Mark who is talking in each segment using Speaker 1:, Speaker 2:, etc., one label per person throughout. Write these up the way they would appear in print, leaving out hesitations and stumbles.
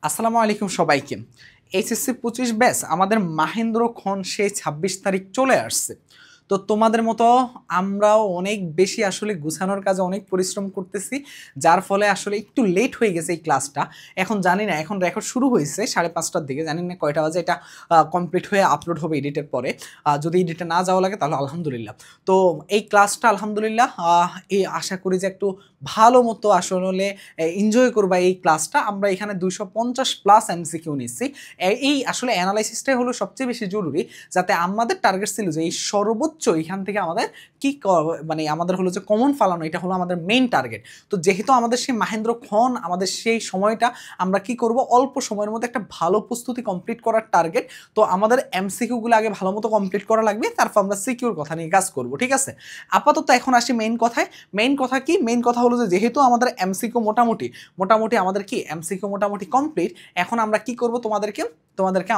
Speaker 1: আসসালামু আলাইকুম সবাইকে। এইচএসসি 25 ব্যাচ আমাদের মাহেন্দ্র খন সেই 26 তারিখ চলে আসছে। তো তোমাদের মতো আমরাও অনেক বেশি আসলে গুছানোর কাজে অনেক পরিশ্রম করতেছি, যার ফলে আসলে একটু লেট হয়ে গেছে এই ক্লাসটা। এখন জানি না, এখন রেকর্ড শুরু হয়েছে 5:30টার দিকে, জানি না কয়টা বাজে এটা কমপ্লিট হয়ে আপলোড হবে এডিটের পরে। যদি এডিটে না যাওয়া লাগে তাহলে আলহামদুলিল্লাহ। তো এই ক্লাসটা আলহামদুলিল্লাহ এই আশা করি যে একটু ভালো মতো আসলে এনজয় করবা এই ক্লাসটা। আমরা এখানে 250+ এমসিকিউ নিচ্ছি। এই আসলে অ্যানালাইসিসটাই হলো সবচেয়ে বেশি জরুরি, যাতে আমাদের টার্গেট ছিল যে এই সর্বোচ্চ এখান থেকে আমাদের কি মানে আমাদের হলো যে কমন ফালানো, এটা হলো আমাদের মেইন টার্গেট। তো যেহেতু আমাদের সেই মাহেন্দ্র খন আমাদের সেই সময়টা আমরা কি করব, অল্প সময়ের মধ্যে একটা ভালো প্রস্তুতি কমপ্লিট করার টার্গেট। তো আমাদের এমসিকিউগুলো আগে ভালো মতো কমপ্লিট করা লাগবে, তারপর আমরা সিকিউর কথা নিয়ে কাজ করব, ঠিক আছে? আপাতত এখন আসি মেইন কথায়। মেইন কথা কি? মেইন কথা হলো যে যেহেতু আমাদের এমসিকিউ মোটামুটি আমাদের কি এমসিকিউ মোটামুটি কমপ্লিট, এখন আমরা কি করব, তোমাদেরকে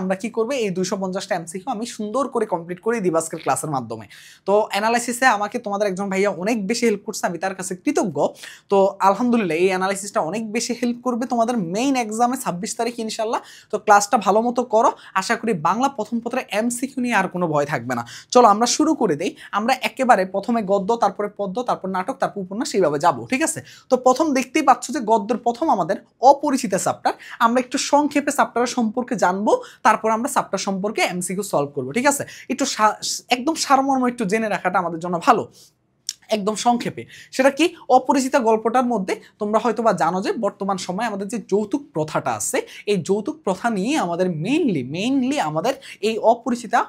Speaker 1: আমরা কি করবে, এই 250টা এমসিকিউ আমি সুন্দর করে কমপ্লিট করে দিব আজকের ক্লাসের মাধ্যমে। তো অ্যানালাইসিসে আমাকে তোমাদের একজন ভাইয়া অনেক বেশি হেল্প করছে, আমি তার কাছে কৃতজ্ঞ। তো আলহামদুলিল্লাহ এই অ্যানালাইসিসটা অনেক বেশি হেল্প করবে তোমাদের মেইন এক্সামে 26 তারিখ ইনশাল্লাহ। তো ক্লাসটা ভালো মতো করো, আশা করি বাংলা প্রথম পত্রে এমসিকিউ নিয়ে আর কোনো ভয় থাকবে না। চলো আমরা শুরু করে দেই। আমরা একেবারে প্রথমে গদ্য, তারপরে পদ্য, তারপর নাটক, তারপর উপন্যাস, সেইভাবে যাবো, ঠিক আছে? তো প্রথম দেখতেই পাচ্ছ যে গদ্যের প্রথম আমাদের অপরিচিত চ্যাপ্টার। আমরা একটু সংক্ষেপে চ্যাপ্টারের সম্পর্কে জানবো, তারপর আমরা চ্যাপ্টার সম্পর্কে এমসিকিউ সলভ করবো, ঠিক আছে? একটু একদম সারমর্ম একটু জেনে রাখাটা আমাদের জন্য ভালো। একদম সংক্ষেপে সেটা কি, অপরিচিতা গল্পটার মধ্যে তোমরা হয়তো বা জানো যে বর্তমান সময়ে আমাদের যে যৌতুক প্রথাটা আছে, এই যৌতুক প্রথা নিয়ে আমাদের মেইনলি আমাদের এই অপরিচিতা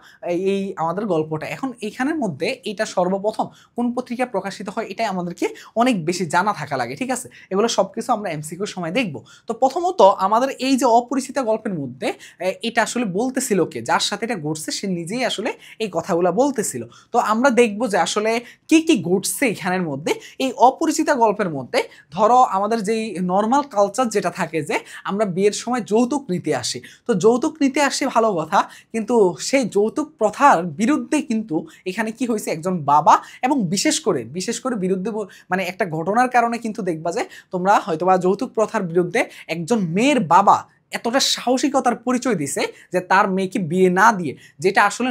Speaker 1: এই আমাদের গল্পটা। এখন এইখানের মধ্যে এটা সর্বপ্রথম কোন পত্রিকা প্রকাশিত হয় এটাই আমাদেরকে অনেক বেশি জানা থাকা লাগে, ঠিক আছে? এগুলো সব কিছু আমরা এমসিকিউর সময় দেখব। তো প্রথমত আমাদের এই যে অপরিচিতা গল্পের মধ্যে এটা আসলে বলতেছিল কে, যার সাথে এটা ঘটছে সে নিজেই আসলে এই কথাগুলো বলতেছিল। তো আমরা দেখব যে আসলে কি কি ঘটছে এখানের মধ্যে। এই অপরিচিতা গল্পের মধ্যে ধরো আমাদের যেই নর্মাল কালচার যেটা থাকে যে আমরা বিয়ের সময় যৌতুক নিতে আসি, তো যৌতুক নিতে আসি ভালো কথা, কিন্তু সেই যৌতুক প্রথার বিরুদ্ধে কিন্তু এখানে কি হয়েছে, একজন বাবা এবং বিশেষ করে বিরুদ্ধে মানে একটা ঘটনার কারণে কিন্তু দেখবা যে তোমরা হয়তোবা যৌতুক প্রথার বিরুদ্ধে একজন মেয়ের বাবা এতটা সাহসিকতার পরিচয় দিছে যে তার মেয়েকে বিয়ে না দিয়ে, যেটা আসলে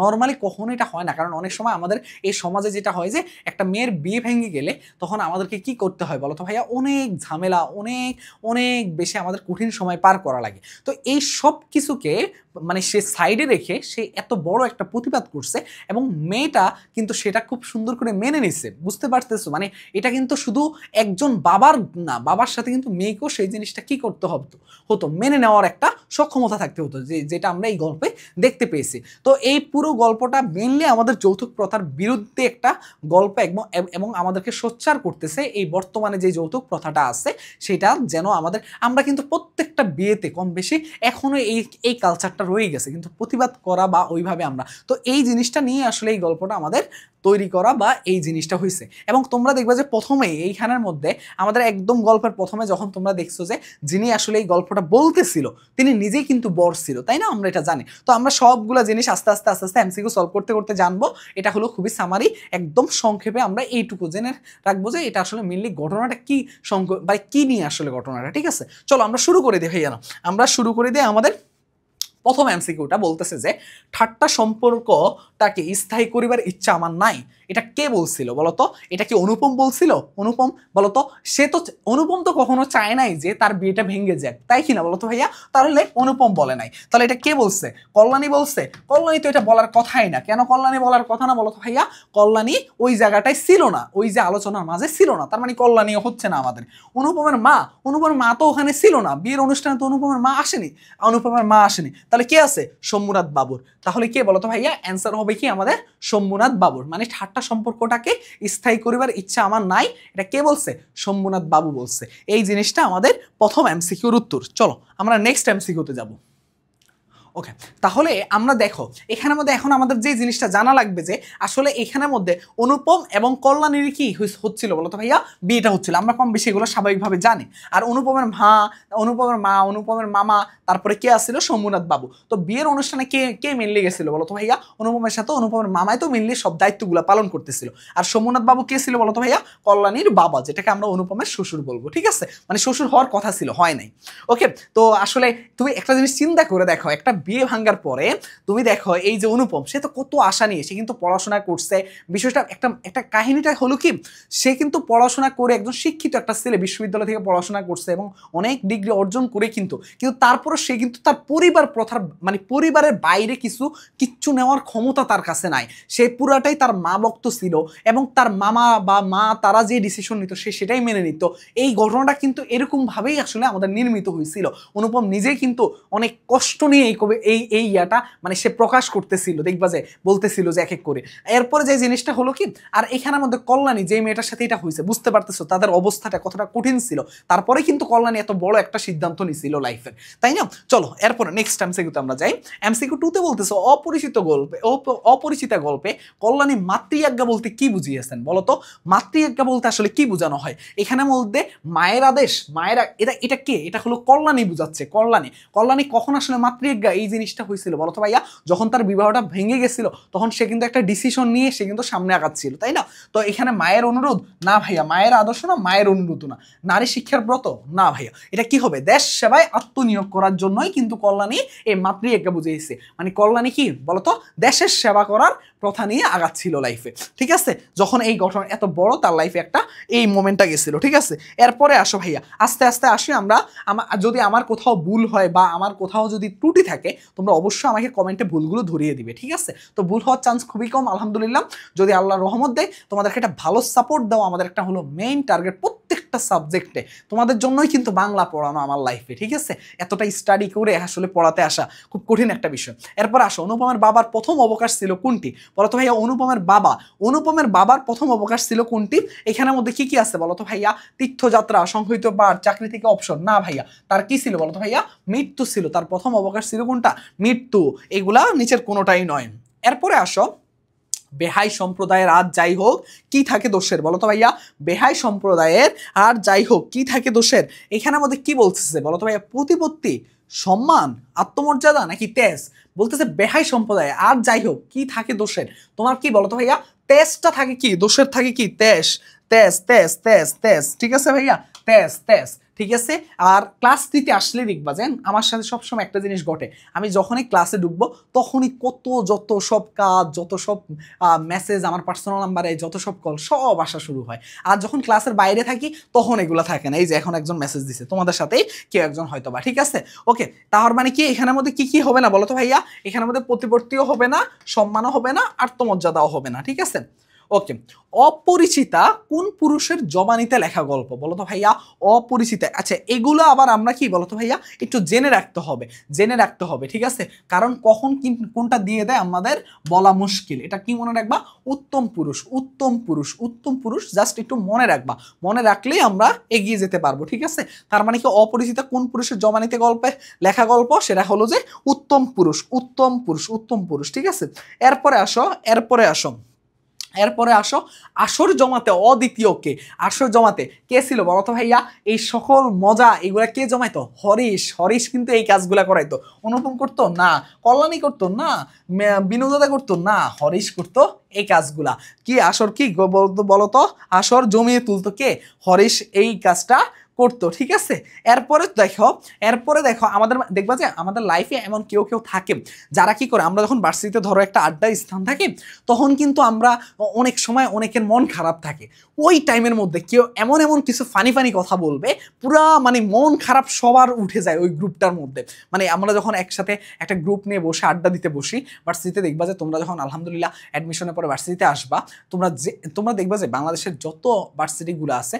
Speaker 1: নর্মালি কখনো এটা হয় না। কারণ অনেক সময় আমাদের এই সমাজে যেটা হয় যে একটা মেয়ের বিয়ে ভেঙে গেলে তখন আমাদেরকে কি করতে হয় বলো তো ভাইয়া, অনেক ঝামেলা, অনেক অনেক বেশি আমাদের কঠিন সময় পার করা লাগে। তো এই সব কিছুকে মানে সে সাইডে রেখে সে এত বড় একটা প্রতিবাদ করছে, এবং মেয়েটা কিন্তু সেটা খুব সুন্দর করে মেনে নিচ্ছে, বুঝতে পারতেছো? মানে এটা কিন্তু শুধু একজন বাবার না, বাবার সাথে কিন্তু মেয়েকেও সেই জিনিসটা কি করতে হতো মেনে নেওয়ার একটা সক্ষমতা থাকতে হতো, যেটা আমরা এই গল্পে দেখতে পেয়েছি। তো এই পুরো গল্পটা মেইনলি আমাদের যৌতুক প্রথার বিরুদ্ধে একটা গল্প, এবং আমাদেরকে সোচ্চার করতেছে এই বর্তমানে যে যৌতুক প্রথাটা আছে সেটা যেন আমরা কিন্তু প্রত্যেকটা বিয়েতে কম বেশি এখনো এই কালচারটা রয়ে গেছে, কিন্তু প্রতিবাদ করা বা ওইভাবে আমরা, তো এই জিনিসটা নিয়ে আসলে এই গল্পটা আমাদের তৈরি করা বা এই জিনিসটা হয়েছে। এবং তোমরা দেখবে যে প্রথমেই এইখানের মধ্যে আমাদের একদম গল্পের প্রথমে যখন তোমরা দেখছো যে যিনি আসলে এই গল্পটা বলতেছিল তিনি নিজেই কিন্তু বর ছিল, তাই না? আমরা এটা জানি। তো আমরা সবগুলা জিনিস আস্তে আস্তে এমসিকিউ সলভ করতে করতে জানবো। এটা হলো খুবই সামারি, একদম সংক্ষেপে আমরা এইটুকু জেনে রাখবো যে এটা আসলে মেনলি ঘটনাটা কি, মানে কি নিয়ে আসলে ঘটনাটা, ঠিক আছে? চলো আমরা শুরু করে দিই ভাইয়া। আমরা শুরু করে দিই। আমাদের প্রথম এমসিকিউটা বলতেছে যে ঠাট্টা সম্পর্কটাকে স্থায়ী করিবার ইচ্ছা আমার নাই। এটা কে বলছিল বলতো? এটা কি অনুপম বলছিল? অনুপম বলতো? অনুপম তো কখনো চায় নাই যে তার বিয়েটা ভেঙে যাক, তাই কিনা বলতো ভাইয়া? তাহলে অনুপম বলে নাই, তাহলে এটা কে বলছে? কল্যাণী বলছে? কল্যাণী তো এটা বলার কথাই না। কেন কল্যাণী বলার কথা না বলতো ভাইয়া? কল্যাণী ওই জায়গাটায় ছিল না, ওই যে আলোচনার মাঝে ছিল না, তার মানে কল্যাণীও হচ্ছে না আমাদের। অনুপমের মা তো ওখানে ছিল না, বিয়ের অনুষ্ঠানে তো অনুপমের মা আসেনি। তাহলে কে আছে? শম্ভুনাথ বাবুর। তাহলে কে বলতো ভাইয়া? অ্যান্সার হবে কি আমাদের? শম্ভুনাথ বাবুর। মানে ঠাট্টা সম্পর্কটাকে স্থায়ী করিবার ইচ্ছা আমার নাই, এটা কে বলছে? শম্ভুনাথ বাবু বলছে। এই জিনিসটা আমাদের প্রথম এমসিকিউর উত্তর। চলো আমরা নেক্সট এমসিকিউতে যাব। ওকে, তাহলে আমরা দেখো এখানের মধ্যে এখন আমাদের যে জিনিসটা জানা লাগবে যে আসলে এখানের মধ্যে অনুপম এবং কল্যাণীর কি হচ্ছিল বলো তো ভাইয়া, বিয়েটা হচ্ছিল। আমরা কম বেশি এগুলো স্বাভাবিকভাবে জানি। আর অনুপমের মা, অনুপমের মামা, তারপরে কে আসছিল, শম্ভুনাথ বাবু। তো বিয়ের অনুষ্ঠানে কে কে মেনলি গেছিল বলো তো ভাইয়া? অনুপমের সাথে অনুপমের মামাই তো মেনলি সব দায়িত্বগুলো পালন করতেছিল। আর শম্ভুনাথ বাবু কে ছিল বলো তো ভাইয়া? কল্যাণীর বাবা, যেটাকে আমরা অনুপমের শ্বশুর বলবো। ঠিক আছে, মানে শ্বশুর হওয়ার কথা ছিল, হয় নাই। ওকে, তো আসলে তুমি একটা জিনিস চিন্তা করে দেখো, একটা বিয়ে ভাঙ্গার পরে তুমি দেখো এই যে অনুপম, সে তো কত আশা নিয়ে সে কিন্তু পড়াশোনা করছে। বিষয়টা একটা কাহিনীটা হলো কি, সে কিন্তু পড়াশোনা করে একজন শিক্ষিত একটা ছেলে, বিশ্ববিদ্যালয় থেকে পড়াশোনা করছে এবং অনেক ডিগ্রি অর্জন করে কিন্তু তারপরে সে কিন্তু তার পরিবার প্রথার মানে পরিবারের বাইরে কিচ্ছু নেওয়ার ক্ষমতা তার কাছে নাই। সে পুরাটাই তার মা ভক্ত ছিল এবং তার মামা বা মা তারা যে ডিসিশন নিত সে সেটাই মেনে নিত। এই ঘটনাটা কিন্তু এরকম ভাবেই আসলে আমাদের নির্মিত হয়েছিল। অনুপম নিজেই কিন্তু অনেক কষ্ট নিয়ে এই ইয়াটা মানে সে প্রকাশ করতেছিল, দেখবা যে বলতেছিল যে এক এক করে। এরপরে যে জিনিসটা হলো কি, আর এখানের মধ্যে কল্যাণী যে মেয়েটার সাথে এটা হয়েছে, বুঝতে পারতেছো তাদের অবস্থাটা কতটা কঠিন ছিল। তারপরে কিন্তু কল্যাণী এত বড় একটা সিদ্ধান্ত নিছিল লাইফের, তাই না? চলো এরপরে নেক্সট এমসিকিউতে আমরা যাই। এমসিকিউ 2 তে বলতেছো অপরিচিতা গল্পে কল্যাণী মাতৃআজ্ঞা বলতে কি বুঝিয়েছেন বলো তো? মাতৃআজ্ঞা বলতে আসলে কি বোঝানো হয়? এখানে মধ্যে মায়ের আদেশ, এটা কে? এটা হলো কল্যাণী বুঝাচ্ছে। কল্যাণী কখন আসলে মাতৃআজ্ঞা এই জিনিসটা হয়েছিল বলো তো ভাইয়া? যখন তার বিবাহটা ভেঙে গেছিল তখন সে কিন্তু একটা ডিসিশন নিয়ে সে কিন্তু সামনে আগাচ্ছিল, তাই না? তো এখানে মায়ের অনুরোধ না ভাইয়া, মায়ের আদর্শ না, মায়ের অনুরোধ না, নারী শিক্ষার ব্রত না ভাইয়া, এটা কি হবে? দেশ সেবায় আত্মনিয়োগ করার জন্যই কিন্তু কল্যাণী এই মাতৃআজ্ঞা বুঝিয়েছে। মানে কল্যাণী কি বলতো, দেশের সেবা করার প্রথা নিয়ে আগাচ্ছিল লাইফে। ঠিক আছে, যখন এই ঘটনা এত বড় তার লাইফে একটা এই মোমেন্টটা গেছিল। ঠিক আছে, এরপরে আসো ভাইয়া, আস্তে আস্তে আসি আমরা। যদি আমার কোথাও ভুল হয় বা আমার কোথাও যদি ত্রুটি থাকে তোমরা অবশ্যই আমাকে কমেন্টে ভুলগুলো ধরিয়ে দিবে। ঠিক আছে, তো ভুল হওয়ার চান্স খুবই কম আলহামদুলিল্লাহ। যদি আল্লাহ রহমত দেয় তোমাদেরকে একটা ভালো সাপোর্ট দাও, আমাদের একটা হলো মেইন টার্গেট প্রত্যেকটা সাবজেক্টে তোমাদের জন্যই কিন্তু বাংলা পড়ানো আমার লাইফে। ঠিক আছে, এতটা স্টাডি করে আসলে পড়াতে আসা খুব কঠিন একটা বিষয়। এরপর আসো, অনুপমের বাবার প্রথম অবকাশ ছিল কোনটি বলো তো ভাইয়া? অনুপমের বাবার প্রথম অবকাশ ছিল কোনটি? এখানের মধ্যে কি কি আছে বলো তো ভাইয়া? তীর্থযাত্রা, সংহিত পাঠ, চাকরি থেকে অপশন না ভাইয়া। তার কি ছিল বলো তো ভাইয়া? মৃত্যু ছিল। তার প্রথম অবকাশ ছিল কোনটা? মৃত্যু। এগুলা নিচের কোনোটাই নয়। এরপরে আসো, বেহাই সম্প্রদায়ের আর যাই হোক কি থাকে দোষের বলো তো ভাইয়া? বেহাই সম্প্রদায়ের আর যাই হোক কি থাকে দোষের? এখানের মধ্যে কি বলতেছে বলো তো ভাইয়া? প্রতিপত্তি, সম্মান, আত্মমর্যাদা নাকি তেজ? বলতেছে বেহাই সম্প্রদায় আর যাই হোক কি থাকে দোষের। তোমার কি বলো তো ভাইয়া? তেজটা থাকে কি, দোষের থাকে কি? তেজ তেজ তেজ তেজ তেজ। ঠিক আছে ভাইয়া, তেজ তেজ। ঠিক আছে, আর ক্লাস দিতে আসলে দেখবা যে আমার সাথে সবসময় একটা জিনিস ঘটে, আমি যখনই ক্লাসে ঢুকবো তখনই যত সব কাজ, যত সব মেসেজ, আমার পার্সোনাল নাম্বারে যত সব কল সব আসা শুরু হয়। আর যখন ক্লাসের বাইরে থাকি তখন এগুলো থাকে না। এই যে এখন একজন মেসেজ দিছে, তোমাদের সাথেই কেউ একজন হয়তো বা। ঠিক আছে, ওকে, তাহলে মানে কি এখানের মধ্যে কি কি হবে না বলো তো ভাইয়া? এখানের মধ্যে প্রতিপত্তিও হবে না, সম্মানও হবে না, আত্মমর্যাদাও হবে না। ঠিক আছে, ওকে। অপরিচিতা কোন পুরুষের জবানিতে লেখা গল্প বলো তো ভাইয়া? অপরিচিতা। আচ্ছা, এগুলো আবার আমরা কি বলো তো ভাইয়া একটু জেনে রাখতে হবে। ঠিক আছে, কারণ কখন কোনটা দিয়ে দেয় আমাদের বলা মুশকিল। এটা কি মনে রাখবা? উত্তম পুরুষ জাস্ট একটু মনে রাখলেই আমরা এগিয়ে যেতে পারবো। ঠিক আছে, তার মানে কি অপরিচিতা কোন পুরুষের জবানিতে লেখা গল্প? সেটা হলো যে উত্তম পুরুষ। ঠিক আছে, এরপরে আসো, আসর জমাতে অদ্বিতীয় কে? আসর জমাতে কে ছিল বলো তো ভাইয়া? এই সকল মজা এগুলা কে জমাইতো? হরিশ কিন্তু এই কাজগুলা করাইতো। অনুপম করতো না, কল্যাণী করতো না, বিনোদতা করতো না, হরিশ করতো এই কাজগুলা। কি আসর কি বলতো? আসর জমিয়ে তুলতো কে? হরিশ এই কাজটা করতো। ঠিক আছে, এরপরে দেখো আমাদের দেখবা যে আমাদের লাইফে এমন কেউ থাকে যারা কি করে, আমরা যখন ভার্সিটিতে ধরো একটা আড্ডার স্থান থাকে তখন কিন্তু আমরা অনেক সময় অনেকের মন খারাপ থাকে, ওই টাইমের মধ্যে কেউ এমন কিছু ফানি কথা বলবে, পুরা মানে মন খারাপ সবার উঠে যায় ওই গ্রুপটার মধ্যে। মানে আমরা যখন একসাথে একটা গ্রুপ নিয়ে বসে আড্ডা দিতে বসি ভার্সিটিতে, দেখবা যে তোমরা যখন আলহামদুলিল্লাহ অ্যাডমিশনের পরে ভার্সিটিতে আসবা, তোমরা দেখবা যে বাংলাদেশের যত ভার্সিটিগুলো আছে,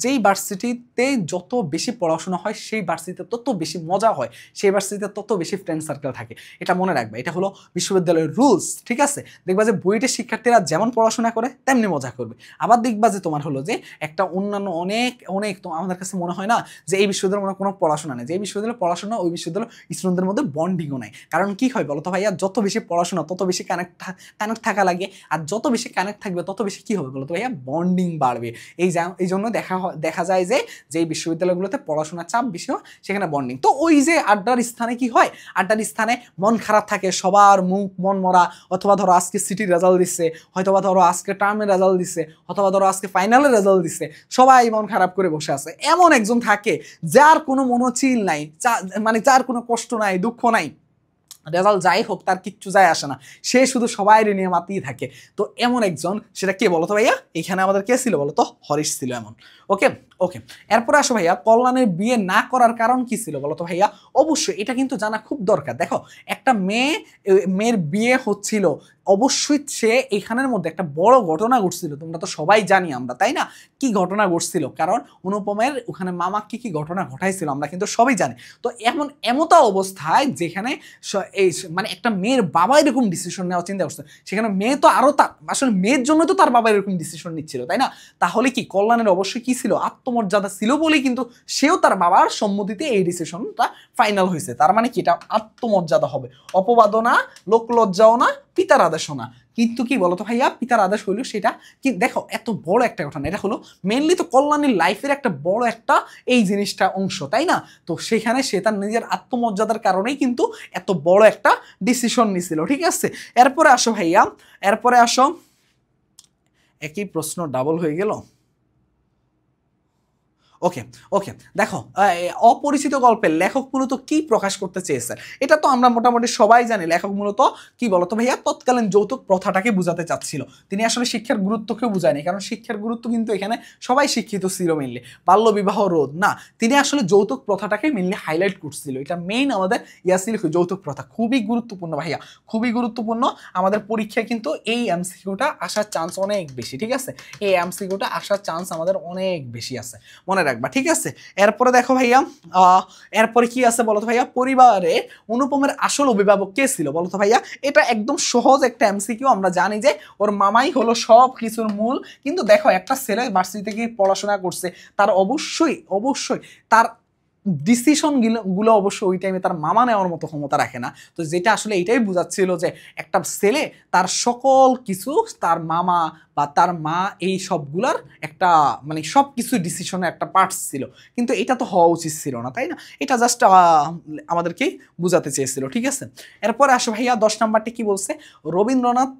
Speaker 1: যেই ভার্সিটিতে যত বেশি পড়াশোনা হয় সেই ভার্সিটিতে তত বেশি মজা হয়, সেই ভার্সিটিতে তত বেশি ফ্রেন্ড সার্কেল থাকে। এটা মনে রাখবে, এটা হলো বিশ্ববিদ্যালয়ের রুলস, ঠিক আছে? দেখবা যে বুয়েটের শিক্ষার্থীরা যেমন পড়াশোনা করে তেমনি মজা করবে। আবার দেখবা যে তোমার হলো যে একটা অন্যান্য অনেক অনেক তো আমাদের কাছে মনে হয় না যে এই বিশ্ববিদ্যালয়ের কোনো পড়াশোনা নেই, যে এই বিশ্ববিদ্যালয়ে পড়াশোনা, ওই বিশ্ববিদ্যালয় স্টুডেন্টদের মধ্যে বন্ডিংও নাই। কারণ কি হয় বলো তো ভাইয়া, যত বেশি পড়াশোনা তত বেশি কানেক্ট থাকা লাগে, আর যত বেশি কানেক্ট থাকবে তত বেশি কি হবে বলো তো ভাইয়া, বন্ডিং বাড়বে। এই জন্য দেখা যায় যে এই বিশ্ববিদ্যালয়গুলোতে পড়াশোনার চাপ বেশি হয়, সেখানে বন্ডিং। তো ওই যে আড্ডার স্থানে কি হয়, আড্ডার স্থানে মন খারাপ থাকে সবার, মুখ মন মরা, অথবা ধরো আজকে সিটির রেজাল্ট দিচ্ছে, হয়তোবা ধরো আজকে টার্মের রেজাল্ট দিচ্ছে, অথবা ধরো আজকে ফাইনালের রেজাল্ট দিচ্ছে, সবাই মন খারাপ করে বসে আছে। এমন একজন থাকে যার কোনো মনোচিল নাই, মানে যার কোনো কষ্ট নাই, দুঃখ নাই, রেজাল্ট যাই হোক তার কিচ্ছু যায় আসে না, সে শুধু সবাই নিয়ে মাতিয়ে থাকে। তো এমন একজন, সেটা কে বলো তো ভাইয়া? এখানে আমাদের কে ছিল বলো তো? হরিশ ছিল এমন। ওকে ওকে, এরপরে আসো ভাইয়া, কল্যাণের বিয়ে না করার কারণ কি ছিল বলো তো ভাইয়া? অবশ্যই এটা কিন্তু জানা খুব দরকার। দেখো, একটা মেয়ের বিয়ে হচ্ছিল, অবশ্যই সে এখানের মধ্যে একটা বড় ঘটনা ঘটছিল, তোমরা তো সবাই জানি আমরা, তাই না? কি ঘটনা ঘটছিল, কারণ অনুপমের ওখানে মামা কি ঘটনা ঘটাইছিল আমরা কিন্তু সবাই জানি। তো এমতা অবস্থায় যেখানে এই মানে একটা মেয়ের বাবা এরকম ডিসিশন নেওয়ার চিন্তা করছে, সেখানে মেয়ে তো আরো আসলে মেয়ের জন্য তো তার বাবা এরকম ডিসিশন নিচ্ছিল, তাই না? তাহলে কি কল্যাণের অবশ্যই কি ছিল, আত্মমর্যাদা ছিল বলেই কিন্তু সেও তার বাবার সম্মতিতে এই ডিসিশনটা ফাইনাল হয়েছে। তার মানে কি, এটা আত্মমর্যাদা হবে, অপবাদও না, লোকলজ্জাও না, পিতার আদেশও না। কিন্তু কি বলতো ভাইয়া, পিতার আদেশ হইলো সেটা কি, দেখো এত বড় একটা ঘটনা, এটা হলো মেনলি তো কল্যাণীর লাইফের একটা বড় একটা এই জিনিসটা অংশ, তাই না? তো সেখানে সে তার নিজের আত্মমর্যাদার কারণেই কিন্তু এত বড় একটা ডিসিশন নিছিল, ঠিক আছে? এরপরে আসো ভাইয়া, এরপরে আসো, একই প্রশ্ন ডাবল হয়ে গেল। ওকে ওকে, দেখো, অপরিচিত গল্পের লেখক মূলত কি প্রকাশ করতে চেয়েছেন? এটা তো আমরা মোটামুটি সবাই জানি, লেখক মূলত কি বলতো ভাইয়া, তৎকালীন যৌতুক প্রথাটাকে বোঝাতে চাচ্ছিল। তিনি আসলে শিক্ষার গুরুত্বকেও বুঝায়নি, কারণ শিক্ষার গুরুত্ব কিন্তু এখানে সবাই শিক্ষিত ছিল মেনলি, বাল্য বিবাহ রোধ না, তিনি আসলে যৌতুক প্রথাটাকে মেনলি হাইলাইট করছিল। এটা মেইন আমাদের ছিল যৌতুক প্রথা, খুবই গুরুত্বপূর্ণ ভাইয়া, খুবই গুরুত্বপূর্ণ। আমাদের পরীক্ষায় কিন্তু এই এমসিকিউটা আসার চান্স অনেক বেশি, ঠিক আছে? এই এমসিকিউটা আসার চান্স আমাদের অনেক বেশি আছে, মনে রাখবা, ঠিক আছে? এরপরে দেখো ভাইয়া, এরপরে কি আছে বলতো ভাইয়া, পরিবারে অনুপমের আসল অভিভাবক কে ছিল বলতো ভাইয়া? এটা একদম সহজ একটা এমসিকিউ, আমরা জানি যে ওর মামাই হলো সব কিছুর মূল। কিন্তু দেখো, একটা ছেলে ভার্সিটিতে গিয়ে পড়াশোনা করছে, তার অবশ্যই অবশ্যই তার ডিসিশন গুলো অবশ্যই ওই টাইমে তার মামা নেওয়ার মতো ক্ষমতা রাখে না। তো যেটা আসলে এটাই বোঝাচ্ছিল যে একটা ছেলে তার সকল কিছু তার মামা বা তার মা এই সবগুলার একটা মানে সব কিছু ডিসিশনের একটা পার্টস ছিল, কিন্তু এটা তো হওয়া উচিত ছিল না, তাই না? এটা জাস্ট আমাদেরকেই বোঝাতে চেয়েছিল, ঠিক আছে? এরপরে আসো ভাইয়া, 10 নাম্বারটি কি বলছে, রবীন্দ্রনাথ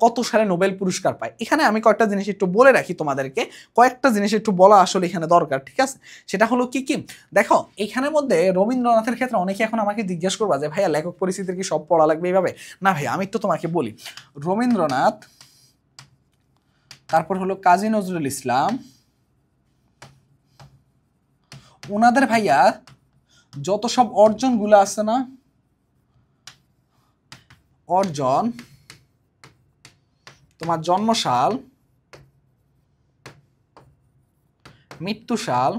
Speaker 1: কত সালে নোবেল পুরস্কার পায়? এখানে আমি কয়েকটা জিনিস একটু বলে রাখি তোমাদেরকে, কয়েকটা জিনিস একটু বলা আসলে এখানে দরকার, ঠিক আছে? সেটা হলো কি কি, দেখো এখানের মধ্যে রবীন্দ্রনাথের ক্ষেত্রে অনেকে এখন আমাকে জিজ্ঞেস করবা যে ভাইয়া লেখক পরিচিতির কি সব পড়া লাগবে এইভাবে? না ভাইয়া, আমি একটু তোমাকে বলি, রবীন্দ্রনাথ, তারপর হলো কাজী নজরুল ইসলাম, ওনাদের ভাইয়া যত সব অর্জনগুলো আছে না, অর্জন, তোমার জন্মসাল, মৃত্যুসাল,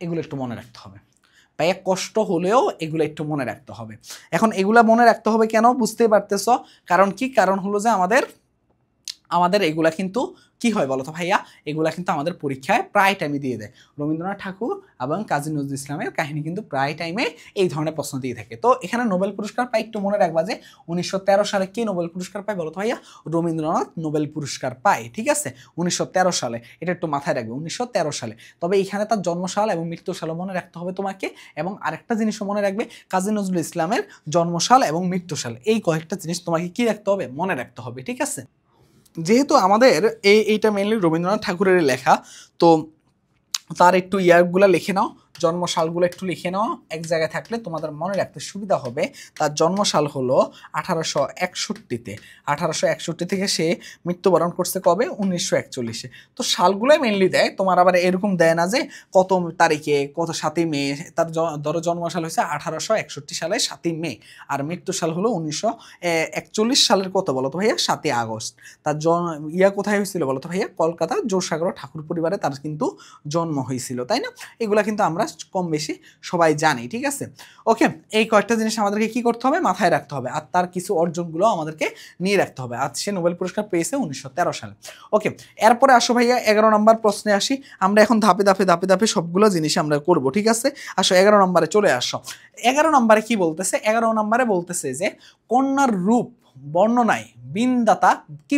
Speaker 1: এগুলো একটু মনে রাখতে হবে ভাইয়া, কষ্ট হলেও এগুলো একটু মনে রাখতে হবে। এখন এগুলা মনে রাখতে হবে কেন, বুঝতেই পারতেছ? কারণ কি, কারণ হলো যে আমাদের এগুলা কিন্তু কি হয় বলতো ভাইয়া, এগুলা কিন্তু আমাদের পরীক্ষায় প্রায় টাইমে দিয়ে দেয়। রবীন্দ্রনাথ ঠাকুর এবং কাজী নজরুল ইসলামের কাহিনী কিন্তু প্রায় টাইমে এই ধরনের প্রশ্ন দিয়ে থাকে। তো এখানে নোবেল পুরস্কার পাই, একটু মনে রাখবা যে 1913 সালে কে নোবেল পুরস্কার পায় বলতো ভাইয়া? রবীন্দ্রনাথ নোবেল পুরস্কার পায়, ঠিক আছে? 1913 সালে, এটা একটু মাথায় রাখবে, 1913 সালে। তবে এখানে তার জন্মসাল এবং মৃত্যুসালও মনে রাখতে হবে তোমাকে, এবং আরেকটা জিনিসও মনে রাখবে, কাজী নজরুল ইসলামের জন্মসাল এবং মৃত্যুসাল, এই কয়েকটা জিনিস তোমাকে কি রাখতে হবে, মনে রাখতে হবে, ঠিক আছে? যেহেতু আমাদের এইটা মেনলি রবীন্দ্রনাথ ঠাকুরের লেখা, তো তার একটু ইয়ারগুলা লিখে নাও, জন্মসালগুলো একটু লিখে নাও এক জায়গায় থাকলে তোমাদের মনে রাখতে সুবিধা হবে। তার জন্মসাল হলো 1861-তে, 1861 থেকে সে মৃত্যুবরণ করছে কবে, 1941-এ। তো সালগুলোই মেনলি দেয়, তোমার আবার এরকম দেয় না যে কত তারিখে, কত 7ই মে। তার ধরো জন্মসাল হয়েছে 1861 সালে 7ই মে, আর মৃত্যু সাল হলো 1941 সালের কত বলো তো ভাইয়া, 7ই আগস্ট। তার কোথায় হয়েছিল বলো তো ভাইয়া, কলকাতা জোরসাগর ঠাকুর পরিবারে তার কিন্তু জন্ম হয়েছিল, তাই না? এগুলা কিন্তু আমরা কম বেশি সবাই জানি, ঠিক আছে? ওকে, এই কয়েকটা জিনিস আমাদেরকে কি করতে হবে, মাথায় রাখতে হবে, আর তার কিছু অর্জনগুলো আমাদেরকে নিয়ে রাখতে হবে। আর সে নোবেল পুরস্কার পেয়েছে 1913 সালে। ওকে, এরপরে আসো ভাইয়া 11 নম্বর প্রশ্নে আসি। আমরা এখন ধাপে ধাপে ধাপে ধাপে সবগুলো জিনিস আমরা করব, ঠিক আছে? আসো 11 নম্বরে চলে আসো। 11 নম্বরে কি বলতেছে, 11 নম্বরে বলতেছে যে কন্যার রূপ বর্ণনায় বিনদাতা কি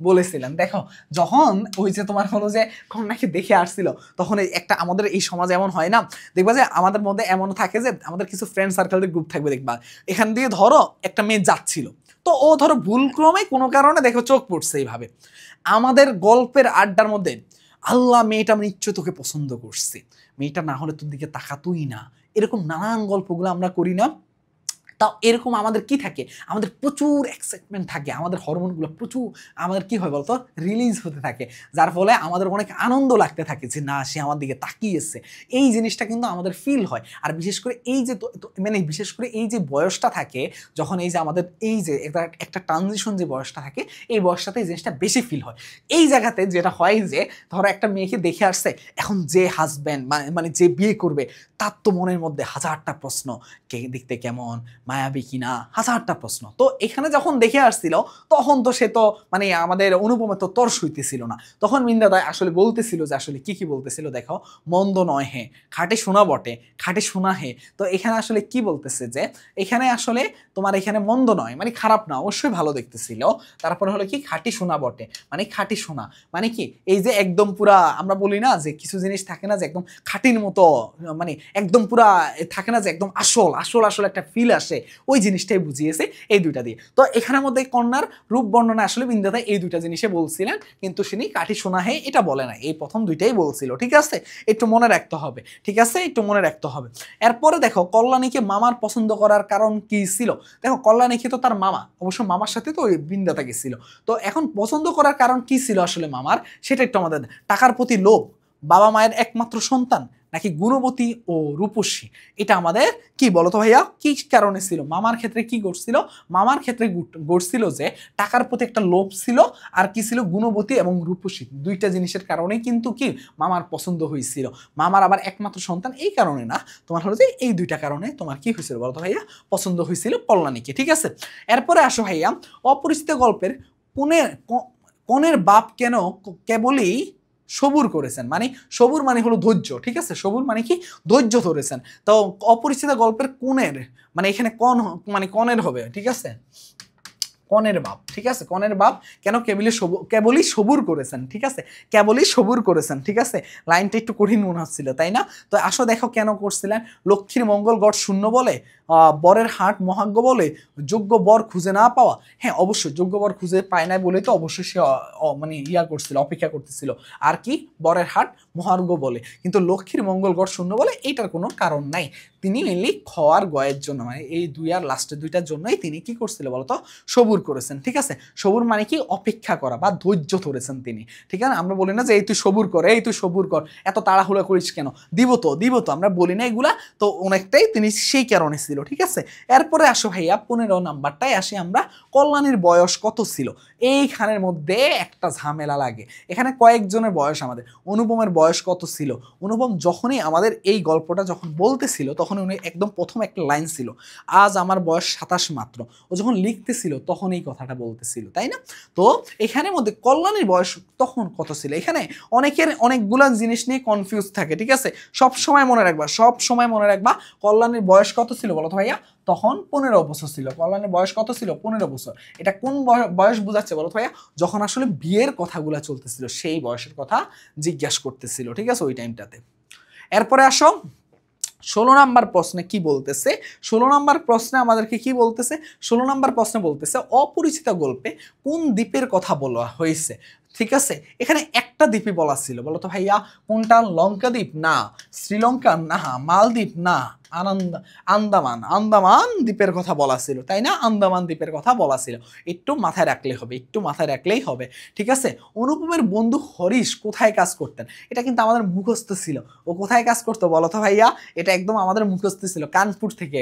Speaker 1: বলেছিলেন। দেখো, যখন ওই যে তোমার হলো যে কন্যাকে দেখে আসছিল, তখন একটা আমাদের এই সমাজে এমন হয় না, দেখবা যে আমাদের মধ্যে এমন থাকে যে আমাদের কিছু ফ্রেন্ড সার্কেলের গ্রুপ থাকবে, দেখবা এখান দিয়ে ধরো একটা মেয়ে যাচ্ছিল, তো ও ধরো ভুলক্রমে কোনো কারণে দেখো চোখ পড়ছে এইভাবে, আমাদের গল্পের আড্ডার মধ্যে আল্লাহ মেয়েটা নিশ্চয় তোকে পছন্দ করছে, মেয়েটা না হলে তোর দিকে তাকাতোই না, এরকম নানান গল্পগুলো আমরা করি না? তাও এরকম আমাদের কি থাকে, আমাদের প্রচুর এক্সাইটমেন্ট থাকে, আমাদের হরমোনগুলো প্রচুর আমাদের কি হয় বলতো, রিলিজ হতে থাকে, যার ফলে আমাদের অনেক আনন্দ লাগতে থাকে যে না, সে আমার দিকে তাকিয়েছে। এই জিনিসটা কিন্তু আমাদের ফিল হয়। আর বিশেষ করে এই যে মানে বিশেষ করে এই যে বয়সটা থাকে, যখন এই যে আমাদের এই যে একটা ট্রানজিশন যে বয়সটা থাকে, এই বয়সটাতে এই জিনিসটা বেশি ফিল হয়। এই জায়গাতে যেটা হয় যে ধরো একটা মেয়েকে দেখে আসছে, এখন যে হাজব্যান্ড মানে যে বিয়ে করবে, তার তো মনের মধ্যে হাজারটা প্রশ্ন, কে দেখতে কেমন, মায়াবী কিনা, হাজারটা প্রশ্ন। তো এখানে যখন দেখে আসছিল, তখন তো সে তো মানে আমাদের অনুপমে তো তর্স হইতেছিল না। তখন মিন্দাদা আসলে বলতেছিল যে আসলে কি বলতেছিল, দেখো, মন্দ নয় হে, খাঁটি শোনা বটে, খাঁটি শোনা হে। তো এখানে আসলে কি বলতেছে যে এখানে আসলে তোমার এখানে মন্দ নয় মানে খারাপ না, অবশ্যই ভালো দেখতেছিল। তারপরে হলো কি, খাঁটি শোনা বটে মানে খাঁটি শোনা মানে কি, এই যে একদম পুরা আমরা বলি না যে কিছু জিনিস থাকে না যে একদম খাঁটির মতো, মানে একদম পুরা থাকে না যে একদম আসল আসল আসল একটা ফিল আসে, ওই জিনিসটাই বুঝিয়েছে এই দুইটা দিয়ে। তো এখানের মধ্যে কন্যার রূপ বর্ণনা আসলে বিন্দাতা এই দুইটা জিনিসে বলছিলেন, কিন্তু তিনি কাঠি শোনা হে এটা বলে না, এই প্রথম দুইটাই বলছিল, ঠিক আছে? একটু মনে রাখতে হবে, ঠিক আছে? একটু মনে রাখতে হবে। এরপরে দেখো, কল্যাণীকে মামার পছন্দ করার কারণ কি ছিল। দেখো, কল্যাণীকে তো তার মামা, অবশ্য মামার সাথে তো ওই বিন্দাতা গেছিল। তো এখন পছন্দ করার কারণ কি ছিল আসলে মামার, সেটা একটু আমাদের, টাকার প্রতি লোভ, বাবা মায়ের একমাত্র সন্তান, নাকি গুণবতী ও রূপসী, এটা আমাদের কি বলতো ভাইয়া, কি কারণে ছিল? মামার ক্ষেত্রে কি ঘটছিল, মামার ক্ষেত্রে ঘটছিল যে টাকার প্রতি একটা লোভ ছিল, আর কি ছিল, গুণবতী এবং রূপসী, দুইটা জিনিসের কারণেই কিন্তু কি মামার পছন্দ হয়েছিল। মামার আবার একমাত্র সন্তান, এই কারণে না, তোমার হলো যে এই দুইটা কারণে তোমার কি হয়েছিল বলতো ভাইয়া, পছন্দ হয়েছিল কল্যাণীকে, ঠিক আছে? এরপরে আসো ভাইয়া, অপরিচিত গল্পের কনের বাপ কেন কেবলই সবুর করেছেন, মানে সবুর মানে হলো ধৈর্য, ঠিক আছে? সবুর মানে কি, ধৈর্য ধরেছেন। তো অপরিচিত গল্পের কোণের মানে এখানে কন মানে কনের হবে, ঠিক আছে? কনের বাপ, ঠিক আছে? কনের বাপ কেন কেবলই সবুর করেছেন, ঠিক আছে? কেবলই সবুর করেছেন, ঠিক আছে? লাইনটা একটু কঠিন মনে হচ্ছিল, তাই না? তো আসো দেখো কেন করছিলেন, লক্ষ্মীর মঙ্গল গড় শূন্য বলে, বরের হাট মহাজ্ঞ বলে, যোগ্য বর খুঁজে না পাওয়া। হ্যাঁ, অবশ্যই যোগ্য বর খুঁজে পায় না বলে তো অবশ্যই সে মানে করছিল, অপেক্ষা করতেছিল। আর কি, বরের হাট মহার্ঘ বলে, কিন্তু লক্ষ্মীর মঙ্গল গড় শূন্য বলে এইটার কোনো কারণ নাই। তিনি মেনলি খোয়ার গয়ের জন্য, মানে এই দুই আর লাস্টের দুইটার জন্যই তিনি কি করছিল বলতো, সবুর করেছেন, ঠিক আছে? সবুর মানে কি, অপেক্ষা করা বা ধৈর্য ধরেছেন তিনি, ঠিক আছে? আমরা বলি না যে এই তুই সবুর কর, এই তুই সবুর কর, এত তাড়াহুড়া করিস কেন, দিব তো আমরা বলি না এগুলা। তো অনেকটাই তিনি সেই কারণে ছিল, ঠিক আছে? এরপরে আসো ভাইয়া 15 নাম্বারটাই আসি আমরা, কল্যাণীর বয়স কত ছিল। এইখানের মধ্যে একটা ঝামেলা লাগে, এখানে কয়েকজনের বয়স, আমাদের অনুপমের বয়স কত ছিল। অনুপম যখনই আমাদের এই গল্পটা যখন বলতেছিল, তখন উনি একদম প্রথম একটা লাইন ছিল, আজ আমার বয়স 27 মাত্র। ও যখন লিখতেছিল তখন এই কথাটা বলতেছিল, তাই না? তো এখানের মধ্যে কল্যাণীর বয়স তখন কত ছিল, এখানে অনেকের অনেকগুলা জিনিস নিয়ে কনফিউজ থাকে, ঠিক আছে? সব সময় মনে রাখবা কল্যাণীর বয়স কত ছিল বলো তো ভাইয়া, তখন 15 বছর ছিল। কল্যাণীর বয়স কত ছিল, 15 বছর। এটা কোন বয়স বোঝাচ্ছে বলো তো ভাইয়া, যখন আসলে বিয়ের কথাগুলো চলতেছিল সেই বয়সের কথা জিজ্ঞাসা করতেছিল, ঠিক আছে, ওই টাইমটাতে। এরপরে আসো 16 নাম্বার প্রশ্নে কি বলতেছে, 16 নাম্বার প্রশ্নে আমাদেরকে কি বলতেছে, 16 নাম্বার প্রশ্নে বলতেছে অপরিচিত গল্পে কোন দ্বীপের কথা বলা হয়েছে। ঠিক আছে, এখানে একটা দ্বীপই বলা ছিল, বলো তো ভাইয়া কোনটা? লঙ্কা দ্বীপ না, শ্রীলঙ্কা না, মালদ্বীপ না, আন্দামান, আন্দামান দ্বীপের কথা বলা ছিল, তাই না? আন্দামান দ্বীপের কথা বলা ছিল। একটু মাথায় রাখলে হবে, একটু মাথায় রাখলেই হবে। ঠিক আছে, অনুপমের বন্ধু হরিশ কোথায় কাজ করতেন? এটা কিন্তু আমাদের মুখস্থ ছিল। ও কোথায় কাজ করতো বলো তো ভাইয়া? এটা একদম আমাদের মুখস্থ ছিল, কানপুর থেকে,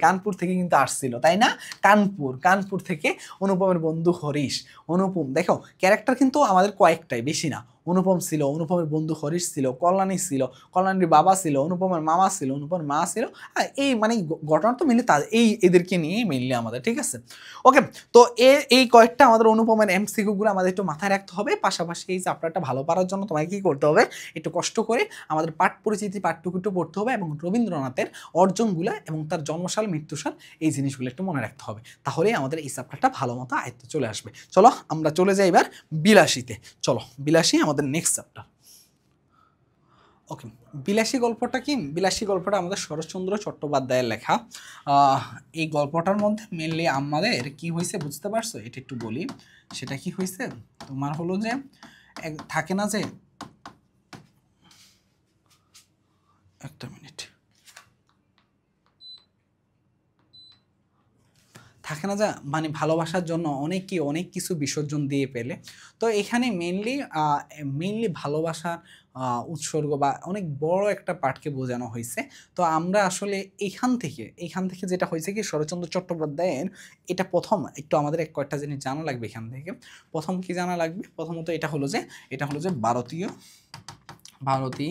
Speaker 1: কানপুর থেকে কিন্তু আসছিল, তাই না? কানপুর থেকে অনুপমের বন্ধু হরিশ। অনুপম দেখো ক্যারেক্টার কিন্তু আমাদের কয়েকটাই, বেশি না। অনুপম ছিল, অনুপমের বন্ধু হরিশ ছিল, কল্যাণী ছিল, কল্যাণীর বাবা ছিল, অনুপমের মামা ছিল, অনুপমের মা ছিল। এই মানে ঘটনা তো মিলে এদেরকে নিয়েই মেনলি আমাদের, ঠিক আছে? ওকে, তো এই কয়েকটা আমাদের অনুপমের এমসিকিউ গুলো আমাদের একটু মাথায় রাখতে হবে। পাশাপাশি এই চ্যাপ্টারটা ভালো পারার জন্য তোমাকে কি করতে হবে? একটু কষ্ট করে আমাদের পাঠ পরিচিতি পাঠটুকু একটু পড়তে হবে এবং রবীন্দ্রনাথের অর্জনগুলা এবং তার জন্মসাল মৃত্যুসাল এই জিনিসগুলো একটু মনে রাখতে হবে। তাহলেই আমাদের এই চ্যাপ্টারটা ভালো মতো আয়ত্তে চলে আসবে। চলো আমরা চলে যাই এবার বিলাসীতে। চলো বিলাসী আমাদের নেক্সট চ্যাপ্টার। ওকে, বিলাসী গল্পটা কি? বিলাসী গল্পটা আমাদের শরৎচন্দ্র চট্টোপাধ্যায়ের লেখা। এই গল্পটার মধ্যে মেনলি আমাদের কি হয়েছে বুঝতে পারছো? এটা একটু বলি। সেটা কি হয়েছে তোমার হলো যে থাকে না যে, একটা মিনিট, থাকে না যা মানে ভালোবাসার জন্য অনেকে অনেক কিছু বিসর্জন দিয়ে পেলে। তো এখানে মেনলি ভালোবাসার উৎসর্গ বা অনেক বড় একটা পাঠকে বোঝানো হয়েছে। তো আমরা আসলে এইখান থেকে যেটা হয়েছে কি, শরৎচন্দ্র চট্টোপাধ্যায়ের এটা প্রথম একটু আমাদের কয়েকটা জিনিস জানা লাগবে এখান থেকে। প্রথম কি জানা লাগবে? প্রথমত এটা হলো যে ভারতী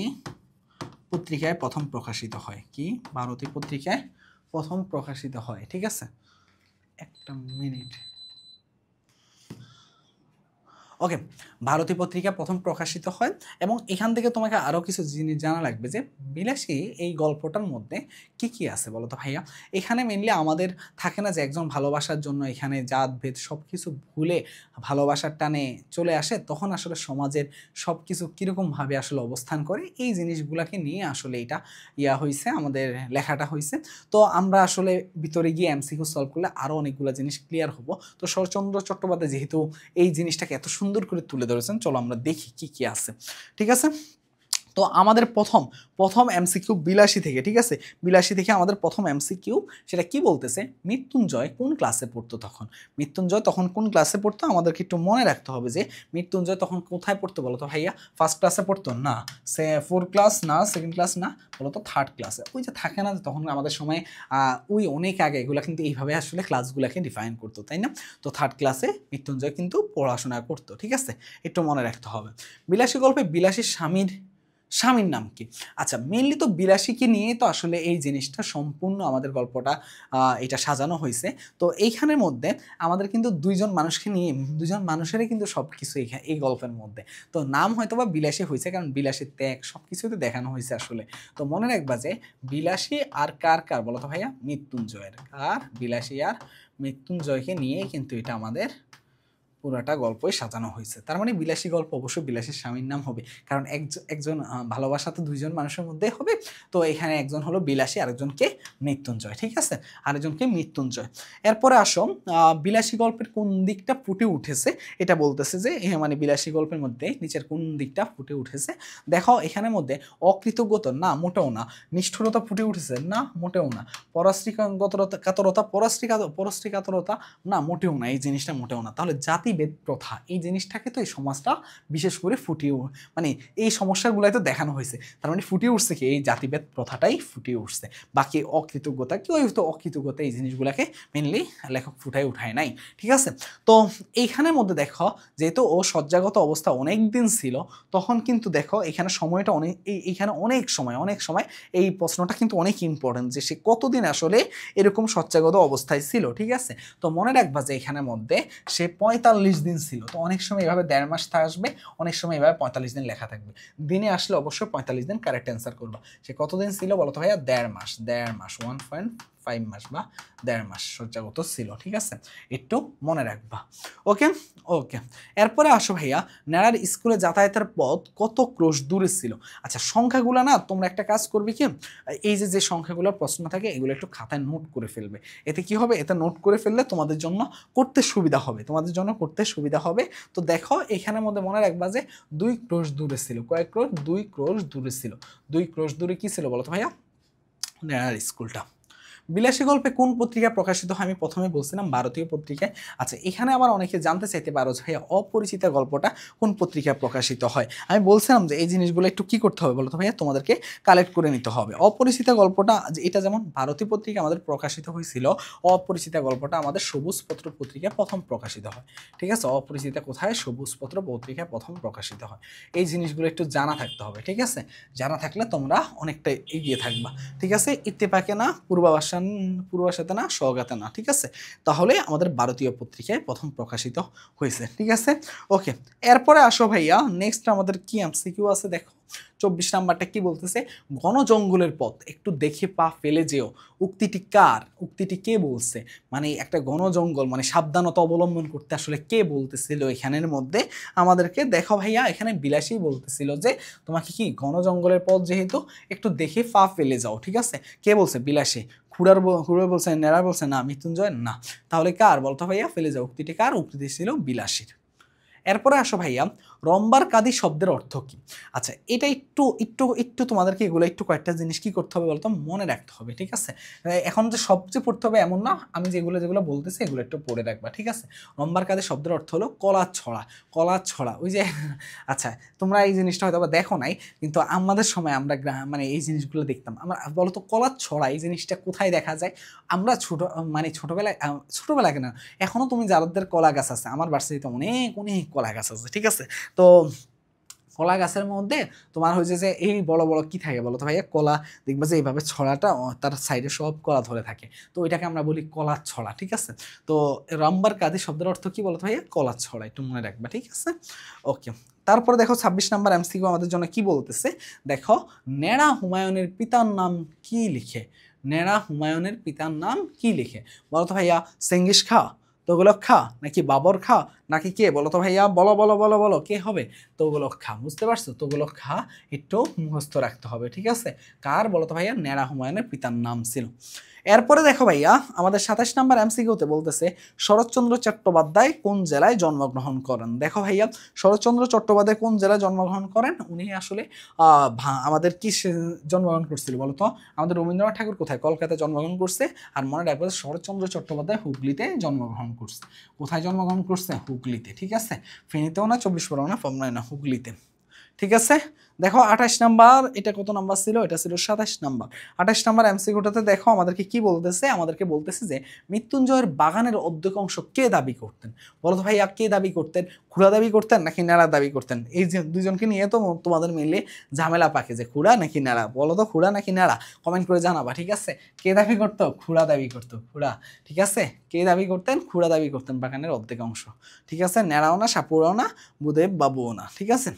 Speaker 1: পত্রিকায় প্রথম প্রকাশিত হয়। কি? ভারতী পত্রিকায় প্রথম প্রকাশিত হয়, ঠিক আছে? একটা মিনিট। ওকে, ভারতী পত্রিকা প্রথম প্রকাশিত হয় এবং এখান থেকে তোমাকে আরও কিছু জিনিস জানা লাগবে যে বিলাসী এই গল্পটার মধ্যে কি কি আছে বলো তো ভাইয়া। এখানে মেনলি আমাদের থাকে না যে একজন ভালোবাসার জন্য এখানে জাত ভেদ সব কিছু ভুলে ভালোবাসার টানে চলে আসে, তখন আসলে সমাজের সব কিছু কীরকমভাবে আসলে অবস্থান করে, এই জিনিসগুলোকে নিয়ে আসলে এটা হয়েছে, আমাদের লেখাটা হয়েছে। তো আমরা আসলে ভিতরে গিয়ে এমসিকিউ সলভ করলে আরও অনেকগুলো জিনিস ক্লিয়ার হবো। তো শরৎচন্দ্র চট্টোপাধ্যায় যেহেতু এই জিনিসটাকে এত সুন্দর করে তুলে ধরেছেন, চলো আমরা দেখি কি কি আছে, ঠিক আছে? তো আমাদের প্রথম এমসিকিউ বিলাসী থেকে, ঠিক আছে? বিলাসী থেকে আমাদের প্রথম এমসিকিউ, সেটা কি বলতেছে? মৃত্যুঞ্জয় কোন ক্লাসে পড়তো তখন? মৃত্যুঞ্জয় তখন কোন ক্লাসে পড়তো আমাদেরকে একটু মনে রাখতে হবে যে মৃত্যুঞ্জয় তখন কোথায় পড়তো বলো তো ভাইয়া? ফার্স্ট ক্লাসে পড়তো না, 4 ক্লাস না, 2nd ক্লাস না, বলো তো 3rd ক্লাসে। ওই যে থাকে না যে তখন আমাদের সময় ওই অনেক আগে এগুলো কিন্তু এইভাবে আসলে ক্লাসগুলোকে ডিফাইন করতো, তাই না? তো 3rd ক্লাসে মৃত্যুঞ্জয় কিন্তু পড়াশোনা করতো, ঠিক আছে? একটু মনে রাখতে হবে। বিলাসী গল্পে বিলাসীর স্বামীর নাম কি? আচ্ছা, মেনলি তো বিলাসীকে নিয়ে তো আসলে এই জিনিসটা সম্পূর্ণ আমাদের গল্পটা এটা সাজানো হয়েছে। তো এইখানের মধ্যে আমাদের কিন্তু দুইজন মানুষেরই কিন্তু সব কিছু এই গল্পের মধ্যে। তো নাম হয়তো বা বিলাসী হয়েছে কারণ বিলাসীর ত্যাগ সব কিছুতে দেখানো হয়েছে আসলে। তো মনে রাখবা যে বিলাসী আর কার বলো তো ভাইয়া? মৃত্যুঞ্জয়ের। বিলাসী আর মৃত্যুঞ্জয়কে নিয়ে কিন্তু এটা আমাদের পুরাটা গল্পই সাজানো হয়েছে। তার মানে বিলাসী গল্প অবশ্যই বিলাসীর স্বামীর নাম হবে, কারণ একজন ভালোবাসা তো দুইজন মানুষের মধ্যে হবে। তো এখানে একজন হলো বিলাসী, আরেকজনকে মৃত্যুঞ্জয়, ঠিক আছে? আরেকজনকে মৃত্যুঞ্জয়। এরপরে আসো, বিলাসী গল্পের কোন দিকটা ফুটে উঠেছে এটা বলতেছে যে মানে বিলাসী গল্পের মধ্যে নিচের কোন দিকটা ফুটে উঠেছে। দেখো এখানের মধ্যে অকৃতজ্ঞতা না, মোটেও না। নিষ্ঠুরতা ফুটে উঠেছে না, মোটেও না। পরশ্রী কাতরতা না, মোটেও না। এই জিনিসটা মোটেও না। তাহলে জাতিভেদ প্রথা এই জিনিসটাকে তো এই সমাজটা বিশেষ করে মানে এই সমস্যাগুলাই তো দেখানো হয়েছে। তার মানে ফুটিয়ে উঠছে কি? এই জাতিভেদ প্রথাটাই ফুটিয়ে উঠছে। বাকি অকৃতজ্ঞতা কেউ তো অকৃতজ্ঞতা এই জিনিসগুলোকে মেনলি লেখক উঠায় নাই, ঠিক আছে? তো এইখানের মধ্যে দেখো যেহেতু ও শয্যাগত অবস্থা অনেক দিন ছিল, তখন কিন্তু দেখো এখানে সময়টা এইখানে অনেক সময় এই প্রশ্নটা কিন্তু অনেক ইম্পর্টেন্ট যে সে কতদিন আসলে এরকম শয্যাগত অবস্থায় ছিল, ঠিক আছে? তো মনে রাখবা যে এখানের মধ্যে সে 45 দিন ছিল। তো অনেক সময় এভাবে 1.5 মাস আসবে, অনেক সময় এভাবে 45 দিন লেখা থাকবে। দিনে আসলে অবশ্যই 45 দিন কারেক্ট অ্যান্সার করবা। সে কতদিন ছিল বলো তো ভাইয়া? 1.5 মাস। 1.5 মাস, 5 মাস বা 1.5 মাস শয্যাগত ছিল, ঠিক আছে, একটু মনে রাখবা। ওকে ওকে, এরপরে আসো ভাইয়া, ন্যাড়ার স্কুলে যাতায়াতের পথ কত ক্রোশ দূরে ছিল। আচ্ছা সংখ্যাগুলো না তোমরা একটা কাজ করবে কি, এই যে যে সংখ্যাগুলোর প্রশ্ন থাকে এগুলো একটু খাতায় নোট করে ফেলবে। এতে কি হবে, এতে নোট করে ফেললে তোমাদের জন্য করতে সুবিধা হবে, তোমাদের জন্য করতে সুবিধা হবে। তো দেখো এখানের মধ্যে মনে রাখবা যে 2 ক্রোশ দূরে ছিল, কয়েক ক্রোশ, 2 ক্রোশ দূরে ছিল। 2 ক্রোশ দূরে কি ছিল বলো তো ভাইয়া, ন্যাড়ার স্কুলটা। বিলাসী গল্পে কোন পত্রিকায় প্রকাশিত হয়, আমি প্রথমে বলছিলাম ভারতীয় পত্রিকায়। আচ্ছা এখানে আবার অনেকে জানতে চাইতে পারো যে ভাইয়া অপরিচিতা গল্পটা কোন পত্রিকায় প্রকাশিত হয়। আমি বলছিলাম যে এই জিনিসগুলো একটু কি করতে হবে বলো তো ভাইয়া, তোমাদেরকে কালেক্ট করে নিতে হবে। অপরিচিতা গল্পটা এটা যেমন ভারতীয় পত্রিকা আমাদের প্রকাশিত হয়েছিল, অপরিচিতা গল্পটা আমাদের সবুজপত্র পত্রিকায় প্রথম প্রকাশিত হয়, ঠিক আছে। অপরিচিতা কোথায়, সবুজপত্র পত্রিকায় প্রথম প্রকাশিত হয়। এই জিনিসগুলো একটু জানা থাকতে হবে, ঠিক আছে, জানা থাকলে তোমরা অনেকটা এগিয়ে থাকবা, ঠিক আছে। ইত্তেফাকে না, পূর্বাশাতে না, সওগাতে না, ঠিক আছে, তাহলে আমাদের ভারতীয় পত্রিকায় প্রথম প্রকাশিত হয়েছে, ঠিক আছে। ওকে, এরপরে আসো ভাইয়া, নেক্সট আমাদের কি এমসিকিউ আছে দেখো। 24 নাম্বারটা কি বলতেছে, ঘন জঙ্গলের পথ একটু দেখে পা ফেলে যেও, উক্তিটি কার, উক্তিটি কে বলছে, মানে একটা ঘন জঙ্গল মানে সাবধানতা অবলম্বন করতে আসলে কে বলতেছিল এখানের মধ্যে আমাদেরকে। দেখো ভাইয়া এখানে বিলাসী বলতেছিল যে তোমাকে কি ঘন জঙ্গলের পথ যেহেতু একটু দেখে পা ফেলে যাও, ঠিক আছে। কে বলছে, বিলাসী। খুড়ার বলছে, নেড়া বলছে না, মৃত্যুঞ্জয় না, তাহলে কার বলতো ভাইয়া, ফেলে যাও, উক্তিটি কার, উক্তিটি ছিল বিলাসীর। এরপরে আসো ভাইয়া, রম্বার কাদি শব্দের অর্থ কি। আচ্ছা এটা একটু একটু একটু তোমাদেরকে এগুলো একটু কয়েকটা জিনিস কি করতে হবে বলতো, মনে রাখতে হবে, ঠিক আছে। এখন যে সবচেয়ে পড়তে হবে এমন না, আমি যেগুলো যেগুলো বলতেছি এগুলো একটু পড়ে রাখবা, ঠিক আছে। রম্বার কাদি শব্দের অর্থ হলো কলা ছড়া, কলা ছড়া, ওই যে আচ্ছা তোমরা এই জিনিসটা হয়তো দেখো নাই, কিন্তু আমাদের সময় আমরা মানে এই জিনিসগুলো দেখতাম। আমরা বলতো কলা ছড়া এই জিনিসটা কোথায় দেখা যায়, আমরা মানে ছোটবেলায় কেন, এখনো তুমি যাদের কলা গাছ আছে, আমার ভার্সিটিতে অনেক অনেক কলা গাছ আছে, ঠিক আছে। তো কলা গাছের মধ্যে তোমার হয়েছে যে এই বড় বড় কি থাকে বলো তো ভাইয়া, কলা দেখবা যে এইভাবে ছড়াটা তার সাইডে সব কলা ধরে থাকে, তো ওইটাকে আমরা বলি কলা ছড়া, ঠিক আছে। তো রম্বার কাদি শব্দের অর্থ কি বলো তো ভাইয়া, কলা ছড়া, একটু মনে রাখবা, ঠিক আছে। ওকে, তারপরে দেখো 26 নাম্বার এমসিকিউ আমাদের জন্য কি বলতেছে, দেখো নেড়া হুমায়ুনের পিতার নাম কি লিখে, নেড়া হুমায়ুনের পিতার নাম কি লিখে বলো তো ভাইয়া, চেঙ্গিস খা, তোগলক খা, নাকি বাবর খা, নাকি কে বলো তো ভাইয়া, বলো বলো বলো বলো কে হবে, তোগলক খা, বুঝতে পারছো, তোগলক খা একটু মুখস্থ রাখতে হবে, ঠিক আছে। কার বলো তো ভাইয়া, নেড়া হুমায়ুনের পিতার নাম ছিল। এরপরে দেখো ভাইয়া আমাদের 27 নাম্বার এমসিকিউতে বলতেছে শরৎচন্দ্র চট্টোপাধ্যায় কোন জেলায় জন্মগ্রহণ করেন। দেখো ভাইয়া শরৎচন্দ্র চট্টোপাধ্যায় কোন জেলায় জন্মগ্রহণ করেন, উনি আসলে আমাদের কি জন্মগ্রহণ করছিল বলতো, আমাদের রবীন্দ্রনাথ ঠাকুর কোথায়, কলকাতায় জন্মগ্রহণ করছে। আর মনে রাখবে শরৎচন্দ্র চট্টোপাধ্যায় হুগলিতে জন্মগ্রহণ করছে। কোথায় জন্মগ্রহণ করছে, হুগলিতে, ঠিক আছে। ফেনীতেও না, 24 পরগনা, পাবনায় না, হুগলিতে, ঠিক আছে। দেখো 28 নাম্বার, এটা কত নাম্বার ছিল, এটা ছিল 27 নাম্বার। 28 নাম্বার এমসিকিউটাতে দেখো আমাদেরকে কি বলতেছে, আমাদেরকে বলতেছে যে মৃত্যুঞ্জয়ের বাগানের অর্ধেকাংশ কে দাবি করতেন বলো তো ভাইয়া, কে দাবি করতেন, খুড়া দাবি করতেন নাকি নেড়া দাবি করতেন। এই যে দুজনকে নিয়ে তো তোমাদের মিলে ঝামেলা পাকে যে খুড়া নাকি নেড়া, বলো তো খুড়া নাকি নেড়া, কমেন্ট করে জানাবা, ঠিক আছে। কে দাবি করতো, খুড়া দাবি করতো, খুড়া, ঠিক আছে। কে দাবি করতেন, খুড়া দাবি করতেন বাগানের অর্ধেকাংশ, ঠিক আছে। নেড়াও না, সাপুরাও না, বুদেব বাবুও না, ঠিক আছে।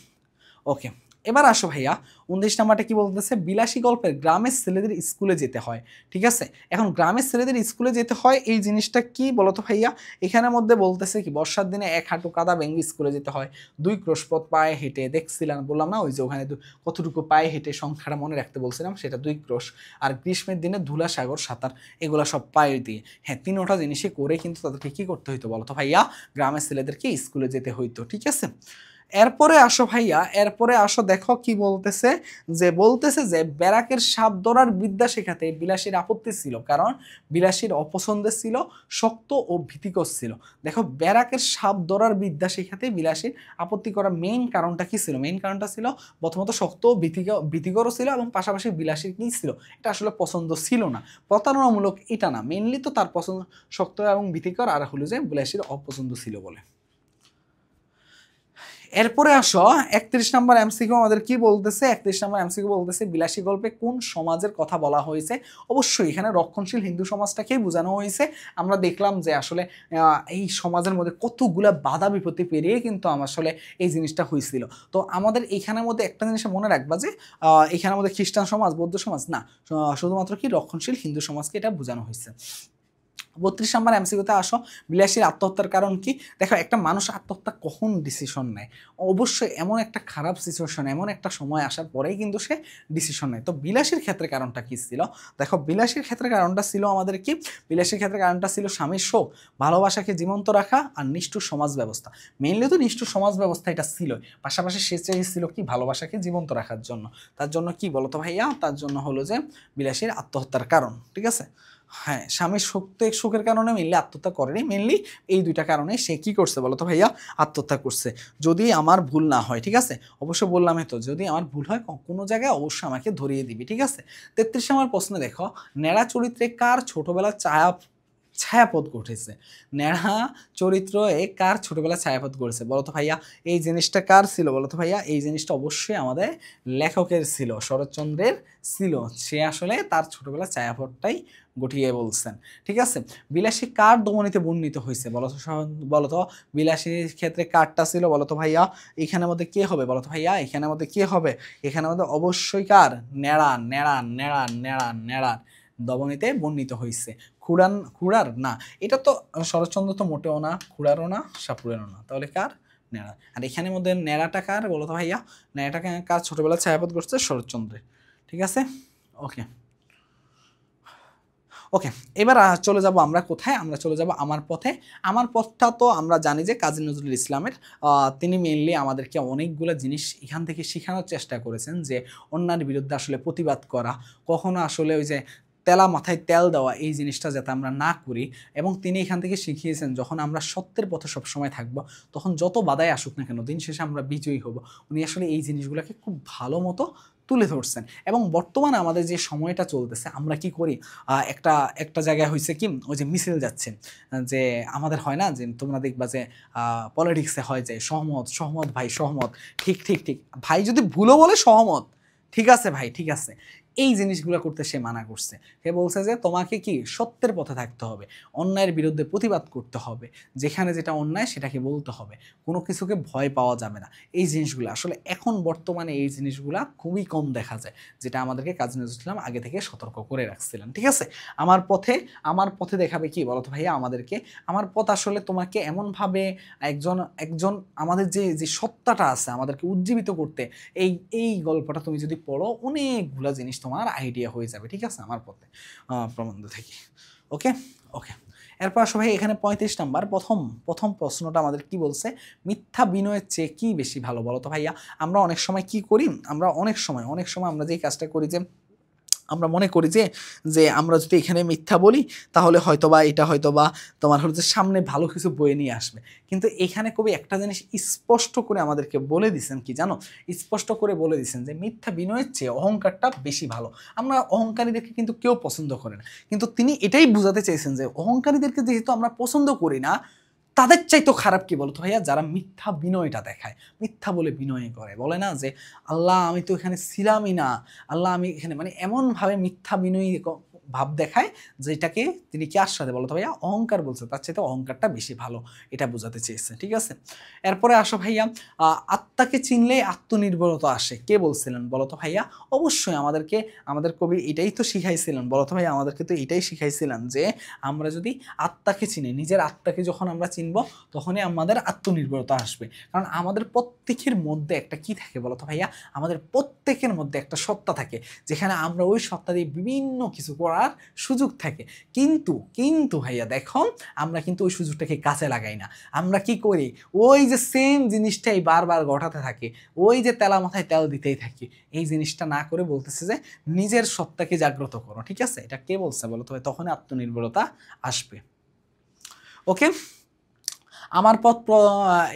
Speaker 1: ওকে, এবার আসো ভাইয়া 19 নাম্বারটা কি বলতেছে, বিলাসী গল্পের গ্রামের ছেলেদের স্কুলে যেতে হয়, ঠিক আছে। এখন গ্রামের ছেলেদের স্কুলে যেতে হয় এই জিনিসটা কি বলতো ভাইয়া, এখানের মধ্যে বলতেছে কি বর্ষার দিনে 1 হাঁটু কাদা ভেঙে স্কুলে যেতে হয়, 2 ক্রোশ পথ পায়ে হেঁটে, দেখছিলাম বললাম না ওই যে ওখানে কতটুকু পায়ে হেঁটে সংখ্যাটা মনে রাখতে বলছিলাম, সেটা 2 ক্রোশ। আর গ্রীষ্মের দিনে ধুলা সাগর সাঁতার, এগুলা সব পায়ে দিয়ে, হ্যাঁ 3টা জিনিসই করে কিন্তু তাদেরকে কি করতে হইতো বলতো ভাইয়া, গ্রামের ছেলেদেরকে স্কুলে যেতে হইতো, ঠিক আছে। এরপরে আসো ভাইয়া, এরপরে আসো দেখো কি বলতেছে, যে ব্যারাকের সাপ ধরার বিদ্যা শেখাতে বিলাসীর আপত্তি ছিল, কারণ বিলাসীর অপছন্দের ছিল, শক্ত ও ভীতিকর ছিল। দেখো ব্যারাকের সাপ ধরার বিদ্যা শেখাতে বিলাসীর আপত্তি করার মেইন কারণটা কি ছিল, মেইন কারণটা ছিল প্রথমত শক্ত ও ভীতিকরও ছিল, এবং পাশাপাশি বিলাসীর কি ছিল, এটা আসলে পছন্দ ছিল না, প্রতারণামূলক এটা না, মেইনলি তো তার পছন্দ শক্ত এবং ভীতিকর, আর হলো যে বিলাসীর অপছন্দ ছিল বলে। এরপরে আসো 31 নম্বর এমসিকিউ আমাদের কি বলতেছে। 31 নম্বর এমসিকিউ বলতেছে বিলাসী গল্পে কোন সমাজের কথা বলা হয়েছে। অবশ্যই এখানে রক্ষণশীল হিন্দু সমাজটাকেই বোঝানো হয়েছে। আমরা দেখলাম যে আসলে এই সমাজের মধ্যে কতগুলা বাধা বিপত্তি পেরিয়ে কিন্তু আসলে এই জিনিসটা হয়েছিল। তো আমাদের এইখানের মধ্যে একটা জিনিস মনে রাখবা যে এখানের মধ্যে খ্রিস্টান সমাজ, বৌদ্ধ সমাজ না, শুধুমাত্র কি রক্ষণশীল হিন্দু সমাজকে এটা বোঝানো হয়েছে। 32 নম্বর এমসিকিউতে আসো, বিলাসীর আত্মহত্যার কারণ কি। দেখো, একটা মানুষ আত্মহত্যা কখন ডিসিশন নেয়, অবশ্যই এমন একটা খারাপ সিচুয়েশন, এমন একটা সময় আসার পরেই কিন্তু সে ডিসিশন নেয়। তো বিলাসীর ক্ষেত্রে কারণটা কি ছিল। দেখো, বিলাসীর ক্ষেত্রে কারণটা ছিল আমাদের কি, বিলাসীর ক্ষেত্রে কারণটা ছিল স্বামীর শোক, ভালোবাসাকে জীবন্ত রাখা আর নিষ্ঠুর সমাজ ব্যবস্থা। মেইনলি তো নিষ্ঠুর সমাজ ব্যবস্থা এটা ছিল, পাশাপাশি সে চেয়েছিল কি ভালোবাসাকে জীবন্ত রাখার জন্য। তার জন্য কি বলতো ভাইয়া, তার জন্য হলো যে বিলাসীর আত্মহত্যার কারণ। ঠিক আছে, হ্যাঁ, স্বামীর শোকের কারণে মেনলি আত্মহত্যা করেনি, মেনলি এই দুইটা কারণে সে কি করছে বলতো ভাইয়া, আত্মহত্যা করছে। যদি আমার ভুল না হয়, ঠিক আছে, অবশ্য বললাম তো যদি আমার ভুল হয় কোনো জায়গায় অবশ্যই আমাকে ধরিয়ে দিবি। ঠিক আছে, 33 নম্বর প্রশ্নে দেখো, ন্যাড়া চরিত্রে কার ছোটবেলার ছায়াপথ ঘটেছে। ন্যাড়া চরিত্র কার ছোটবেলা ছায়াপথ ঘটেছে বলতো ভাইয়া। এই জিনিসটা কার ছিল বলতো ভাইয়া, এই জিনিসটা অবশ্যই আমাদের লেখকের ছিল, শরৎচন্দ্রের ছিল। সে আসলে তার ছোটবেলা ছায়াপথটাই গঠিয়ে বলছেন। ঠিক আছে, বিলাসী কার দমনীতে বর্ণিত হয়েছে বলতো। বিলাসীর ক্ষেত্রে কারটা ছিল বলতো ভাইয়া, এখানের মধ্যে কে হবে বলতো ভাইয়া, এখানের মধ্যে কে হবে, এখানের মধ্যে অবশ্যই কার, নেড়া নেড়া নেড়া নেড়া নেড়ার দমনীতে বর্ণিত হয়েছে। খুড়ার না, এটা তো শরৎচন্দ্র তো মোটেও না, খুড়ারও না, সাপুরেরও না, তাহলে কার, নেড়া। আর এখানের মধ্যে নেড়াটা কার বলতো ভাইয়া, নেড়াটা কার ছোটবেলা ছায়াপথ করছে, শরৎচন্দ্রের। ঠিক আছে, ওকে ওকে। এবার চলে যাব আমরা কোথায়, আমরা চলে যাব আমার পথে। আমার পথটা তো আমরা জানি যে কাজী নজরুল ইসলামের। তিনি মেইনলি আমাদেরকে অনেকগুলো জিনিস এখান থেকে শেখানোর চেষ্টা করেছেন, যে অন্যার বিরুদ্ধে আসলে প্রতিবাদ করা, কখনো আসলে ওই যে তেলা মাথায় তেল দেওয়া, এই জিনিসটা যাতে আমরা না করি। এবং তিনি এখান থেকে শিখিয়েছেন যখন আমরা সত্যের পথে সবসময় থাকবো, তখন যত বাধাই আসুক না কেন, দিন শেষে আমরা বিজয়ী হব। উনি আসলে এই জিনিসগুলোকে খুব ভালো মতো তুলে ধরছেন। এবং বর্তমানে আমাদের যে সময়টা চলতেছে, আমরা কি করি, একটা একটা জায়গায় হয়েছে কি, ওই যে মিছিল যাচ্ছে, যে আমাদের হয় না যে তোমরা দেখবা যে পলিটিক্সে হয় যে সহমত সহমত ভাই সহমত, ঠিক ঠিক ঠিক ভাই, যদি ভুলও বলে সহমত, ঠিক আছে ভাই ঠিক আছে, এই জিনিসগুলো করতে সে মানা করছে। সে বলছে যে তোমাকে কি সত্যের পথে থাকতে হবে, অন্যায়ের বিরুদ্ধে প্রতিবাদ করতে হবে, যেখানে যেটা অন্যায় সেটাকে বলতে হবে, কোনো কিছুকে ভয় পাওয়া যাবে না। এই জিনিসগুলো আসলে এখন বর্তমানে এই জিনিসগুলা খুবই কম দেখা যায়, যেটা আমাদেরকে কাজী নজরুল ইসলাম আগে থেকে সতর্ক করে রাখছিলেন। ঠিক আছে, আমার পথে দেখাবে কি বলতো ভাইয়া আমাদেরকে, আমার পথ আসলে তোমাকে এমনভাবে একজন একজন আমাদের যে যে সত্তাটা আছে আমাদেরকে উজ্জীবিত করতে, এই গল্পটা তুমি যদি পড়ো, অনেকগুলো জিনিস তোমার আইডিয়া হয়ে যাবে। ঠিক আছে, আমার পথে প্রবন্ধ থেকে। ওকে ওকে। এরপর আসো ভাই, এখানে 35 নাম্বার প্রথম প্রশ্নটা আমাদের কি বলছে, মিথ্যা বিনয়ের চেয়ে কি বেশি ভালো বলো তো ভাইয়া। আমরা অনেক সময় কি করি, আমরা অনেক সময় আমরা যে কাজটা করি, যে আমরা মনে করি যে যে আমরা যদি এখানে মিথ্যা বলি, তাহলে হয়তোবা এটা হয়তোবা তোমার হলো যে সামনে ভালো কিছু বয়ে নিয়ে আসবে। কিন্তু এখানে কবি একটা জিনিস স্পষ্ট করে আমাদেরকে বলে দিছেন, কি জানো, স্পষ্ট করে বলে দিছেন যে মিথ্যা বিনয়ের চেয়ে অহংকারটা বেশি ভালো। আমরা অহংকারীদেরকে কিন্তু কেউ পছন্দ করে না, কিন্তু তিনি এটাই বোঝাতে চেয়েছেন যে অহংকারীদেরকে যেহেতু আমরা পছন্দ করি না, তাদের চাইতো খারাপ কি বলতো ভাইয়া, যারা মিথ্যা বিনয়টা দেখায়, মিথ্যা বলে বিনয় করে, বলে না যে আল্লাহ আমি তো এখানে ছিলামই না, আল্লাহ আমি এখানে, মানে এমনভাবে মিথ্যা বিনয়ী ভাব দেখায়, যেটাকে তিনি কি আশ্বাদে বলতো ভাইয়া অহংকার বলছে, তার চাইতে অহংকারটা বেশি ভালো, এটা বোঝাতে চেয়েছে। ঠিক আছে, এরপরে আসো ভাইয়া, আত্মাকে চিনলে আত্মনির্ভরতা আসে, কে বলছিলেন বলতো ভাইয়া। অবশ্যই আমাদের কবি এটাই তো শিখাইছিলেন বলতো ভাইয়া, আমাদেরকে তো এটাই শিখাইছিলেন যে আমরা যদি আত্মাকে চিনি, নিজের আত্মাকে যখন আমরা চিনব, তখনই আমাদের আত্মনির্ভরতা আসবে। কারণ আমাদের প্রত্যেকের মধ্যে একটা কি থাকে বলতো ভাইয়া, আমাদের প্রত্যেকের মধ্যে একটা সত্তা থাকে, যেখানে আমরা ওই সত্তা দিয়ে বিভিন্ন কিছু করার সুযোগ থাকে। কিন্তু ভাইয়া দেখো, আমরা কিন্তু ওই সুযোগটাকে কাজে লাগাই না। আমরা কি করি, ওই যে সেম জিনিসটাই বারবার ঘটাতে থাকি, ওই যে তেলা মাথায় তেল দিতেই থাকি। এই জিনিসটা না করে বলতেছে যে নিজের সত্তাকে জাগ্রত করো। ঠিক আছে, এটা কে বলছে বলো তো, তখন আত্মনির্ভরতা আসবে। ওকে, আমার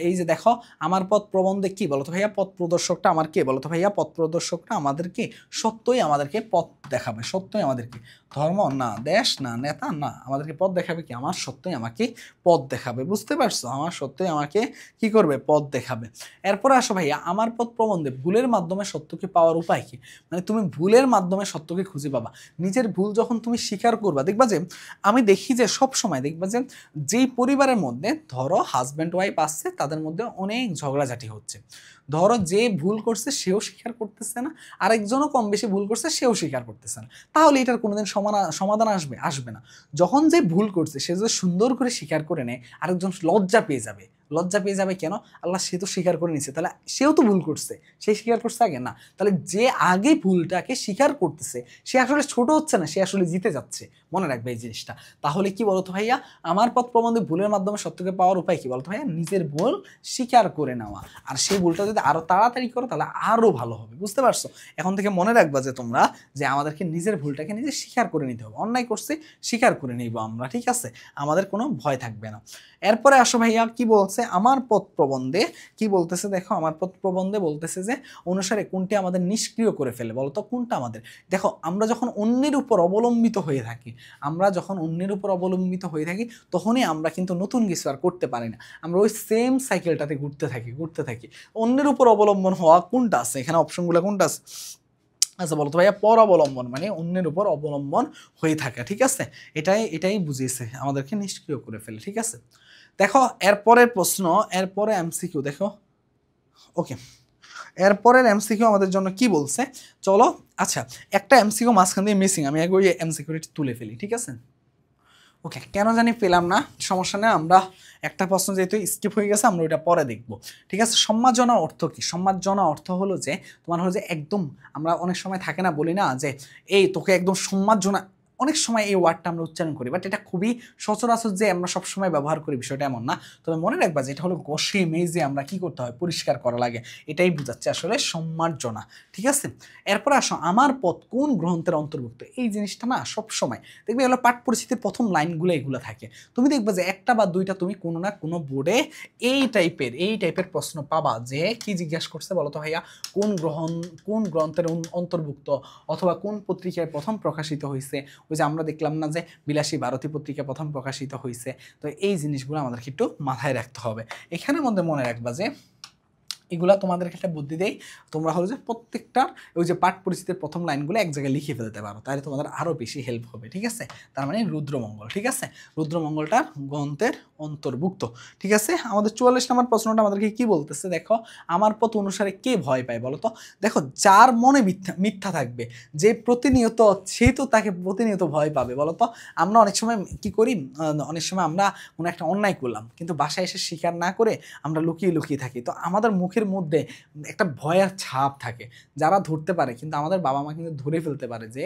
Speaker 1: এই যে দেখো আমার পথ প্রবন্ধে কি বলতো ভাইয়া, পথ প্রদর্শকটা আমার কে বলতো ভাইয়া, পথ প্রদর্শকটা আমাদেরকে সত্যই আমাদেরকে পথ দেখাবে, সত্যই আমাদেরকে, ধর্ম না, দেশ না, নেতা না, আমাদেরকে পথ দেখাবে কি, আমার সত্যই আমাকে পথ দেখাবে। বুঝতে পারছো, আমার সত্যই আমাকে কি করবে, পথ দেখাবে। এরপরে আসো ভাইয়া, আমার পথ প্রবন্ধে ভুলের মাধ্যমে সত্যকে পাওয়ার উপায় কি, মানে তুমি ভুলের মাধ্যমে সত্যকে খুঁজে পাবা। নিজের ভুল যখন তুমি স্বীকার করবা, দেখবা যে আমি দেখি যে সব সময় দেখবা যে যেই পরিবারের মধ্যে ধরো হাজব্যান্ড ওয়াইফ আসছে, তাদের মধ্যে অনেক ঝগড়াঝাটি হচ্ছে, ধরো যে ভুল করছে সেও স্বীকার করতেছে না, আরেকজনও কম বেশি ভুল করছে সেও স্বীকার করতেছে না, তাহলে এটার কোনোদিন সমাধান আসবে, আসবে না। যখন যে ভুল করছে সে যদি সুন্দর করে স্বীকার করে নেয়, আরেকজন লজ্জা পেয়ে যাবে। লজ্জা পেয়ে যাবে কেন, আল্লাহ সে তো স্বীকার করে নিছে, তাহলে সেও তো ভুল করছে, সে স্বীকার করছে আগে না, তাহলে যে আগে ভুলটাকে স্বীকার করতেছে সে আসলে ছোট হচ্ছে না, সে আসলে জিতে যাচ্ছে। মনে রাখবে এই জিনিসটা। তাহলে কি বলতো ভাইয়া, আমার পথ প্রবন্ধে ভুলের মাধ্যমে সত্যকে পাওয়ার উপায় কি বলতো ভাইয়া, নিজের ভুল স্বীকার করে নেওয়া, আর সেই ভুলটা যদি আরো তাড়াতাড়ি করো তাহলে আরো ভালো হবে। বুঝতে পারছো, এখন থেকে মনে রাখবা যে তোমরা, যে আমাদেরকে নিজের ভুলটাকে নিজে স্বীকার করে নিতে হবে, অন্যায় করছে স্বীকার করে নিব আমরা, ঠিক আছে, আমাদের কোনো ভয় থাকবে না। এরপরে আসো ভাইয়া কি বলছে আমার পথ প্রবন্ধে, কি বলতেছে দেখো, আমার পথ প্রবন্ধে বলতেছে যে অনুসারে কোনটি আমাদের নিষ্ক্রিয় করে ফেলে বলতো, কোনটা আমাদের, দেখো আমরা যখন অন্যের উপর অবলম্বিত হয়ে থাকি, আমরা যখন অন্যের উপর অবলম্বিত হয়ে থাকি তখনই আমরা কিন্তু নতুন কিছু আর করতে পারি না, আমরা ওই সেম সাইকেলটাতে ঘুরতে থাকি। অন্যের উপর অবলম্বন হওয়া কোনটা আছে এখানে, অপশনগুলো কোনটা আছে, আচ্ছা বলো তো ভাইয়া, পর অবলম্বন মানে অন্যের উপর অবলম্বন হয়ে থাকা, ঠিক আছে, এটাই বুঝিয়েছে আমাদেরকে নিষ্ক্রিয় করে ফেলে, ঠিক আছে। দেখো এরপরের প্রশ্ন, এরপরে এমসিকিউ দেখো, ওকে, এরপরের এমসিকিউ আমাদের জন্য কি বলছে, চলো আচ্ছা, একটা এমসিকিউ মাঝখান দিয়ে মিসিং, আমি আগে ওই এমসিকিউটি তুলে ফেলি, ঠিক আছে। ওকে, কেন জানি পেলাম না, সমস্যা নেই, আমরা একটা প্রশ্ন যেহেতু স্কিপ হয়ে গেছে আমরা ওইটা পরে দেখবো, ঠিক আছে। সম্মার্জনা অর্থ কি, সম্মার্জনা অর্থ হলো যে তোমার হলো যে একদম, আমরা অনেক সময় থাকে না, বলি না যে এই তোকে একদম সম্মার্জনা, অনেক সময় এই ওয়ার্ডটা আমরা উচ্চারণ করি, বাট এটা খুবই সচরাচর যে আমরা সবসময় ব্যবহার করি বিষয়টা এমন না। তবে মনে রাখবা যে এটা হলো ঘষে মেজে আমরা কি করতে হয়, পরিষ্কার করা লাগে, এটাই বোঝাচ্ছে আসলে সম্মার্জনা, ঠিক আছে। এরপর আসো, আমার পথ কোন গ্রন্থের অন্তর্ভুক্ত, এই জিনিসটা না সবসময় দেখবে এগুলো পাঠ পরিচিতির প্রথম লাইনগুলো এগুলো থাকে, তুমি দেখবে যে একটা বা দুইটা তুমি কোনো না কোনো বোর্ডে এই টাইপের প্রশ্ন পাবা, যে কি জিজ্ঞাসা করছে বলো তো ভাইয়া, কোন গ্রন্থের অন্তর্ভুক্ত, অথবা কোন পত্রিকায় প্রথম প্রকাশিত হয়েছে, ওই যে আমরা দেখলাম না যে বিলাসী ভারতী পত্রিকা প্রথম প্রকাশিত হয়েছে, তো এই জিনিসগুলো আমাদেরকে একটু মাথায় রাখতে হবে। এখানের মধ্যে মনে রাখবা যে এগুলা তোমাদেরকে একটা বুদ্ধি দেই, তোমরা হলো যে প্রত্যেকটা ওই যে পাঠ পরিচিতির প্রথম লাইনগুলো এক জায়গায় লিখে ফেলতে পারো, তাহলে তোমাদের আরও বেশি হেল্প হবে, ঠিক আছে। তার মানে রুদ্রমঙ্গল, ঠিক আছে, রুদ্রমঙ্গলটার গ্রন্থের অন্তর্ভুক্ত, ঠিক আছে। আমাদের 44 নম্বর প্রশ্নটা আমাদেরকে কি বলতেছে দেখো, আমার পথ অনুসারে কে ভয় পায় বলো তো, দেখো যার মনে মিথ্যা থাকবে, যে প্রতিনিয়ত, সেই তো তাকে প্রতিনিয়ত ভয় পাবে বলো তো। আমরা অনেক সময় কি করি, অনেক সময় আমরা কোনো একটা অন্যায় করলাম কিন্তু বাসায় এসে স্বীকার না করে আমরা লুকিয়ে লুকিয়ে থাকি, তো আমাদের মুখের মধ্যে একটা ভয়ের ছাপ থাকে, যারা ধরতে পারে, কিন্তু আমাদের বাবা মা কিন্তু ধরে ফেলতে পারে যে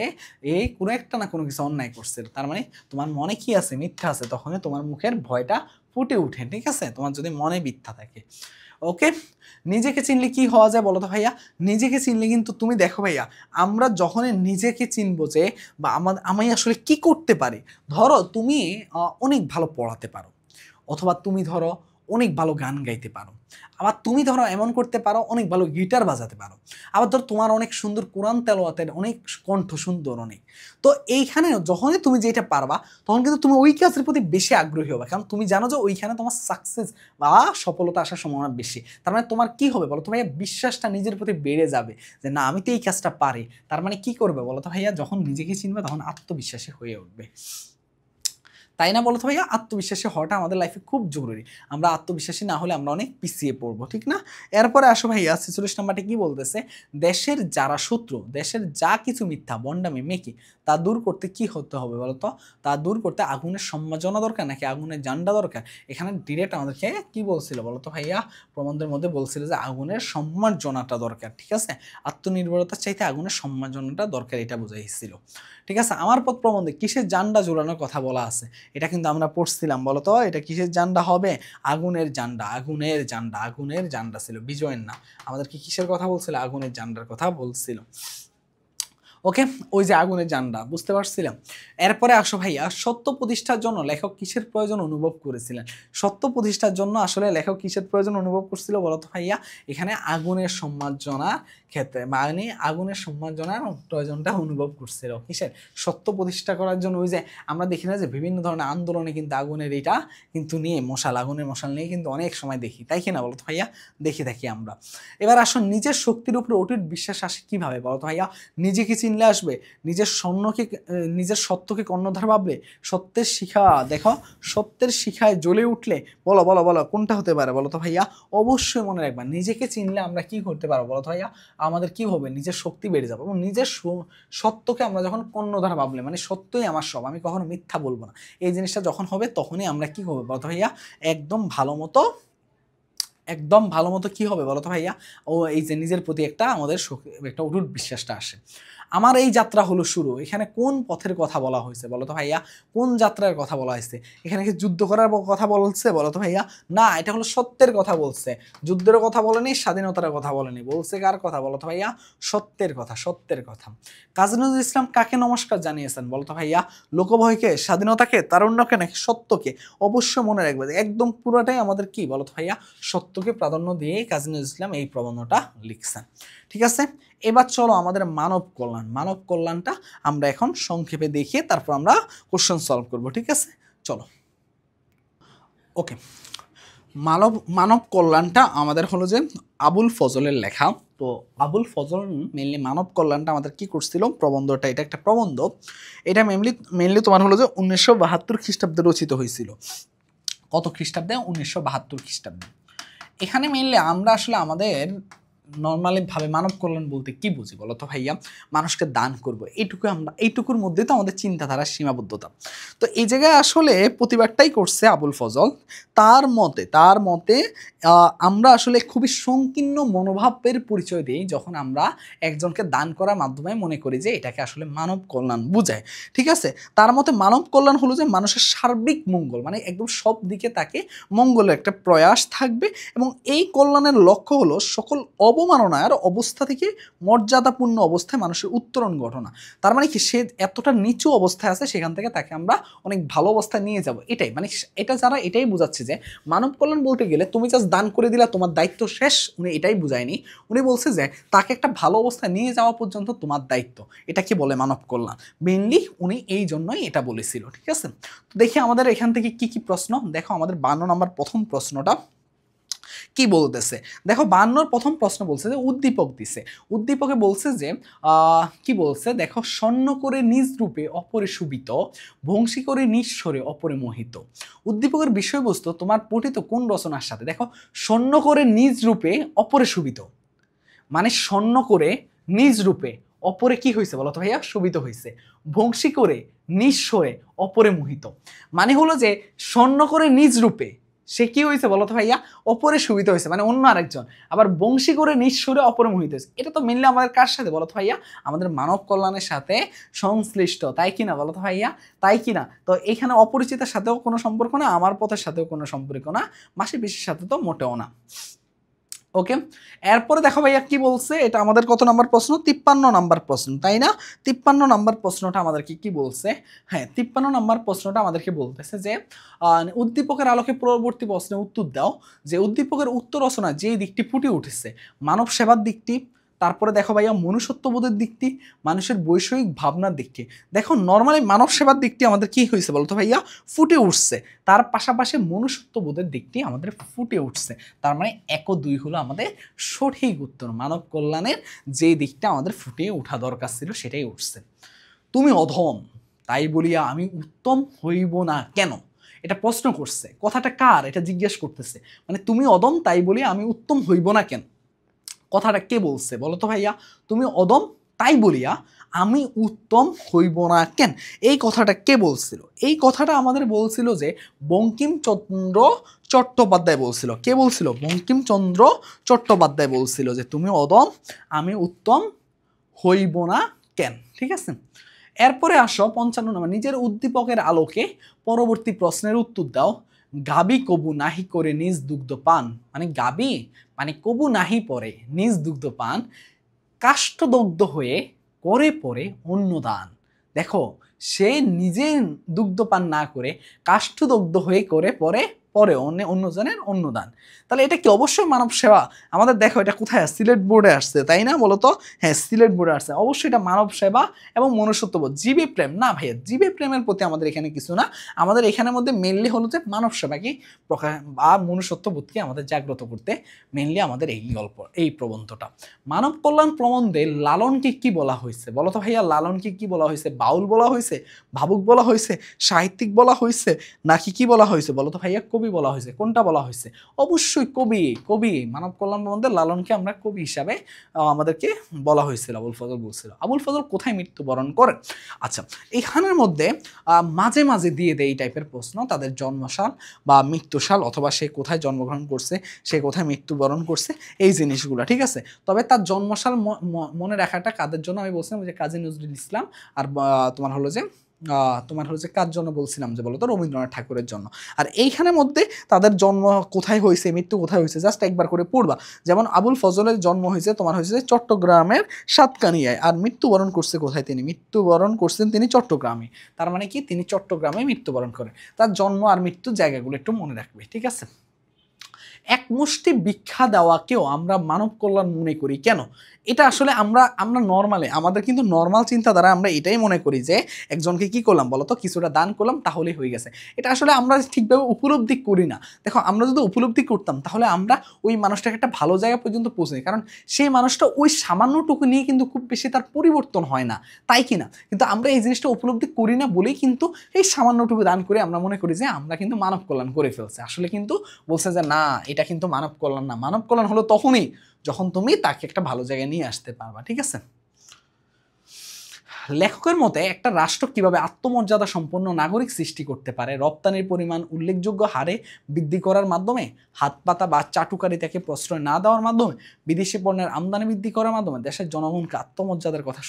Speaker 1: এই কোনো একটা না কোনো কিছু অন্যায় করছে, তার মানে তোমার মনে কি আছে, মিথ্যা আছে, তখনই তোমার মুখের ভয়টা ফুটে উঠে, ঠিক আছে, তোমার যদি মনে মিথ্যা থাকে। ওকে, নিজেকে চিনলে কি হওয়া যায় বলো তো ভাইয়া, নিজেকে চিনলে কিন্তু তুমি দেখো ভাইয়া, আমরা যখনই নিজেকে চিনবো যে বা আমি আসলে কি করতে পারি, ধরো তুমি অনেক ভালো পড়াতে পারো, অথবা তুমি ধরো অনেক ভালো গান গাইতে পারো, আবার তুমি ধরো এমন করতে পারো অনেক ভালো গিটার বাজাতে পারো, আবার ধরো তোমার অনেক সুন্দর কোরআন তেলাওয়াতের অনেক কণ্ঠ সুন্দর অনেক, তো এইখানে যখনই তুমি যেটা পারবা তখন কিন্তু তুমি ওই কাজের প্রতি বেশি আগ্রহী হবে, কারণ তুমি জানো যে ওইখানে তোমার সাকসেস বা সফলতা আসার সম্ভাবনা বেশি। তার মানে তোমার কি হবে বলো তো ভাইয়া, বিশ্বাসটা নিজের প্রতি বেড়ে যাবে যে না আমি তো এই কাজটা পারি। তার মানে কি করবে বলো তো ভাইয়া, যখন নিজেকে চিনবে তখন আত্মবিশ্বাসী হয়ে উঠবে, তাই না বলো তো ভাইয়া, আত্মবিশ্বাসী হওয়াটা আমাদের লাইফে খুব জরুরি, আমরা আত্মবিশ্বাসী না হলে আমরা অনেক পিছিয়ে পড়বো, ঠিক না। এরপরে আসো ভাইয়া 46 নাম্বারটা কি বলতেছে, দেশের যারা শত্রু, দেশের যা কিছু মিথ্যা বন্ডামি মেকি তা দূর করতে কি হতে হবে বলতো, তা দূর করতে আগুনের সম্মার্জনা দরকার নাকি আগুনের জান্ডা দরকার। এখানে ডিরেক্ট আমাদেরকে কি বলছিল বলতো ভাইয়া, প্রবন্ধের মধ্যে বলছিল যে আগুনের সম্মার্জনাটা দরকার, ঠিক আছে, আত্মনির্ভরতার চাইতে আগুনের সম্মার্জনাটা দরকার, এটা বোঝাইছিল, ঠিক আছে। আমার পথ প্রবন্ধে কিসের জান্ডা জোড়ানোর কথা বলা আছে, এটা কিন্তু আমরা পড়ছিলাম, বলতো এটা কিসের জান্ডা হবে, আগুনের জান্ডা, আগুনের জান্ডা, আগুনের জান্ডা ছিল, বিজয়ের না, আমাদেরকে কিসের কথা বলছিল, আগুনের জান্ডার কথা বলছিল। ওকে, ওই যে আগুনের জান্ডা, বুঝতে পারছিলাম। এরপরে আসো ভাইয়া, সত্য প্রতিষ্ঠার জন্য লেখক কিসের প্রয়োজন অনুভব করেছিলেন? সত্য প্রতিষ্ঠার জন্য আসলে লেখক কিসের প্রয়োজন অনুভব করছিল বলতো ভাইয়া? এখানে আগুনের সম্মার্জনার ক্ষেত্রে, মানে আগুনের সম্মার্জনার প্রয়োজনটা অনুভব করছিল। কিসের? সত্য প্রতিষ্ঠা করার জন্য। ওই যে আমরা দেখি না যে বিভিন্ন ধরনের আন্দোলনে কিন্তু আগুনের এটা কিন্তু নিয়ে মশাল, আগুনের মশাল নিয়ে কিন্তু অনেক সময় দেখি, তাই কি না বলতো ভাইয়া? দেখি থাকি আমরা। এবার আসুন, নিজের শক্তির উপরে অটুট বিশ্বাস আসে কিভাবে বলতো ভাইয়া? নিজেকে চিনলে আসবে, নিজের স্বর্ণকে, নিজের সত্যকে কর্ণধার ভাবলে, সত্যের শিখা, দেখো সত্যের শিখায় জ্বলে উঠলে, বলো বলো বলো কোনটা হতে পারে বলো তো ভাইয়া? অবশ্যই মনে রাখবা, নিজেকে চিনলে আমরা কি করতে পারবো বলো তো ভাইয়া? আমাদের কি হবে? নিজের শক্তি বেড়ে যাবে, এবং নিজের সত্যকে আমরা যখন কর্ণধার ভাবলে, মানে সত্যই আমার সব, আমি কখনো মিথ্যা বলবো না, এই জিনিসটা যখন হবে তখনই আমরা কি হবে বলো তো ভাইয়া? একদম ভালো মতো, একদম ভালো মতো কি হবে বলো তো ভাইয়া? ও এই যে নিজের প্রতি একটা আমাদের একটা অটুট বিশ্বাসটা আসে। আমার এই যাত্রা হলো শুরু, এখানে কোন পথের কথা বলা হয়েছে বলো তো ভাইয়া? কোন যাত্রার কথা বলা হয়েছে? এখানে কি যুদ্ধ করার কথা বলছে বলো তো ভাইয়া? না, এটা হলো সত্যের কথা বলছে। যুদ্ধের কথা বলেনি, স্বাধীনতার কথা বলেনি, বলছে কার কথা বলো তো ভাইয়া? সত্যের কথা, সত্যের কথা। কাজী নজরুল ইসলাম কাকে নমস্কার জানিয়েছেন বলো তো ভাইয়া? লোকভয়কে, স্বাধীনতাকে, তারুণ্যকে, নাকি সত্যকে? অবশ্যই মনে রাখবে, একদম পুরোটাই আমাদের কি বলো তো ভাইয়া? সত্যকে প্রাধান্য দিয়ে কাজী নজরুল ইসলাম এই প্রবন্ধটা লিখছেন। ঠিক আছে, এবার চলো আমাদের মানব কল্যাণ, মানব কল্যাণটা আমরা এখন সংক্ষেপে দেখে তারপর আমরা কোশ্চেন সলভ করব। ঠিক আছে, চলো। ওকে, মানব মানব কল্যাণটা আমাদের হলো যে আবুল ফজলের লেখা। তো আবুল ফজল মেনলি মানব কল্যাণটা আমাদের কি করছিল, প্রবন্ধটা, এটা একটা প্রবন্ধ, এটা মেনলি তোমার হলো যে 1972 খ্রিস্টাব্দে রচিত হয়েছিল। কত খ্রিস্টাব্দে? 1972 খ্রিস্টাব্দে। এখানে মেনলি আমরা আসলে আমাদের নর্মালি ভাবে মানব কল্যাণ বলতে কি বুঝি বলো তো ভাইয়া? মানুষকে দান করব, এইটুকু, আমরা এইটুকুর মধ্যে তো আমাদের চিন্তাধারার সীমাবদ্ধতা। তো এই জায়গায় আসলে প্রতিবাদটাই করছে আবুল ফজল। তার মতে আমরা আসলে খুবই সংকীর্ণ মনোভাবের পরিচয় দিই যখন আমরা একজনকে দান করার মাধ্যমে মনে করি যে এটাকে আসলে মানব কল্যাণ বোঝায়। ঠিক আছে, তার মতে মানব কল্যাণ হলো যে মানুষের সার্বিক মঙ্গল, মানে একদম সব দিকে তাকে মঙ্গলের একটা প্রয়াস থাকবে, এবং এই কল্যাণের লক্ষ্য হলো সকল অবমাননার অবস্থা থেকে মর্যাদাপূর্ণ অবস্থায় মানুষের উত্তরণ ঘটনা। তার মানে কি, সে এতটা নিচু অবস্থায় আছে, সেখান থেকে তাকে আমরা অনেক ভালো অবস্থায় নিয়ে যাব, এটাই মানে এটা যারা এটাই বোঝাচ্ছে যে মানব কল্যাণ বলতে গেলে তুমি জাস্ট দান করে দিলা, তোমার দায়িত্ব শেষ, উনি এটাই বুঝায়নি। উনি বলছে যে তাকে একটা ভালো অবস্থায় নিয়ে যাওয়া পর্যন্ত তোমার দায়িত্ব, এটা কি বলে মানব কল্যাণ। মেইনলি উনি এই জন্যই এটা বলেছিল। ঠিক আছে, তো দেখি আমাদের এখান থেকে কি কি প্রশ্ন। দেখো আমাদের 52 নম্বর প্রথম প্রশ্নটা কি বলতেছে। দেখো 52 প্রথম প্রশ্ন বলছে যে উদ্দীপক দিছে, উদ্দীপকে বলছে যে কি বলছে দেখো, স্বর্ণ করে নিজ রূপে অপরে শোভিত, ভংশী করে নিঃস্বরে অপরে মোহিত। উদ্দীপকের বিষয়বস্তু তোমার পঠিত কোন রচনার সাথে? দেখো, স্বর্ণ করে নিজ রূপে অপরে শোভিত, মানে স্বর্ণ করে নিজ রূপে অপরে কি হয়েছে বলতো ভাইয়া? শোভিত হয়েছে। ভংশী করে নিঃস্বরে অপরে মোহিত, মানে হলো যে স্বর্ণ করে নিজ রূপে সে কি হয়েছে বলতো ভাইয়া? অপরে শোভিত হয়েছে, মানে অন্য আরেকজন। আবার বংশী করে নিঃস্বরে অপরে মোহিত হয়েছে, এটা তো মেনলি আমাদের কার সাথে বলতো ভাইয়া? আমাদের মানব কল্যাণের সাথে সংশ্লিষ্ট, তাই কিনা বলতো ভাইয়া? তাই কিনা? তো এখানে অপরিচিতের সাথেও কোনো সম্পর্ক না, আমার পথের সাথেও কোনো সম্পর্ক না, মাসি পিসির সাথে তো মোটেও না। ওকে, এরপরে দেখো ভাইয়া কি বলছে, এটা আমাদের কত নাম্বার প্রশ্ন? 53 নাম্বার প্রশ্ন, তাই না? 53 নাম্বার প্রশ্নটা আমাদেরকে কি বলছে? হ্যাঁ, 53 নাম্বার প্রশ্নটা আমাদেরকে বলতেছে যে উদ্দীপকের আলোকে পরবর্তী প্রশ্নের উত্তর দাও, যে উদ্দীপকের উত্তর রচনা যে দিকটি ফুটে উঠেছে, মানব সেবার দিকটি, তারপরে দেখো ভাইয়া মনুষ্যত্ববোধের দিকটি, মানুষের বৈষয়িক ভাবনার দিকটি। দেখো নর্মালি মানব সেবার দিকটি আমাদের কি হয়েছে বলতো ভাইয়া? ফুটে উঠছে, তার পাশাপাশি মনুষ্যত্ববোধের দিকটি আমাদের ফুটে উঠছে। তার মানে 1 ও 2 হলো আমাদের সঠিক উত্তর। মানব কল্যাণের যে দিকটা আমাদের ফুটে ওঠা দরকার ছিল সেটাই উঠছে। তুমি অধম তাই বলিয়া আমি উত্তম হইব না কেন? এটা প্রশ্ন করছে, কথাটা কার এটা জিজ্ঞেস করতেছে, মানে তুমি অদম তাই বলিয়া আমি উত্তম হইব না কেন, কথাটা কে বলছে বলো তো ভাইয়া? তুমি অদম তাই বলিয়া আমি উত্তম হইব না কেন, এই কথাটা কে বলছিল? এই কথাটা আমাদের বলছিল যে বঙ্কিমচন্দ্র চট্টোপাধ্যায় বলছিল। কে বলছিল? বঙ্কিমচন্দ্র চট্টোপাধ্যায় বলছিল যে তুমি অদম আমি উত্তম হইব না কেন। ঠিক আছে, এরপরে আসো 55 নম্বর, নিজের উদ্দীপকের আলোকে পরবর্তী প্রশ্নের উত্তর দাও। গাবি কবু নাহি করে নিজ দুগ্ধ পান, মানে গাবি মানে কবু নাহি পরে নিজ দুগ্ধ পান, কাষ্ঠদগ্ধ হয়ে করে পরে অন্নদান। দেখো সে নিজে দুগ্ধপান না করে কাষ্ঠদগ্ধ হয়ে করে পরে পরে অন্যজনের অন্নদান। তাহলে এটা কি অবশ্যই মানব সেবা? আমাদের দেখো এটা কোথায় সিলেট বোর্ডে আসছে, তাই না বলো তো? হ্যাঁ, সিলেট বোর্ডে আসছে। অবশ্যই এটা মানব সেবা এবং মনুষ্যত্ববোধ। জীবে প্রেম না ভাইয়া, জীবে প্রেমের প্রতি আমাদের এখানে কিছু না, আমাদের এখানের মধ্যে মেনলি হলো যে মানব সেবাকে প্রকাশ বা মনুষ্যত্ববোধকে আমাদের জাগ্রত করতে মেনলি আমাদের এই গল্প, এই প্রবন্ধটা। মানব কল্যাণ প্রবন্ধে লালনকে কি বলা হয়েছে বলো তো ভাইয়া? লালনকে কি বলা হয়েছে? বাউল বলা হয়েছে, ভাবুক বলা হয়েছে, সাহিত্যিক বলা হয়েছে, নাকি কি বলা হয়েছে বলো তো ভাইয়া? কবি বলা হয়েছে। কোনটা বলা হয়েছে? অবশ্যই কবি। কবি মানব কল্যাণ প্রবন্ধে লালনকে আমরা কবি হিসাবে আমাদেরকে বলা হয়েছিল। আবুল ফজল বলছিল। আবুল ফজল কোথায় মৃত্যুবরণ করেন? আচ্ছা, এখানের মধ্যে মাঝে মাঝে দিয়ে দেয় এই টাইপের প্রশ্ন, তাদের জন্মসাল বা মৃত্যুসাল, অথবা সে কোথায় জন্মগ্রহণ করছে, সে কোথায় মৃত্যুবরণ করছে, এই জিনিসগুলো, ঠিক আছে? তবে তার জন্মসাল মনে রাখাটা কাদের জন্য আমি বলছিলাম যে কাজী নজরুল ইসলাম, আর তোমার হলো যে কার জন্য বলছিলাম যে বলতো রবীন্দ্রনাথ ঠাকুরের জন্য। আর এইখানের মধ্যে তাদের জন্ম কোথায় হয়েছে, মৃত্যু কোথায় হয়েছে জাস্ট একবার করে পড়বা। যেমন আবুল ফজলের জন্ম হয়েছে তোমার হয়েছে চট্টগ্রামের সাতকানিয়ায়, আর মৃত্যুবরণ করছে কোথায়? তিনি মৃত্যুবরণ করছেন তিনি চট্টগ্রামে। তার মানে কি তিনি চট্টগ্রামে মৃত্যুবরণ করেন। তার জন্ম আর মৃত্যুর জায়গাগুলো একটু মনে রাখবে, ঠিক আছে? এক মুষ্টি ভিক্ষা দেওয়াকেও আমরা মানব কল্যাণ মনে করি কেন? এটা আসলে আমরা নর্মালি, আমাদের কিন্তু নর্মাল চিন্তাধারা আমরা এটাই মনে করি যে একজনকে কি করলাম বলতো, কিছুটা দান করলাম তাহলেই হয়ে গেছে। এটা আসলে আমরা ঠিকভাবে উপলব্ধি করি না। দেখো আমরা যদি উপলব্ধি করতাম তাহলে আমরা ওই মানুষটাকে একটা ভালো জায়গা পর্যন্ত পৌঁছাই, কারণ সেই মানুষটা ওই সামান্যটুকু নিয়ে কিন্তু খুব বেশি তার পরিবর্তন হয় না, তাই কি না? কিন্তু আমরা এই জিনিসটা উপলব্ধি করি না বলেই কিন্তু এই সামান্যটুকু দান করে আমরা মনে করি যে আমরা কিন্তু মানব কল্যাণ করে ফেলছি। আসলে কিন্তু বলছে যে না, এটা কিন্তু মানব কল্যাণ না। মানব কল্যাণ হলো তখনই যখন তুমি তাকে একটা ভালো জায়গায় নিয়ে আসতে পারবা, ঠিক আছে? লেখকের মতে একটা রাষ্ট্র কিভাবে আত্মমর্যাদা সম্পন্ন নাগরিক সৃষ্টি করতে পারে? রপ্তানির পরিমাণ উল্লেখযোগ্য হারে বৃদ্ধি করার মাধ্যমে, হাত পাতা বা চাটুকারিতাকে প্রশ্রয় না দেওয়ার মাধ্যমে, বিদেশি পণ্যের আমদানি বৃদ্ধি করার মাধ্যমে, দেশের জনগণকে আত্মমর্যাদার কথা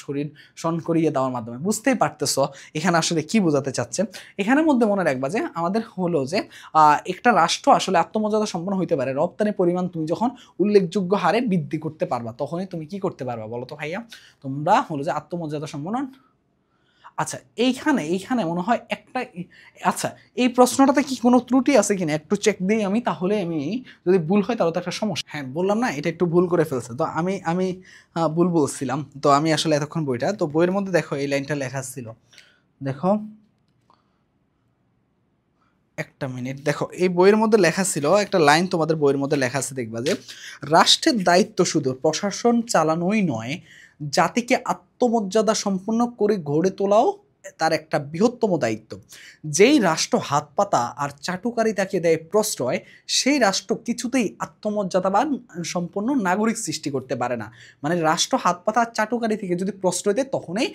Speaker 1: স্মরণ করিয়ে দেওয়ার মাধ্যমে। বুঝতেই পারতেছ এখানে আসলে কি বোঝাতে চাচ্ছে। এখানের মধ্যে মনে রাখবা যে আমাদের হলো যে একটা রাষ্ট্র আসলে আত্মমর্যাদা সম্পন্ন হইতে পারে রপ্তানির পরিমাণ তুমি যখন উল্লেখযোগ্য হারে বৃদ্ধি করতে পারবা, তখনই তুমি কি করতে পারবা বলো তো ভাইয়া? তোমরা হলো যে আত্মমর্যাদা সম্পন্ন। আচ্ছা, এইখানে মনে হয় একটা, আচ্ছা এই প্রশ্নটাতে কি কোনো ত্রুটি আছে কিনা একটু চেক দিই আমি, তাহলে আমি যদি ভুল হয় তাহলে তো একটা সমস্যা। হ্যাঁ, বললাম না এটা একটু ভুল করে ফেলছে, তো আমি ভুল বলছিলাম। তো আমি আসলে এতক্ষণ বইয়ের মধ্যে দেখো এই লাইনটা লেখা ছিল, দেখো একটা মিনিট, দেখো এই বইয়ের মধ্যে লেখা ছিল একটা লাইন, তোমাদের বইয়ের মধ্যে লেখা আছে, দেখবা যে রাষ্ট্রের দায়িত্ব শুধু প্রশাসন চালানোই নয়, জাতিকে আত্মমর্যাদা সম্পন্ন করে গড়ে তোলাও তার একটা বৃহত্তম দায়িত্ব। যেই রাষ্ট্র হাত পাতা আর চাটুকারিতাকে দেয় প্রশ্রয়, সেই রাষ্ট্র কিছুতেই আত্মমর্যাদাবান সম্পন্ন নাগরিক সৃষ্টি করতে পারে না। মানে রাষ্ট্র হাত পাতা আর চাটুকারি থেকে যদি প্রশ্রয় দেয় তখনই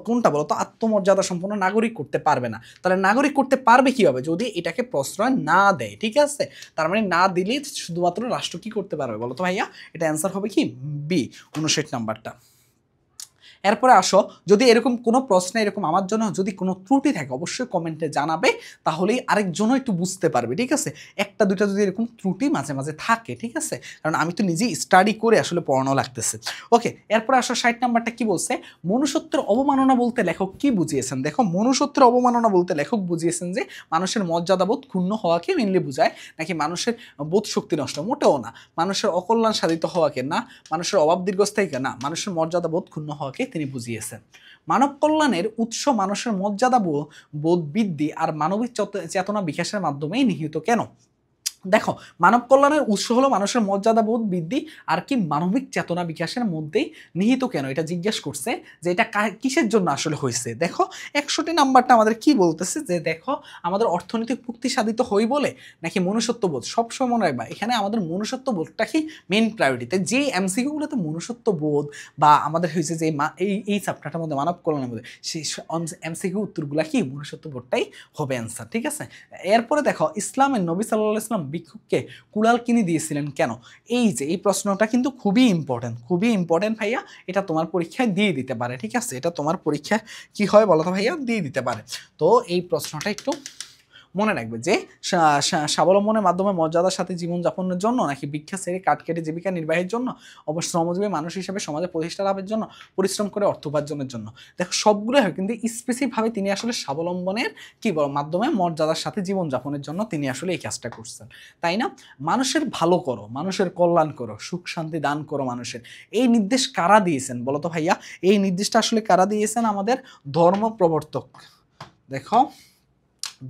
Speaker 1: কোনটা বলো তো আত্মমর্যাদা সম্পন্ন নাগরিক করতে পারবে না। তাহলে নাগরিক করতে পারবে কিভাবে? যদি এটাকে প্রশ্রয় না দেয়, ঠিক আছে? তার মানে না দিলে শুধুমাত্র রাষ্ট্র কি করতে পারবে বলো তো ভাইয়া? এটা অ্যান্সার হবে কি বি, 59 নাম্বারটা। এরপরে আসো, যদি এরকম কোনো প্রশ্নে এরকম আমার জন্য যদি কোনো ত্রুটি থাকে অবশ্যই কমেন্টে জানাবে, তাহলেই আরেকজনও একটু বুঝতে পারবে, ঠিক আছে? একটা দুইটা যদি এরকম ত্রুটি মাঝে মাঝে থাকে, ঠিক আছে? কারণ আমি তো নিজেই স্টাডি করে আসলে পড়ানো লাগতেছে। ওকে, এরপরে আসো 60 নাম্বারটা কি বলছে? মনুষ্যত্বের অবমাননা বলতে লেখক কি বুঝিয়েছেন? দেখো মনুষ্যত্বের অবমাননা বলতে লেখক বুঝিয়েছেন যে মানুষের মর্যাদাবোধ ক্ষুণ্ণ হওয়াকে মেনলি বোঝায়, নাকি মানুষের বোধ শক্তি নষ্ট? মোটেও না। মানুষের অকল্যাণ সাধিত হওয়াকে না, মানুষের অভাব দীর্ঘস্থায়ীকে না, মানুষের মর্যাদাবোধ ক্ষুণ্ণ হওয়াকে তিনি বুঝিয়েছেন। মানব কল্যাণের উৎস মানুষের মর্যাদা বোধ বৃদ্ধি আর মানবিক চেতনা বিকাশের মাধ্যমেই নিহিত কেন? দেখো মানব কল্যাণের উৎস হলো মানুষের মর্যাদাবোধ বৃদ্ধি আর কি মানবিক চেতনা বিকাশের মধ্যেই নিহিত কেন, এটা জিজ্ঞেস করছে যে এটা কিসের জন্য আসলে হয়েছে। দেখো 61 নাম্বারটা আমাদের কি বলতেছে যে দেখো আমাদের অর্থনৈতিক মুক্তি সাধিত হই বলে, নাকি মনুষ্যত্ববোধ? সবসময় মনে রাখবা এখানে আমাদের মনুষ্যত্ববোধটা কি মেইন প্রায়োরিটিতে। যে এমসিকিউগুলোতে মনুষ্যত্ববোধ বা আমাদের হয়েছে যে এই চ্যাপ্টারটার মধ্যে মানব কল্যাণের মধ্যে সেই এমসিকিউ উত্তরগুলা কি মনুষ্যত্ববোধটাই হবে অ্যান্সার, ঠিক আছে? এরপরে দেখো ইসলামের নবী সাল্লাল্লাহু আলাইহি ওয়াসাল্লাম ভিক্ষুককে কুড়াল কিনে দিয়েছিলেন কেন? এই যে এই প্রশ্নটা কিন্তু খুবই ইম্পর্টেন্ট ভাইয়া, এটা তোমার পরীক্ষায় দিয়ে দিতে পারে, ঠিক আছে? এটা তোমার পরীক্ষায় কি হয় বলো তো ভাইয়া, দিয়ে দিতে পারে। তো এই প্রশ্নটা একটু মনে রাখবে যে স্বাবলম্বনের মাধ্যমে মর্যাদার সাথে জীবনযাপনের জন্য নাকি ভিক্ষা ছেড়ে কাঠ কেটে জীবিকা নির্বাহের জন্য, অবশ্য শ্রমজীবী মানুষ হিসেবে সমাজে প্রতিষ্ঠা লাভের জন্য, পরিশ্রম করে অর্থ উপার্জনের জন্য। দেখো সবগুলো হয়, কিন্তু স্পেসিফিকভাবে তিনি আসলে স্বাবলম্বনের কি বল মাধ্যমে মর্যাদার সাথে জীবনযাপনের জন্য তিনি আসলে এই কাজটা করছেন, তাই না? মানুষের ভালো করো, মানুষের কল্যাণ করো, সুখ শান্তি দান করো মানুষের, এই নির্দেশ কারা দিয়েছেন বলো তো ভাইয়া? এই নির্দেশটা আসলে কারা দিয়েছেন? আমাদের ধর্ম প্রবর্তক। দেখো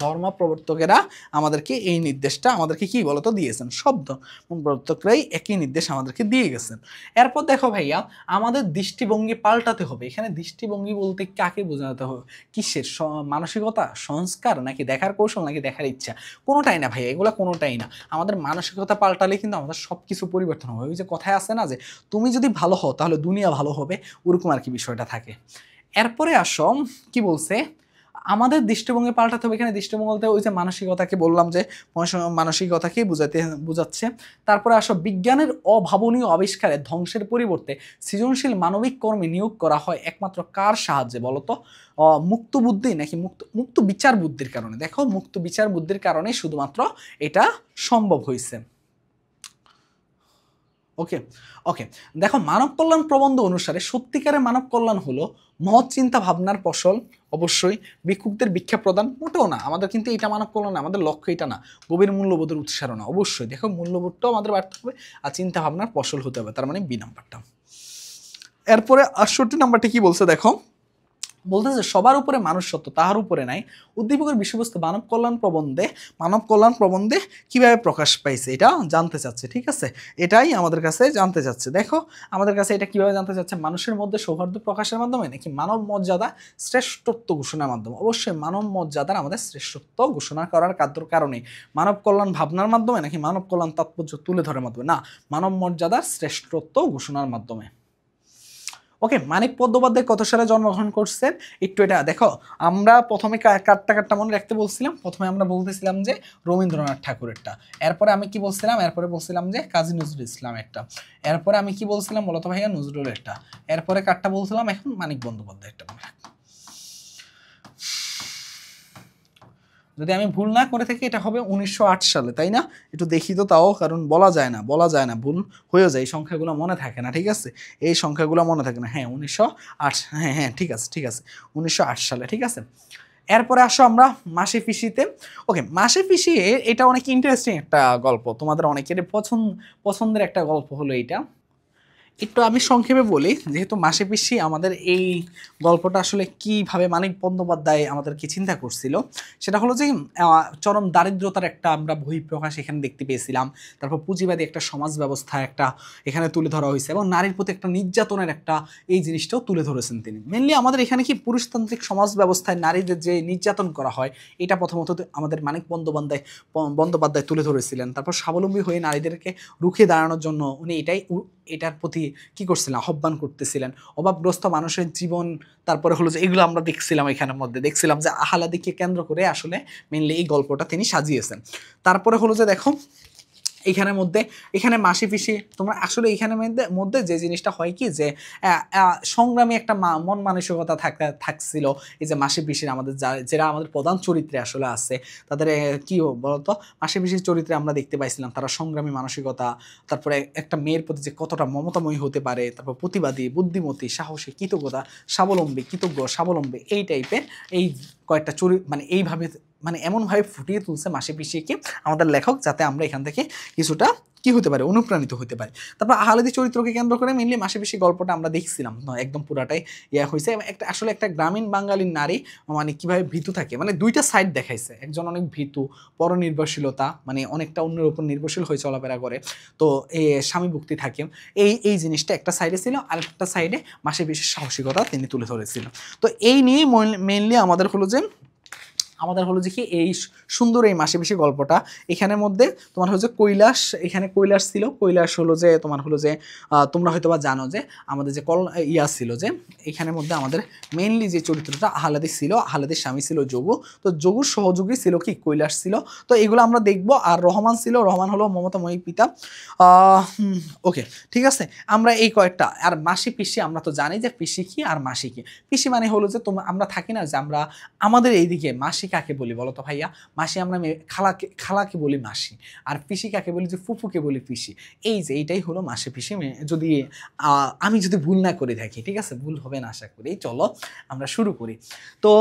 Speaker 1: ধর্ম প্রবর্তকেরা আমাদেরকে এই নির্দেশটা আমাদেরকে কি বলতো দিয়েছেন, শব্দ প্রবর্তকরাই একই নির্দেশ আমাদেরকে দিয়ে গেছেন। এরপর দেখো ভাইয়া আমাদের দৃষ্টিভঙ্গি পাল্টাতে হবে। এখানে দৃষ্টিভঙ্গি বলতে কাকে বোঝাতে হবে? কিসের? মানসিকতা, সংস্কার, নাকি দেখার কৌশল, নাকি দেখার ইচ্ছা? কোনোটাই না ভাইয়া, এগুলো কোনোটাই না। আমাদের মানসিকতা পাল্টালে কিন্তু আমাদের সব কিছু পরিবর্তন হবে। ওই যে কথায় আছে না যে তুমি যদি ভালো হও তাহলে দুনিয়া ভালো হবে, ওরকম আর কি বিষয়টা থাকে। এরপরে আসো কি বলছে, আমাদের দৃষ্টিভঙ্গি পাল্টাতে হবে। এখানে দৃষ্টিভঙ্গি বলতে ওই যে মানসিকতাকে বললাম যে মানসিকতাকে বুঝাচ্ছে। তারপরে আসো বিজ্ঞানের অভাবনীয় আবিষ্কারে ধ্বংসের পরিবর্তে সৃজনশীল মানবিক কর্মে নিয়োগ করা হয় একমাত্র কার সাহায্যে বলতো? মুক্ত বুদ্ধি নাকি মুক্ত বিচার বুদ্ধির কারণে? দেখো মুক্ত বিচার বুদ্ধির কারণে শুধুমাত্র এটা সম্ভব হয়েছে। ওকে ওকে দেখো মানব কল্যাণ প্রবন্ধ অনুসারে সত্যিকারের মানব কল্যাণ হলো মহৎ চিন্তা ভাবনার ফসল। অবশ্যই ভিক্ষুকদের ভিক্ষা প্রদান মোটেও না, আমাদের কিন্তু এটা মানব কল্যাণ না, আমাদের লক্ষ্য এটা না। গভীর মূল্যবোধের উৎসারণা, অবশ্যই দেখো মূল্যবোধটাও আমাদের বাড়তে হবে, আর চিন্তা ভাবনার ফসল হতে হবে, তার মানে বি নাম্বারটা। এরপরে 68 নাম্বারটি কি বলছে দেখো, বলতেছে সবার উপরে মানুষ সত্য, তাহার উপরে নাই। উদ্দীপকের বিষয়বস্তু মানব কল্যাণ প্রবন্ধে কিভাবে প্রকাশ পাইছে এটা জানতে চাচ্ছে, ঠিক আছে? এটাই আমাদের কাছে জানতে চাচ্ছে। দেখো আমাদের কাছে এটা কিভাবে জানতে চাচ্ছে, মানুষের মধ্যে সৌহার্দ্য প্রকাশের মাধ্যমে নাকি মানব মর্যাদা শ্রেষ্ঠত্ব ঘোষণার মাধ্যমে? অবশ্যই মানব মর্যাদার আমাদের শ্রেষ্ঠত্ব ঘোষণা করার কারণে মানব কল্যাণ ভাবনার মাধ্যমে নাকি মানব কল্যাণ তাৎপর্য তুলে ধরার মাধ্যমে? না, মানব মর্যাদার শ্রেষ্ঠত্ব ঘোষণার মাধ্যমে। ওকে, মানিক বন্দ্যোপাধ্যায় কত সালে জন্মগ্রহণ করছেন একটু এটা দেখো। আমরা প্রথমে কাটটা মনে রাখতে বলছিলাম, প্রথমে আমরা বলতেছিলাম যে রবীন্দ্রনাথ ঠাকুরেরটা, এরপরে আমি কি বলছিলাম, এরপরে বলছিলাম যে কাজী নজরুল ইসলাম একটা, এরপরে আমি কি বলছিলাম বলতো ভাইয়া, নজরুলেরটা, এরপরে কাটটা বলছিলাম এখন মানিক বন্দ্যোপাধ্যায়েরটা। যদি আমি ভুল না করে থাকি এটা হবে 1908 সালে, তাই না? একটু দেখি তো তাও, কারণ বলা যায় না, ভুল হয়ে যায়, এই সংখ্যাগুলো মনে থাকে না, ঠিক আছে? এই সংখ্যাগুলো মনে থাকে না। হ্যাঁ 1908, হ্যাঁ ঠিক আছে 1908 সালে, ঠিক আছে। এরপরে আসো আমরা মাসি পিসিতে। ওকে, মাসি পিসি এটা অনেক ইন্টারেস্টিং একটা গল্প, তোমাদের অনেকের পছন্দের একটা গল্প হলো এইটা। একটু আমি সংক্ষেপে বলি, যেহেতু মাসি পিসি আমাদের এই গল্পটা আসলে কিভাবে মানিক বন্দ্যোপাধ্যায় আমাদেরকে চিন্তা করছিল, সেটা হলো যে চরম দারিদ্রতার একটা আমরা বহিঃপ্রকাশ এখানে দেখতে পেয়েছিলাম। তারপর পুঁজিবাদী একটা সমাজ ব্যবস্থা একটা এখানে তুলে ধরা হয়েছে, এবং নারীর প্রতি একটা নির্যাতনের একটা এই জিনিসটাও তুলে ধরেছেন তিনি। মেনলি আমাদের এখানে কি পুরুষতান্ত্রিক সমাজ ব্যবস্থায় নারীদের যে নির্যাতন করা হয় এটা প্রথমত আমাদের মানিক বন্দ্যোপাধ্যায় তুলে ধরেছিলেন। তারপর স্বাবলম্বী হয়ে নারীদেরকে রুখে দাঁড়ানোর জন্য উনি এটার প্রতি কি করছিলেন, আহ্বান করতেছিলেন। অভাবগ্রস্ত মানুষের জীবন, তারপরে হলো যে এগুলো আমরা দেখছিলাম, এখানের মধ্যে দেখছিলাম যে আহ্লাদিকে কেন্দ্র করে আসলে মেনলি এই গল্পটা তিনি সাজিয়েছেন। তারপরে হলো যে দেখো এখানে মাসি পিসি, তোমরা আসলে এখানের মধ্যে যে জিনিসটা হয় কি, যে সংগ্রামী একটা মন মানসিকতা থাকছিল এই যে মাসি পিসির, আমাদের যারা আমাদের প্রধান চরিত্রে আসলে আছে তাদের কি বলতো, মাসি পিসির চরিত্রে আমরা দেখতে পাইছিলাম তারা সংগ্রামী মানসিকতা, তারপরে একটা মেয়ের প্রতি যে কতটা মমতাময়ী হতে পারে, তারপর প্রতিবাদী, বুদ্ধিমতী, সাহসী, কৃতজ্ঞতা, স্বাবলম্বী এই টাইপের এই কয়েকটা মানে এইভাবে মানে এমনভাবে ফুটিয়ে তুলছে মাসি পিসিকে আমাদের লেখক, যাতে আমরা এখান থেকে কিছুটা কি হতে পারে, অনুপ্রাণিত হতে পারে। তারপর আহলাদি চরিত্রকে কেন্দ্র করে মেনলি মাসি পিসি গল্পটা আমরা দেখছিলাম, একদম পুরাটাই হয়েছে। আসলে একটা গ্রামীণ বাঙালির নারী মানে কিভাবে ভীতু থাকে, মানে দুইটা সাইড দেখাইছে, একজন অনেক ভীতু, পরনির্ভরশীলতা, মানে অনেকটা অন্যের উপর নির্ভরশীল হয়ে চলাফেরা করে, তো স্বামী ভক্তি থাকে, এই জিনিসটা একটা সাইডে ছিল, আর একটা সাইডে মাসি পিসির সাহসিকতা তিনি তুলে ধরেছিলেন। তো এই নিয়ে মেনলি আমাদের হলো যে কি এই সুন্দর এই মাসি পিসি গল্পটা। এখানের মধ্যে তোমার হলো যে কৈলাস ছিল, কৈলাস হলো যে তোমার হলো যে তোমরা হয়তো বা জানো যে আমাদের যে ছিল যে এখানের মধ্যে আমাদের মেইনলি যে চরিত্রটা আহ্লাদি ছিল, আহ্লাদির স্বামী ছিল যোগু, তো যোগুর সহযোগী ছিল কি কৈলাস ছিল। তো এগুলো আমরা দেখবো। আর রহমান হলো মমতাময়ী পিতা। ওকে ঠিক আছে, আমরা এই কয়েকটা। আর মাসি পিসি আমরা তো জানি যে পিসি কি আর মাসি কি। পিসি মানে হলো যে আমরা থাকি না যে আমরা আমাদের এইদিকে মাসি মাসি কাকে বলি বলো তো ভাইয়া? মাসি আমরা খালাকে বলি মাসি, আর পিসি কাকে বলি? যে ফুফুকে বলি পিসি। এই যে এইটাই হলো মাসি পিসি। যদি আমি যদি ভুল না করে থাকি, ঠিক আছে, ভুল হবে না আশা করি। চলো আমরা শুরু করি। তো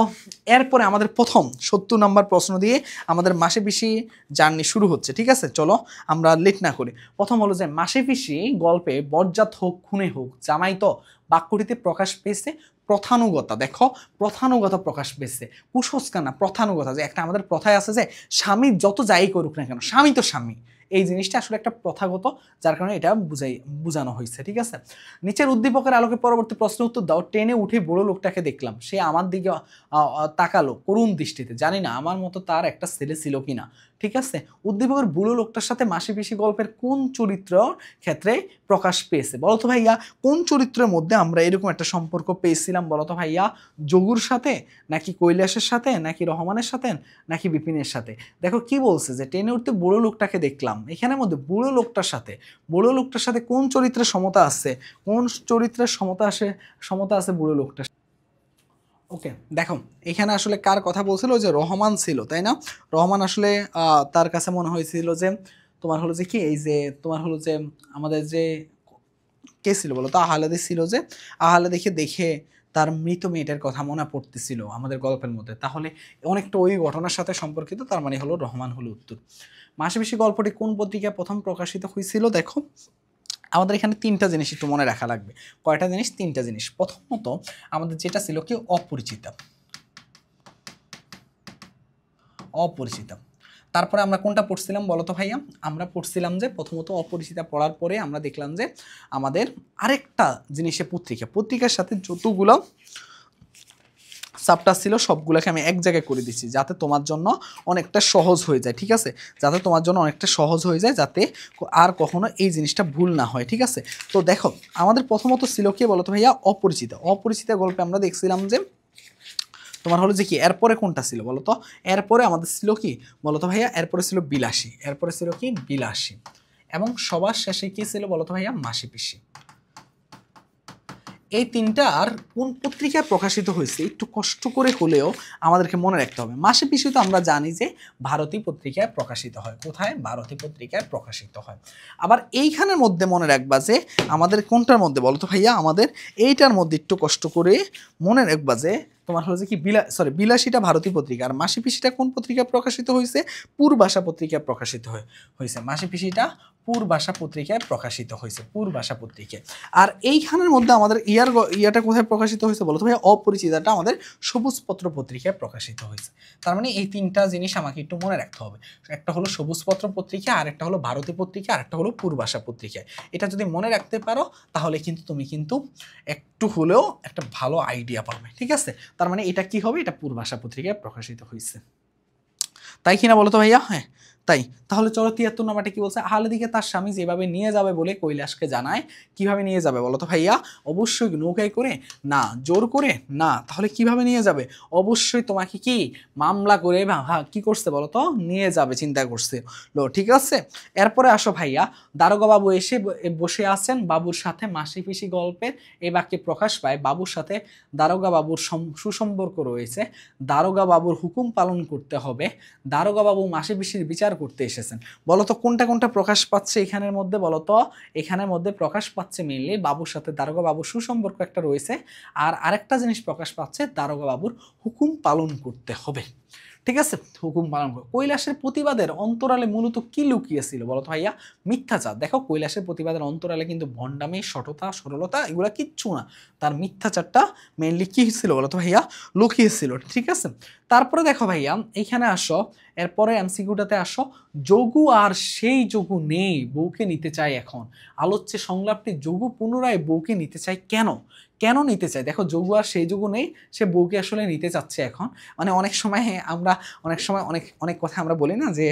Speaker 1: এরপরে আমাদের প্রথম 70 নম্বর প্রশ্ন দিয়ে আমাদের মাসি পিসি জার্নি শুরু হচ্ছে, ঠিক আছে। চলো আমরা লেট না করি। প্রথম হলো যে মাসি পিসি গল্পে বজ্জাত হোক খুনে হোক জামাই তো বাক্যটিতে প্রকাশ পেয়েছে প্রথানুগতা। দেখো প্রথানুগতা প্রকাশ পেয়েছে, কুসংস্কার না, প্রথানুগতা। যে একটা আমাদের প্রথায় আছে যে স্বামী যত যাই করুক না কেন স্বামী তো স্বামী, এই জিনিসটা আসলে একটা প্রথাগত, যার কারণে এটা বোঝানো হয়েছে, ঠিক আছে। নিচের উদ্দীপকের আলোকে পরবর্তী প্রশ্নের উত্তর দাও। ট্রেনে উঠে বড় লোকটাকে দেখলাম, সে আমার দিকে তাকালো করুণ দৃষ্টিতে, জানি না আমার মতো তার একটা ছেলে ছিল কিনা। ঠিক আছে, উদ্দীপকের বুড়ো লোকটার সাথে মাসি পিসি গল্পের কোন চরিত্র ক্ষেত্রে প্রকাশ পেয়েছে বলো তো ভাইয়া? কোন চরিত্রের মধ্যে আমরা এরকম একটা সম্পর্ক পেয়েছিলাম বলো তো ভাইয়া? যোগুর সাথে, নাকি কৈলাসের সাথে, নাকি রহমানের সাথে, নাকি বিপিনের সাথে? দেখো কি বলছে যে ট্রেনে উঠতে বুড়ো লোকটাকে দেখলাম, এখানের মধ্যে বুড়ো লোকটার সাথে কোন চরিত্রের সমতা আছে? কোন চরিত্রের সমতা আছে বুড়ো লোকটার? ওকে, দেখো এখানে আসলে কার কথা বলছিল? যে রহমান ছিল, তাই না? রহমান আসলে তার কাছে মনে হয়েছিল যে তোমার হলো যে কি, এই যে তোমার হলো যে আমাদের যে কে ছিল বলো তো? আহ্লাদে ছিল। যে আহ্লাদেকে দেখে তার মৃত মেয়েটার কথা মনে পড়তেছিল আমাদের গল্পের মধ্যে, তাহলে অনেকটা ওই ঘটনার সাথে সম্পর্কিত, তার মানে হলো রহমান হলো উত্তর। মাসে পিসি গল্পটি কোন পত্রিকায় প্রথম প্রকাশিত হয়েছিল? দেখো আমাদের এখানে 3টা জিনিস একটু মনে রাখা লাগবে। কয়টা জিনিস? 3টা জিনিস। প্রথমত আমাদের যেটা ছিল কি, অপরিচিতা। তারপরে আমরা কোনটা পড়ছিলাম বলো তো ভাইয়া? আমরা পড়ছিলাম যে প্রথমত অপরিচিতা পড়ার পরে আমরা দেখলাম যে আমাদের আরেকটা জিনিসে পত্রিকার সাথে যতগুলো চ্যাপ্টার ছিল সবগুলোকে আমি এক জায়গায় করে দিচ্ছি, যাতে তোমার জন্য অনেকটা সহজ হয়ে যায়, ঠিক আছে। যাতে আর কখনো এই জিনিসটা ভুল না হয়, ঠিক আছে। তো দেখো আমাদের প্রথমত ছিল কি বলো তো ভাইয়া? অপরিচিতা গল্পে আমরা দেখছিলাম যে তোমার হলো যে কি, এরপরে কোনটা ছিল বলো তো? এরপরে আমাদের ছিল কি বলো তো ভাইয়া? এরপরে ছিল বিলাসী। এবং সবার শেষে কি ছিল বলো তো ভাইয়া? মাসি পিসি। এই 3টা আর কোন পত্রিকায় প্রকাশিত হয়েছে একটু কষ্ট করে হলেও আমাদেরকে মনে রাখতে হবে। মাসি পিসি তো আমরা জানি যে ভারতী পত্রিকায় প্রকাশিত হয়। কোথায়? ভারতী পত্রিকায় প্রকাশিত হয়। আবার এইখানের মধ্যে মনে রাখবা যে আমাদের কোনটার মধ্যে বলো তো ভাইয়া? আমাদের এইটার মধ্যে একটু কষ্ট করে মনে রাখবা যে তোমার হলো যে কি, বিলাসীটা ভারতী পত্রিকা, আর মাসি পিসিটা কোন পত্রিকায় প্রকাশিত হয়েছে? পূর্বাশা পত্রিকায় প্রকাশিত হয়েছে। মাসি পিসিটা পূর্বাশা পত্রিকায় প্রকাশিত হয়েছে, পূর্বাশা পত্রিকায়। আর এইখানের মধ্যে আমাদের ইয়াটা কোথায় প্রকাশিত হয়েছে বলো তো ভাই? অপরিচিতাটা আমাদের সবুজপত্র পত্রিকায় প্রকাশিত হয়েছে। তার মানে এই 3টা জিনিস আমাকে একটু মনে রাখতে হবে। একটা হলো সবুজপত্র পত্রিকা, আর একটা হলো ভারতী পত্রিকা, আর একটা হলো পূর্বাশা পত্রিকায়। এটা যদি মনে রাখতে পারো তাহলে কিন্তু তুমি কিন্তু একটু হলেও একটা ভালো আইডিয়া পাবে, ঠিক আছে। তার মানে এটা কি হবে? এটা পূর্বাশা পত্রিকায় প্রকাশিত হয়েছে, তাই কিনা বলো তো ভাইয়া? হ্যাঁ তাই। তাহলে চলো 73 নম্বরটা কি বলছে? আহ্লাদিকে তার স্বামী যেভাবে নিয়ে যাবে বলে কৈলাসকে জানায়। কিভাবে নিয়ে যাবে বলো তো ভাইয়া? অবশ্যই নৌকায় করে না, জোর করে না, তাহলে কিভাবে নিয়ে যাবে? অবশ্যই তোমাকে কি মামলা করে কি করছে বলো তো? নিয়ে যাবে, চিন্তা করছে। ঠিক আছে, এরপরে আসো ভাইয়া। দারোগা বাবু এসে বসে আছেন বাবুর সাথে। মাসি পিসি গল্পের এই বাক্যে প্রকাশ পায় বাবুর সাথে দারোগা বাবুর সুসম্পর্ক রয়েছে। দারোগা বাবুর হুকুম পালন করতে হবে। দারোগা বাবু মাসি পিসির বিচার করতে এসেছেন। বলতো কোনটা কোনটা প্রকাশ পাচ্ছে এখানের মধ্যে বলতো? এখানের মধ্যে প্রকাশ পাচ্ছে মেইনলি বাবুর সাথে দারোগা বাবুর সুসম্পর্ক একটা রয়েছে, আর আরেকটা জিনিস প্রকাশ পাচ্ছে দারোগা বাবুর হুকুম পালন করতে হবে, ঠিক আছে। হুকুম পালন করে। কৈলাসের প্রতিবাদের অন্তরালে মূলত কি লুকিয়েছিল বলতো ভাইয়া? মিথ্যাচার। দেখো কৈলাসের প্রতিবাদের অন্তরালে কিন্তু ভণ্ডামি, সততা, সরলতা এগুলা কিচ্ছু না, তার মিথ্যাচারটা মেইনলি কি ছিল বলতো ভাইয়া? লুকিয়েছিল, ঠিক আছে। তারপরে দেখো ভাইয়া এইখানে আসো, এরপরে এমসিকিউটাতে আসো। যোগু আর সেই যোগু নেই, বউকে নিতে চায় এখন। আলোচ্য সংলাপটি যোগু পুনরায় বউকে নিতে চায় কেন? কেন নিতে চায়? দেখো যোগু আর সেই যোগু নেই, সে বউকে আসলে নিতে চাচ্ছে এখন। মানে অনেক সময় আমরা অনেক কথা আমরা বলি না যে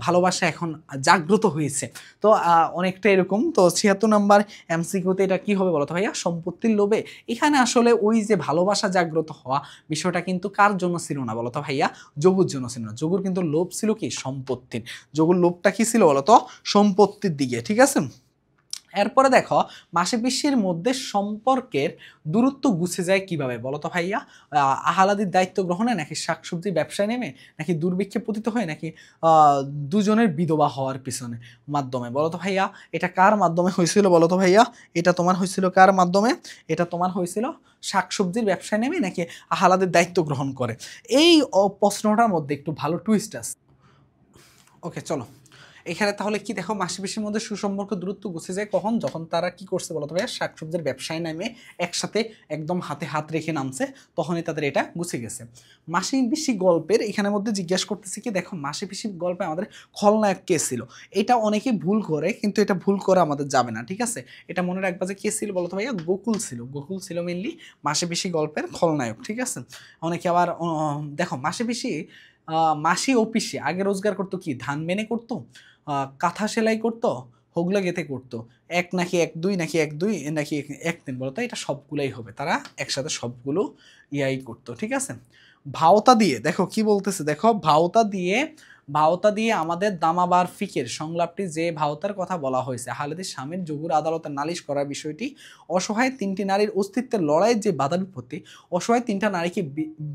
Speaker 1: ভালোবাসা এখন জাগ্রত হয়েছে, তো অনেকটা এরকম। তো 76 নম্বর এমসিকিউতে এটা কি হবে বলতো ভাইয়া? সম্পত্তির লোভে। এখানে আসলে ওই যে ভালোবাসা জাগ্রত হওয়া বিষয়টা কিন্তু কার জন্য ছিল না বলতো ভাইয়া? যোগুর জন্য ছিল না। যোগুর কিন্তু লোভ ছিল কি? সম্পত্তির। যোগুর লোভটা কি ছিল বলতো? সম্পত্তির দিকে, ঠিক আছে। এরপরে দেখো মাসিপিসির মধ্যে সম্পর্কের দূরত্ব গুছে যায় কিভাবে বলো তো ভাইয়া? আহালাদির দায়িত্ব গ্রহণে, নাকি শাকসবজি ব্যবসায় নেমে, নাকি দুর্ভিক্ষে পতিত হয়ে, নাকি দুজনের বিধবা হওয়ার পিছনে মাধ্যমে বলো তো ভাইয়া? এটা কার মাধ্যমে হয়েছিল বলো তো ভাইয়া? এটা তোমার হয়েছিল কার মাধ্যমে? এটা তোমার হয়েছিল শাকসবজির ব্যবসায় নেমে, নাকি আহালাদের দায়িত্ব গ্রহণ করে? এই প্রশ্নটার মধ্যে একটু ভালো টুইস্ট আছে। ওকে চলো, এখানে তাহলে কি দেখো, মাসি পিসির মধ্যে সুসম্পর্ক দূরত্ব গুছে যায় কখন? যখন তারা কি করছে বলতো ভাইয়া? শাকসবজির ব্যবসায় নামে একসাথে একদম হাতে হাত রেখে নামছে, তখনই তাদের এটা গুছে গেছে। মাসি পিসি গল্পের এখানের মধ্যে জিজ্ঞাসা করতেছে কি, দেখো মাসি পিসি গল্পে আমাদের খলনায়ক কে ছিল? এটা অনেকেই ভুল করে, কিন্তু এটা ভুল করে আমাদের যাবে না, ঠিক আছে? এটা মনে রাখবা যে কে ছিল বলতো ভাইয়া? গোকুল ছিল। গোকুল ছিল মেনলি মাসি পিসি গল্পের খলনায়ক, ঠিক আছে? অনেকে আবার দেখো মাসি পিসি মাসি ও পিসি আগে রোজগার করতো কি? ধান মেনে করতো, কাঁথা সেলাই করতো, হোগলা গেঁথে করতো। এক নাকি এক দুই, নাকি এক দুই নাকি এক তিন বলতো, এটা সবগুলাই হবে, তারা একসাথে সবগুলো ইয়াই করতো, ঠিক আছে? ভাওতা দিয়ে দেখো কি বলতেছে, দেখো ভাওতা দিয়ে আমাদের দামাবার ফিকের সংলাপটি যে ভাওতার কথা বলা হয়েছে, খালেদের স্বামীর জহুর আদালতে নালিশ করার বিষয়টি, অসহায় তিনটি নারীর অস্তিত্বের লড়াইয়ের যে বাধা বিপত্তি, অসহায় তিনটা নারীকে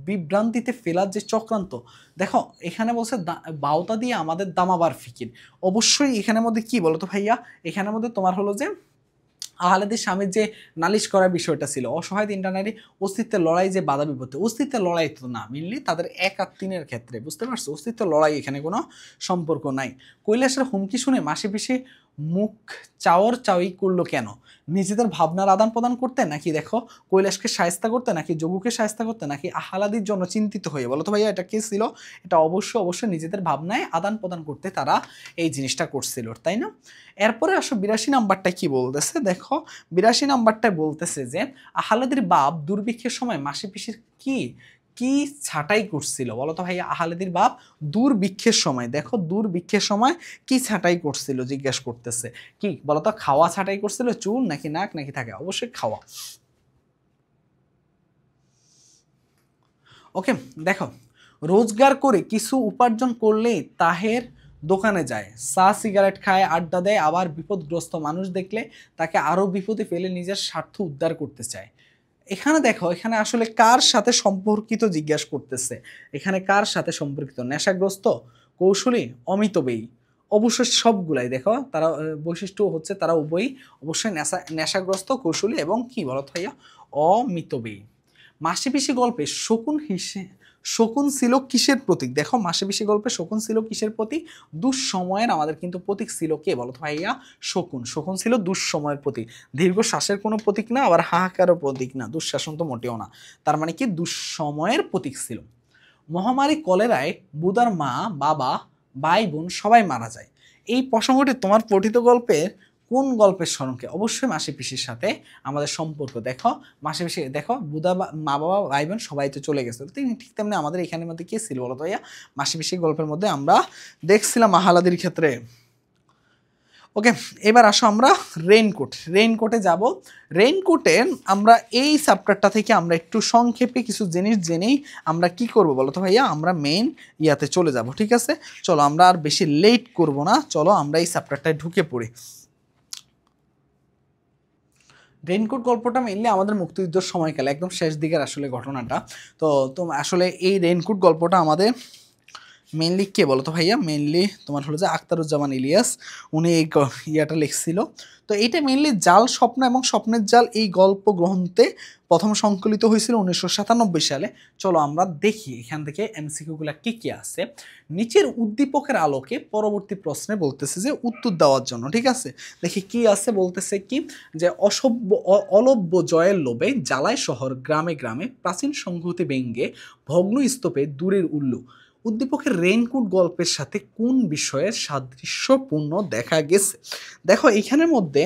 Speaker 1: বিভ্রান্তিতে ফেলার যে চক্রান্ত। দেখো এখানে বলছে ভাওতা দিয়ে আমাদের দামাবার ফিকির, অবশ্যই এখানের মধ্যে কি বলতো ভাইয়া? এখানের মধ্যে তোমার হলো যে আহলাদের স্বামীর যে নালিশ করার বিষয়টা ছিল, অসহায় তিনটা নারী অস্তিত্বের লড়াই যে বাধা বিপত্তি, অস্তিত্বের লড়াই তো না, মেনলি তাদের এক আর তিনের ক্ষেত্রে, বুঝতে পারছো? অস্তিত্বের লড়াই এখানে কোনো সম্পর্ক নাই। কৈলাসের হুমকি শুনে মাসি পিসি মুখ চাওয়াই করলো কেন? নিজেদের ভাবনার আদান প্রদান করতে, নাকি দেখো কৈলাসকে শায়েস্তা করতে, নাকি যোগুকে শায়েস্তা করতে, নাকি আহলাদির জন্য চিন্তিত হয়ে? বলো তো ভাইয়া এটা কে ছিল? এটা অবশ্যই নিজেদের ভাবনায় আদান প্রদান করতে তারা এই জিনিসটা করছিল, তাই না? এরপরে আসো 82 নাম্বারটা কি বলতেছে, দেখো 82 নাম্বারটায় বলতেছে যে আহলাদের বাপ দুর্ভিক্ষের সময় মাসি পিসির কি কি ছাঁটাই করছিল? বলো তো ভাইয়া? আহলাদির বাপ দুর্ভিক্ষের সময়, দেখো দুর্ভিক্ষের সময় কি ছাঁটাই করছিল জিজ্ঞাসা করতেছে। কি বলো তো? খাওয়া ছাঁটাই করছিল, চুল নাকি নাক নাকি থাকে? অবশ্যই খাওয়া। ওকে দেখো, রোজগার করে কিছু উপার্জন করলেই তাহের দোকানে যায়, চা সিগারেট খায়, আড্ডা দেয়, আবার বিপদগ্রস্ত মানুষ দেখলে তাকে আরো বিপদে ফেলে নিজের স্বার্থ উদ্ধার করতে চায়। এখানে দেখো, এখানে আসলে কার সাথে সম্পর্কিত জিজ্ঞাসা করতেছে? এখানে কার সাথে সম্পর্কিত? নেশাগ্রস্ত, কৌশলী, অমিতব্যয়ী? অবশ্যই সবগুলাই দেখো, তারা বৈশিষ্ট্য হচ্ছে তারা উভয়ই অবশ্যই নেশাগ্রস্ত, কৌশলী এবং কি বলত ভাইয়া? অমিতব্যয়ী। মাসিপিসি গল্পে শকুন ছিল কিসের প্রতীক? দেখো মাসিপিসি গল্পে শকুন ছিল কিসের প্রতীক? দুঃসময়ের আমাদের কিন্তু প্রতীক ছিল কে বলো তো ভাইয়া? শকুন ছিল দুঃসময়ের প্রতীক। দীর্ঘ শ্বাসের কোনো প্রতীক না, আবার হাহাকারও প্রতীক না, দুঃশাসন তো মোটেও না। তার মানে কি? দুঃসময়ের প্রতীক ছিল। মহামারী কলেরায় বুদার মা, বাবা, ভাই বোন সবাই মারা যায়। এই প্রসঙ্গটি তোমার পঠিত গল্পের কোন গল্পের স্মরণকে? অবশ্যই মাসি পিসির সাথে আমাদের সম্পর্ক। দেখো মাসি পিসি, দেখো বুদা মা বাবা ভাই বোন সবাই তো চলে গেছে, ঠিক তেমনি আমাদের এখানের মধ্যে কে ছিল বলো তো ভাইয়া? মাসি পিসির গল্পের মধ্যে আমরা দেখছিলাম আহলাদির ক্ষেত্রে। ওকে, এবার আসো আমরা রেইনকোটে যাব। রেইনকোটে আমরা এই চ্যাপ্টারটা থেকে আমরা একটু সংক্ষেপে কিছু জিনিস জেনেই আমরা কি করব বলো তো ভাইয়া? আমরা মেইন ইয়াতে চলে যাব, ঠিক আছে? চলো আমরা আর বেশি লেট করব না, চলো আমরা এই চ্যাপ্টারটায় ঢুকে পড়ি। রেইনকোট গল্পটা মেইনলি আমাদের মুক্তিযুদ্ধের সময়কালে একদম শেষ দিকের আসলে ঘটনাটা। তো আসলে এই রেইনকোট গল্পটা আমাদের মেনলি কে বলো তো ভাইয়া? মেনলি তোমার হলো যে আখতারুজ্জামান ইলিয়াস, উনি এই ইয়াটা লিখছিল। তো এইটা মেনলি জাল স্বপ্ন এবং স্বপ্নের জাল এই গল্প গ্রন্থে প্রথম সংকলিত হয়েছিল 1997 সালে। চলো আমরা দেখি এখান থেকে এমসিকিউগুলো কি কি আছে। নিচের উদ্দীপকের আলোকে পরবর্তী প্রশ্নে বলতেছে যে উত্তর দেওয়ার জন্য, ঠিক আছে? দেখি কি আছে, বলতেছে কি যে অলভ্য জয়ের লোভে জ্বালায় শহর গ্রামে গ্রামে, প্রাচীন সংহতি ব্যঙ্গে ভগ্ন স্তূপে দূরের উল্লু। উদ্দীপকের রেইনকোট গল্পের সাথে কোন বিষয়ের সাদৃশ্যপূর্ণ দেখা গেছে? দেখো এখানের মধ্যে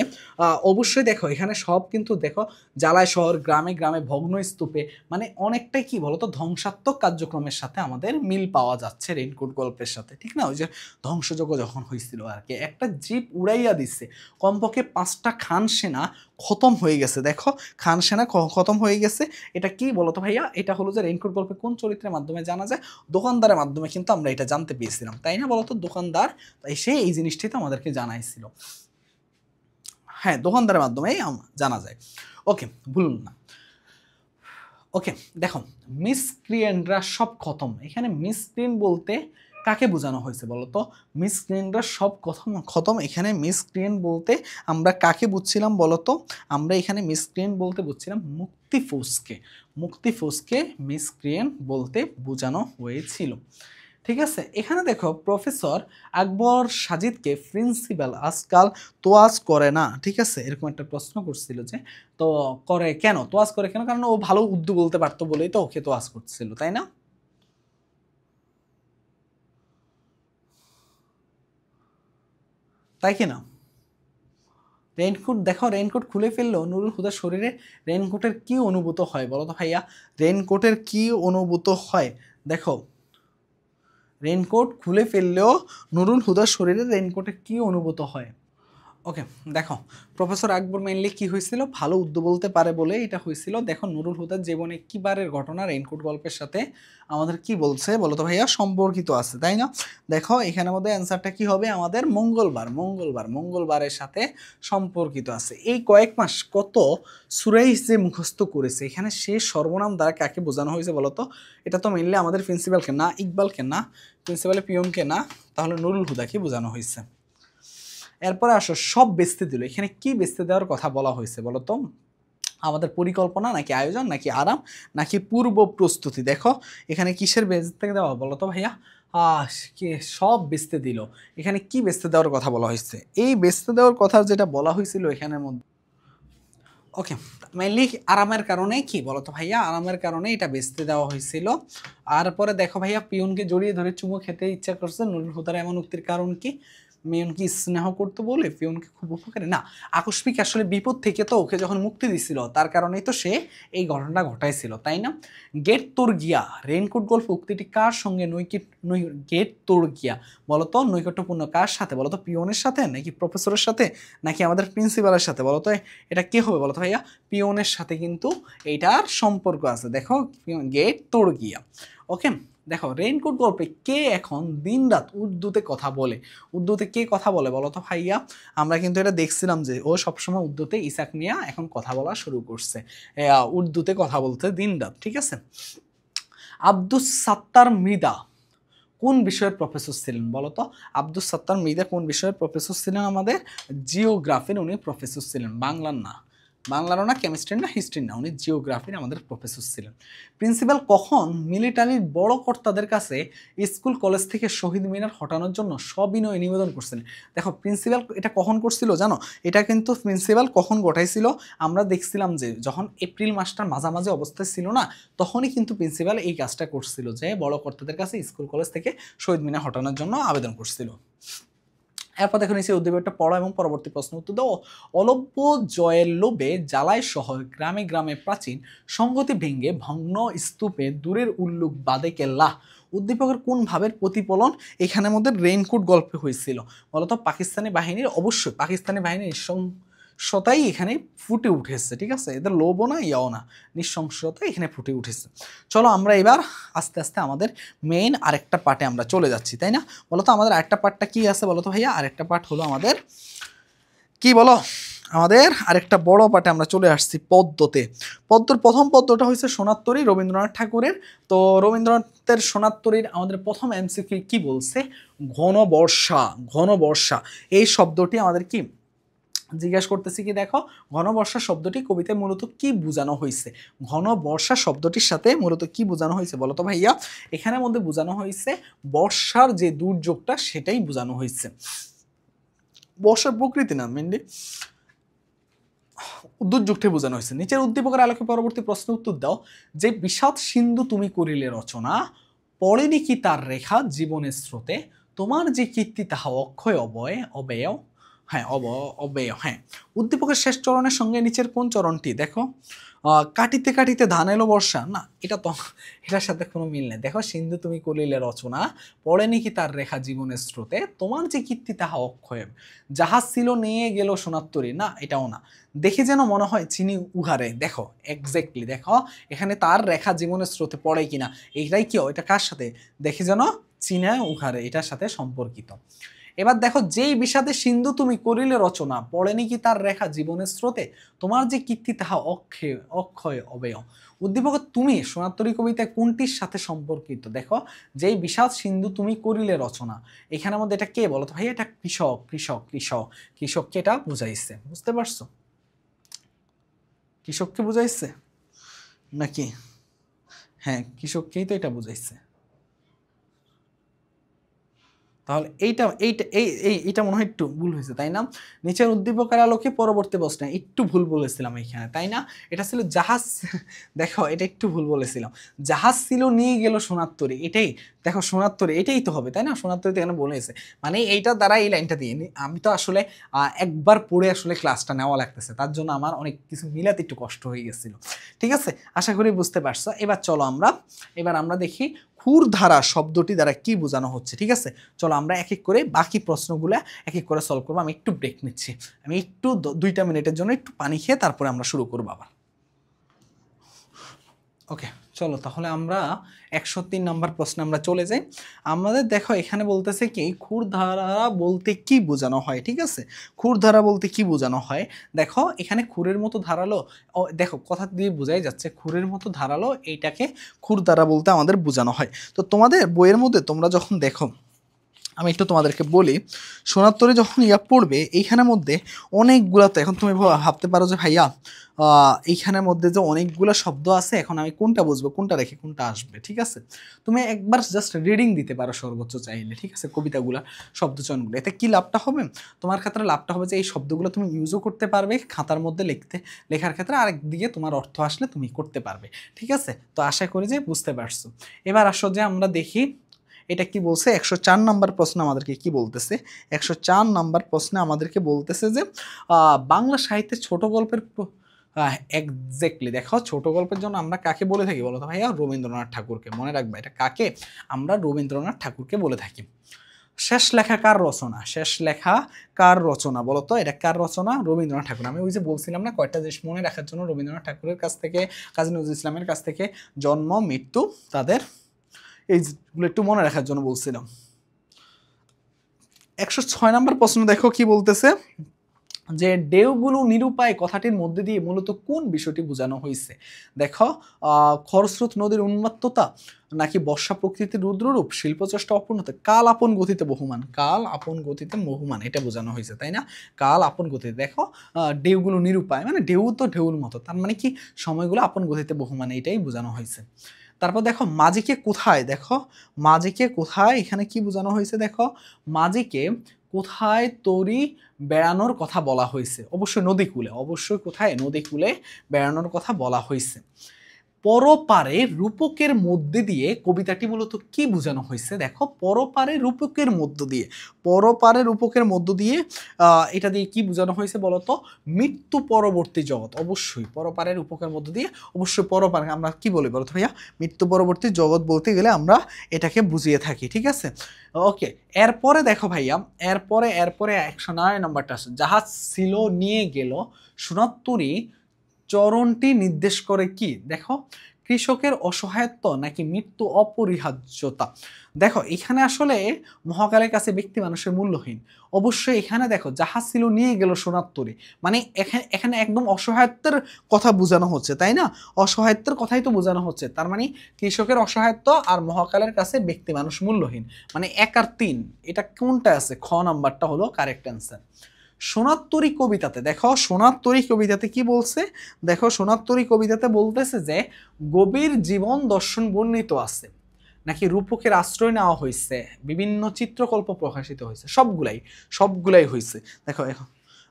Speaker 1: অবশ্যই দেখো এখানে সব কিন্তু দেখো জ্বালায় শহর গ্রামে গ্রামে ভগ্ন স্তূপে, মানে অনেকটাই কি বলতো ধ্বংসাত্মক কার্যক্রমের সাথে আমাদের মিল পাওয়া যাচ্ছে রেইনকোট গল্পের সাথে, ঠিক না? ওই যে ধ্বংসযজ্ঞ যখন হয়েছিল আর কি, একটা জিপ উড়াইয়া দিচ্ছে, কমপক্ষে 5টা খান সেনা খতম হয়ে গেছে। দেখো খান সেনা খতম হয়ে গেছে। এটা কি বলতো ভাইয়া? এটা হলো যে রেইনকোট গল্পে কোন চরিত্রের মাধ্যমে জানা যায়? দোকানদারের মাধ্যমে কিন্তু আমরা এটা জানতে পেরেছিলাম, তাই না বলতো? দোকানদার এসে এই জিনিসটি তো আমাদেরকে জানাইছিল। হ্যাঁ দোকানদারের মাধ্যমেই জানা যায়। ওকে, ভুলুন না। ওকে, দেখো মিসক্রিয়েন্টরা সব খতম, এখানে মিসক্রিয়েন্ট বলতে কাকে বোঝানো হয়েছে বলো তো? মিসক্রিয়েন্টরা সব খতম খতম, এখানে মিসক্রিয়েন্ট বলতে আমরা কাকে বুঝছিলাম বলো তো? আমরা এখানে মিসক্রিয়েন্ট বলতে বুঝছিলাম মুক্তিফৌজকে। মুক্তিফৌজকে মিসক্রিয়েন্ট বলতে বোঝানো হয়েছিল। ঠিক আছে, এখানে দেখো প্রফেসর আকবর সাজিদকে প্রিন্সিপাল আজকাল তোয়াজ করে না, ঠিক আছে, এরকম একটা প্রশ্ন করছিল যে তো করে কেন, তোয়াজ করে কেন? কারণ ও ভালো উর্দু বলতে পারতো বলেই তো ওকে তোয়াজ করছিল, তাই না? তাই কি না? রেইনকোট দেখো, রেইনকোট খুলে ফেললো নুরুল হুদার শরীরে রেইনকোটের কি অনুভূত হয় বলো তো ভাইয়া? রেইনকোটের কি অনুভূত হয়? দেখো রেইনকোট খুলে ফেললেও নুরুল হুদার শরীরে রেইনকোটের কি অনুভূত হয়? ওকে, দেখো প্রফেসর আকবর মেইনলি কি হয়েছিল, ভালো উর্দু বলতে পারে বলে এটা হয়েছিল। দেখো নুরুল হুদার জীবনে কিবারের ঘটনা রেইনকোট গল্পের সাথে আমাদের কি বলছে বলো তো ভাইয়া? সম্পর্কিত আছে, তাই না? দেখো এখানের মধ্যে অ্যান্সারটা কি হবে আমাদের? মঙ্গলবার। মঙ্গলবার, মঙ্গলবারের সাথে সম্পর্কিত আছে। এই কয়েক মাস কত সুরাইশ যে মুখস্থ করেছে, এখানে সে সর্বনাম দ্বারা কাকে বোঝানো হয়েছে বলো তো? এটা তো মেইনলি আমাদের প্রিন্সিপালকে না, ইকবালকে না, প্রিন্সিপালের পিয়নকে না, তাহলে নুরুল হুদাকে বোঝানো হয়েছে। এরপরে আসো সব বেচতে দিল, এখানে কি বেচতে দেওয়ার কথা বলা হয়েছে বলো তো? আমাদের পরিকল্পনা নাকি আয়োজন নাকি আরাম নাকি পূর্ব প্রস্তুতি? দেখো এখানে কিসের বেচতে দেওয়া বলো তো ভাইয়া? কি সব বেচতে দিল, এখানে কি বেচতে দেওয়ার কথা বলা হয়েছে? এই বেচতে দেওয়ার কথা যেটা বলা হয়েছিল এখানের মধ্যে, ওকে, মেনলি আরামের কারণে কি বলতো ভাইয়া? আরামের কারণে এটা বেচতে দেওয়া হয়েছিল। আর পরে দেখো ভাইয়া পিয়নকে জড়িয়ে ধরে চুমু খেতে ইচ্ছা করছে, নুরুল হুদার এমন উক্তির কারণ কি? মেয়নকে স্নেহ করতো বলে পিয়নকে খুব উপকারে না, আকস্মিক আসলে বিপদ থেকে তো ওকে যখন মুক্তি দিছিল তার কারণেই তো সে এই ঘটনাটা ঘটাইছিল, তাই না? গেট তোর গিয়া, রেইনকোট গল্প উক্তিটি কার সঙ্গে গেট তোর গিয়া বলতো নৈকট্যপূর্ণ কার সাথে বলতো? পিয়নের সাথে নাকি প্রফেসরের সাথে নাকি আমাদের প্রিন্সিপালের সাথে বলতো? এটা কে হবে বলতো ভাইয়া? পিয়নের সাথে কিন্তু এইটার সম্পর্ক আছে। দেখো গেট তোর গিয়া। ওকে, দেখো রেইনকোট গল্পে কে এখন দিনরাত উর্দুতে কথা বলে? উর্দুতে কে কথা বলে বলো তো ভাইয়া? আমরা কিন্তু এটা দেখছিলাম যে ও সবসময় উর্দুতে, ইসাক মিয়া এখন কথা বলা শুরু করছে উর্দুতে কথা বলতে দিনরাত, ঠিক আছে? আব্দুস সাত্তার মৃদা কোন বিষয়ের প্রফেসর ছিলেন বলো তো? আব্দুস সাত্তার মৃদা কোন বিষয়ের প্রফেসর ছিলেন? আমাদের জিওগ্রাফির উনি প্রফেসর ছিলেন, বাংলার না, বাংলারও না, কেমিস্ট্রি না, হিস্ট্রি না, উনি জিওগ্রাফির আমাদের প্রফেসর ছিলেন। প্রিন্সিপাল কখন মিলিটারির বড় কর্তাদের কাছে স্কুল কলেজ থেকে শহীদ মিনার হটানোর জন্য সবিনয় নিবেদন করছিলেন? দেখো প্রিন্সিপাল এটা কখন করছিল জানো? এটা কিন্তু প্রিন্সিপাল কখন ঘটাইছিল? আমরা দেখছিলাম যে যখন এপ্রিল মাসটার মাঝামাঝি অবস্থায় ছিল না, তখনই কিন্তু প্রিন্সিপাল এই কাজটা করছিল যে বড় কর্তাদের কাছে স্কুল কলেজ থেকে শহীদ মিনার হটানোর জন্য আবেদন করছিল। এরপর দেখো নিচে উদ্দীপকটা পড়ো এবং পরবর্তী প্রশ্ন উত্তর দাও। অলব্য জয়ের লোভে জ্বালায় শহর গ্রামে গ্রামে প্রাচীন সংগতি ভেঙ্গে ভগ্ন স্তূপে দূরের উল্লুক বাদে কেল্লা। উদ্দীপকের কোন ভাবের প্রতিফলন এখানের মধ্যে রেইনকোট গল্পে হয়েছিল বলতো? পাকিস্তানি বাহিনীর, অবশ্যই পাকিস্তানি বাহিনীর নৃশংসতাই এখানে ফুটে উঠেছে, ঠিক আছে? এদের লোভও না ইয়াও না, নৃশংসতা এখানে ফুটে উঠেছে। চলো আমরা এবার আস্তে আস্তে আমাদের মেইন আরেকটা পার্টে আমরা চলে যাচ্ছি, তাই না? বলতো আমাদের আরেকটা পার্টটা কি আছে বলতো ভাইয়া? আরেকটা পার্ট হলো আমাদের কি বলো? আমাদের আরেকটা বড় পার্টে আমরা চলে আসছি, পদ্মতে। পদ্মর প্রথম পদ্মটা হয়েছে সোনার তরী রবীন্দ্রনাথ ঠাকুরের। তো রবীন্দ্রনাথের সোনার তরীর আমাদের প্রথম এমসিকিউ কি বলছে? ঘন বর্ষা। ঘন বর্ষা এই শব্দটি আমাদের কি জিজ্ঞাসা করতেছি কি? দেখো ঘনবর্ষা শব্দটি কবিতায় মূলত কি বোঝানো হয়েছে? ঘনবর্ষা শব্দটির সাথে মূলত কি বোঝানো হয়েছে বলো তো ভাইয়া? এখানের মধ্যে বোঝানো হয়েছে বর্ষার যে দুর্যোগটা সেটাই বোঝানো হয়েছে, বর্ষার প্রকৃতি না, মেনলি দুর্যোগটি বোঝানো হয়েছে। নিচের উদ্দীপকের আলোকে পরবর্তী প্রশ্ন উত্তর দাও। যে বিষাদ সিন্ধু তুমি করিলে রচনা, পড়েনি কি তার রেখা জীবনের স্রোতে, তোমার যে কীর্তি তাহা অক্ষয় অবেয়। হ্যাঁ অবেয়, হ্যাঁ। উদ্দীপকের শেষ চরণের সঙ্গে নিচের কোন চরণটি? দেখো কাটিতে কাটিতে ধান এলো বর্ষা, না এটা তো, এটার সাথে কোনো মিল নেই। দেখো সিন্ধু তুমি করিলে রচনা, পড়েনি কি তার রেখা জীবনের স্রোতে, তোমার যে কীর্তি তাহা অক্ষয়, জাহাজ ছিল নিয়ে গেল সোনার তরী, না এটাও না। দেখে যেন মনে হয় চিনি উহারে, দেখো এক্স্যাক্টলি দেখো এখানে তার রেখা জীবনের স্রোতে পড়ে কিনা, এইটাই কি, এটা কার সাথে? দেখে যেন চিনা উহারে, এটার সাথে সম্পর্কিত। এবার দেখো, যেই বিষাদে সিন্ধু তুমি করিলে রচনা, পড়েনি কি তার রেখা জীবনের স্রোতে, তোমার যে কীর্তি তাহা অক্ষয় অক্ষয় অবেয়। উদ্দীপক, তুমি সোনারতরী কবিতায় কোনটির সাথে সম্পর্কিত? দেখো, যেই বিষাদ সিন্ধু তুমি করিলে রচনা, এখানের মধ্যে এটা কে বলো তো ভাই? এটা কৃষক, কৃষক, কৃষক, কৃষককে এটা বুঝাইছে, বুঝতে পারছো? কৃষককে বুঝাইছে নাকি? হ্যাঁ, কৃষককেই তো এটা বুঝাইছে। তাহলে এইটা এইটা এই এইটা মনে হয় একটু ভুল হয়েছে, তাই না? নিচের উদ্দীপকের আলোকে পরবর্তী প্রশ্নে একটু ভুল বলেছিলাম এইখানে, তাই না? এটা ছিল জাহাজ। দেখো, এটা একটু ভুল বলেছিলাম। জাহাজ ছিল নিয়ে গেল সোনার তরী, এটাই। দেখো, সোনার তরী এটাই তো হবে, তাই না? সোনার তরী তো এখানে বলেছে, মানে এইটার দ্বারা এই লাইনটা দিয়ে আমি তো আসলে একবার পড়ে আসলে ক্লাসটা নেওয়া লাগতেছে, তার জন্য আমার অনেক কিছু মিলাতে একটু কষ্ট হয়ে গেছিল। ঠিক আছে, আশা করি বুঝতে পারছো। এবার চলো আমরা দেখি ক্ষুরধারা শব্দটি দ্বারা কি বোঝানো হচ্ছে। ঠিক আছে, চলো আমরা এক এক করে বাকি প্রশ্নগুলো এক এক করে সলভ করবো। আমি একটু ব্রেক নিচ্ছি, আমি একটু 2টা মিনিটের জন্য একটু পানি খেয়ে তারপরে আমরা শুরু করবো আবার। ওকে, চলো তাহলে আমরা 103 নম্বর প্রশ্নে আমরা চলে যাই। আমাদের দেখো এখানে বলতেছে কি, ক্ষুরধারা বলতে কি বোঝানো হয়। ঠিক আছে, ক্ষুরধারা বলতে কি বোঝানো হয়? দেখো, এখানে খুরের মতো ধারালো, দেখো কথা দিয়ে বোঝাই যাচ্ছে খুরের মতো ধারালো, এইটাকে ক্ষুরধারা বলতে আমাদের বোঝানো হয়। তো তোমাদের বইয়ের মধ্যে তোমরা যখন দেখো, আমি একটু তোমাদেরকে বলি, সোনার তরী যখন পড়বে এইখানের মধ্যে অনেকগুলা, তো এখন তুমি ভাবতে পারো যে ভাইয়া এইখানের মধ্যে যে অনেকগুলো শব্দ আছে, এখন আমি কোনটা বুঝবো, কোনটা রেখে কোনটা আসবে। ঠিক আছে, তুমি একবার জাস্ট রিডিং দিতে পারো সর্বোচ্চ চাইলে। ঠিক আছে, কবিতাগুলা শব্দচয়নগুলো, এতে কি লাভটা হবে তোমার ক্ষেত্রে? লাভটা হবে যে এই শব্দগুলো তুমি ইউজও করতে পারবে খাতার মধ্যে লেখার ক্ষেত্রে, আরেকদিকে তোমার অর্থ আসলে তুমি করতে পারবে। ঠিক আছে, তো আশা করি যে বুঝতে পারছো। এবার আসো যে আমরা দেখি এটা কি বলছে। 104 নাম্বার প্রশ্ন আমাদেরকে কি বলতেছে? 104 নাম্বার প্রশ্নে আমাদেরকে বলতেছে যে বাংলা সাহিত্যে ছোট গল্পের এক্স্যাক্টলি দেখো, ছোট গল্পের জন্য আমরা কাকে বলে থাকি বলো তো ভাইয়া? রবীন্দ্রনাথ ঠাকুরকে। মনে রাখবা, এটা কাকে? আমরা রবীন্দ্রনাথ ঠাকুরকে বলে থাকি। শেষ লেখা কার রচনা? শেষ লেখা কার রচনা বলো তো? এটা কার রচনা? রবীন্দ্রনাথ ঠাকুর। আমি ওই যে বলছিলাম না, কয়েকটা জিনিস মনে রাখার জন্য রবীন্দ্রনাথ ঠাকুরের কাছ থেকে, কাজী নজরুল ইসলামের কাছ থেকে জন্ম, মৃত্যু, তাদের এইগুলো একটু মনে রাখার জন্য বলছিলাম। 106 নম্বর প্রশ্ন দেখো কি বলতেছে, যে দেওগুলো নিরুপায় কথাটির মধ্যে দিয়ে মূলত কোন বিষয়টি বোঝানো হয়েছে? দেখো, খরস্রোত নদীর উন্মত্ততা, নাকি বর্ষা প্রকৃতির রুদ্ররূপ, শিল্পচেষ্টা অপূর্ণতা, কাল আপন গতিতে বহুমান, কাল আপন গতিতে বহুমান, এটা বোঝানো হয়েছে, তাই না? কাল আপন গতিতে। দেখো, ঢেউগুলো নিরুপায়, মানে ঢেউ তো ঢেউর মতো, তার মানে কি সময়গুলো আপন গতিতে বহুমান, এটাই বোঝানো হয়েছে। তারপর দেখো, মাঝিকে কোথায়, দেখো মাঝিকে কোথায় এখানে কি বোঝানো হয়েছে? দেখো, মাঝিকে কোথায় তরি বেড়ানোর কথা বলা হয়েছে? অবশ্যই নদীকূলে, অবশ্যই কোথায়? নদীকূলে বেড়ানোর কথা বলা হয়েছে। পরপারে রূপকের মধ্যে দিয়ে কবিতাটি মূলত কি বোঝানো হয়েছে? দেখো, পরপারে রূপকের মধ্য দিয়ে, পরপারে রূপকের মধ্য দিয়ে এটা দিয়ে কি বোঝানো হয়েছে বলতো? মৃত্যু পরবর্তী জগৎ। অবশ্যই পরপারে রূপকের মধ্য দিয়ে, অবশ্যই পরপারে আমরা কি বলি বলতো ভাইয়া? মৃত্যু পরবর্তী জগৎ বলতে গেলে আমরা এটাকে বুঝিয়ে থাকি। ঠিক আছে, ওকে। এরপরে দেখো ভাইয়া, এরপরে 109 নম্বরটা আছে, জাহাজ ছিল নিয়ে গেল সোনার তরী চরণটি নির্দেশ করে কি? দেখো, কৃষকের অসহায়ত্ব নাকি মৃত্যু অপরিহার্যতা? দেখো, এখানে আসলে মহাকালের কাছে ব্যক্তি মানুষের মূল্যহীন। অবশ্যই এখানে দেখো, জাহাজ ছিল নিয়ে গেল সোনার তরী, মানে এখানে একদম অসহায়ত্বের কথা বোঝানো হচ্ছে, তাই না? অসহায়ত্বের কথাই তো বোঝানো হচ্ছে, তার মানে কৃষকের অসহায়ত্ব আর মহাকালের কাছে ব্যক্তি মানুষ মূল্যহীন, মানে 1 আর 3, এটা কোনটা আছে? খ নাম্বারটা হলো কারেক্ট অ্যান্সার। সোনার তরী কবিতাতে দেখো, সোনার তরী কবিতাতে কি বলছে? দেখো, সোনার তরী কবিতাতে বলতেছে যে গভীর জীবন দর্শন বর্ণিত আছে, নাকি রূপকের আশ্রয় নেওয়া হয়েছে, বিভিন্ন চিত্রকল্প প্রকাশিত হয়েছে? সবগুলাই হয়েছে। দেখো এখন,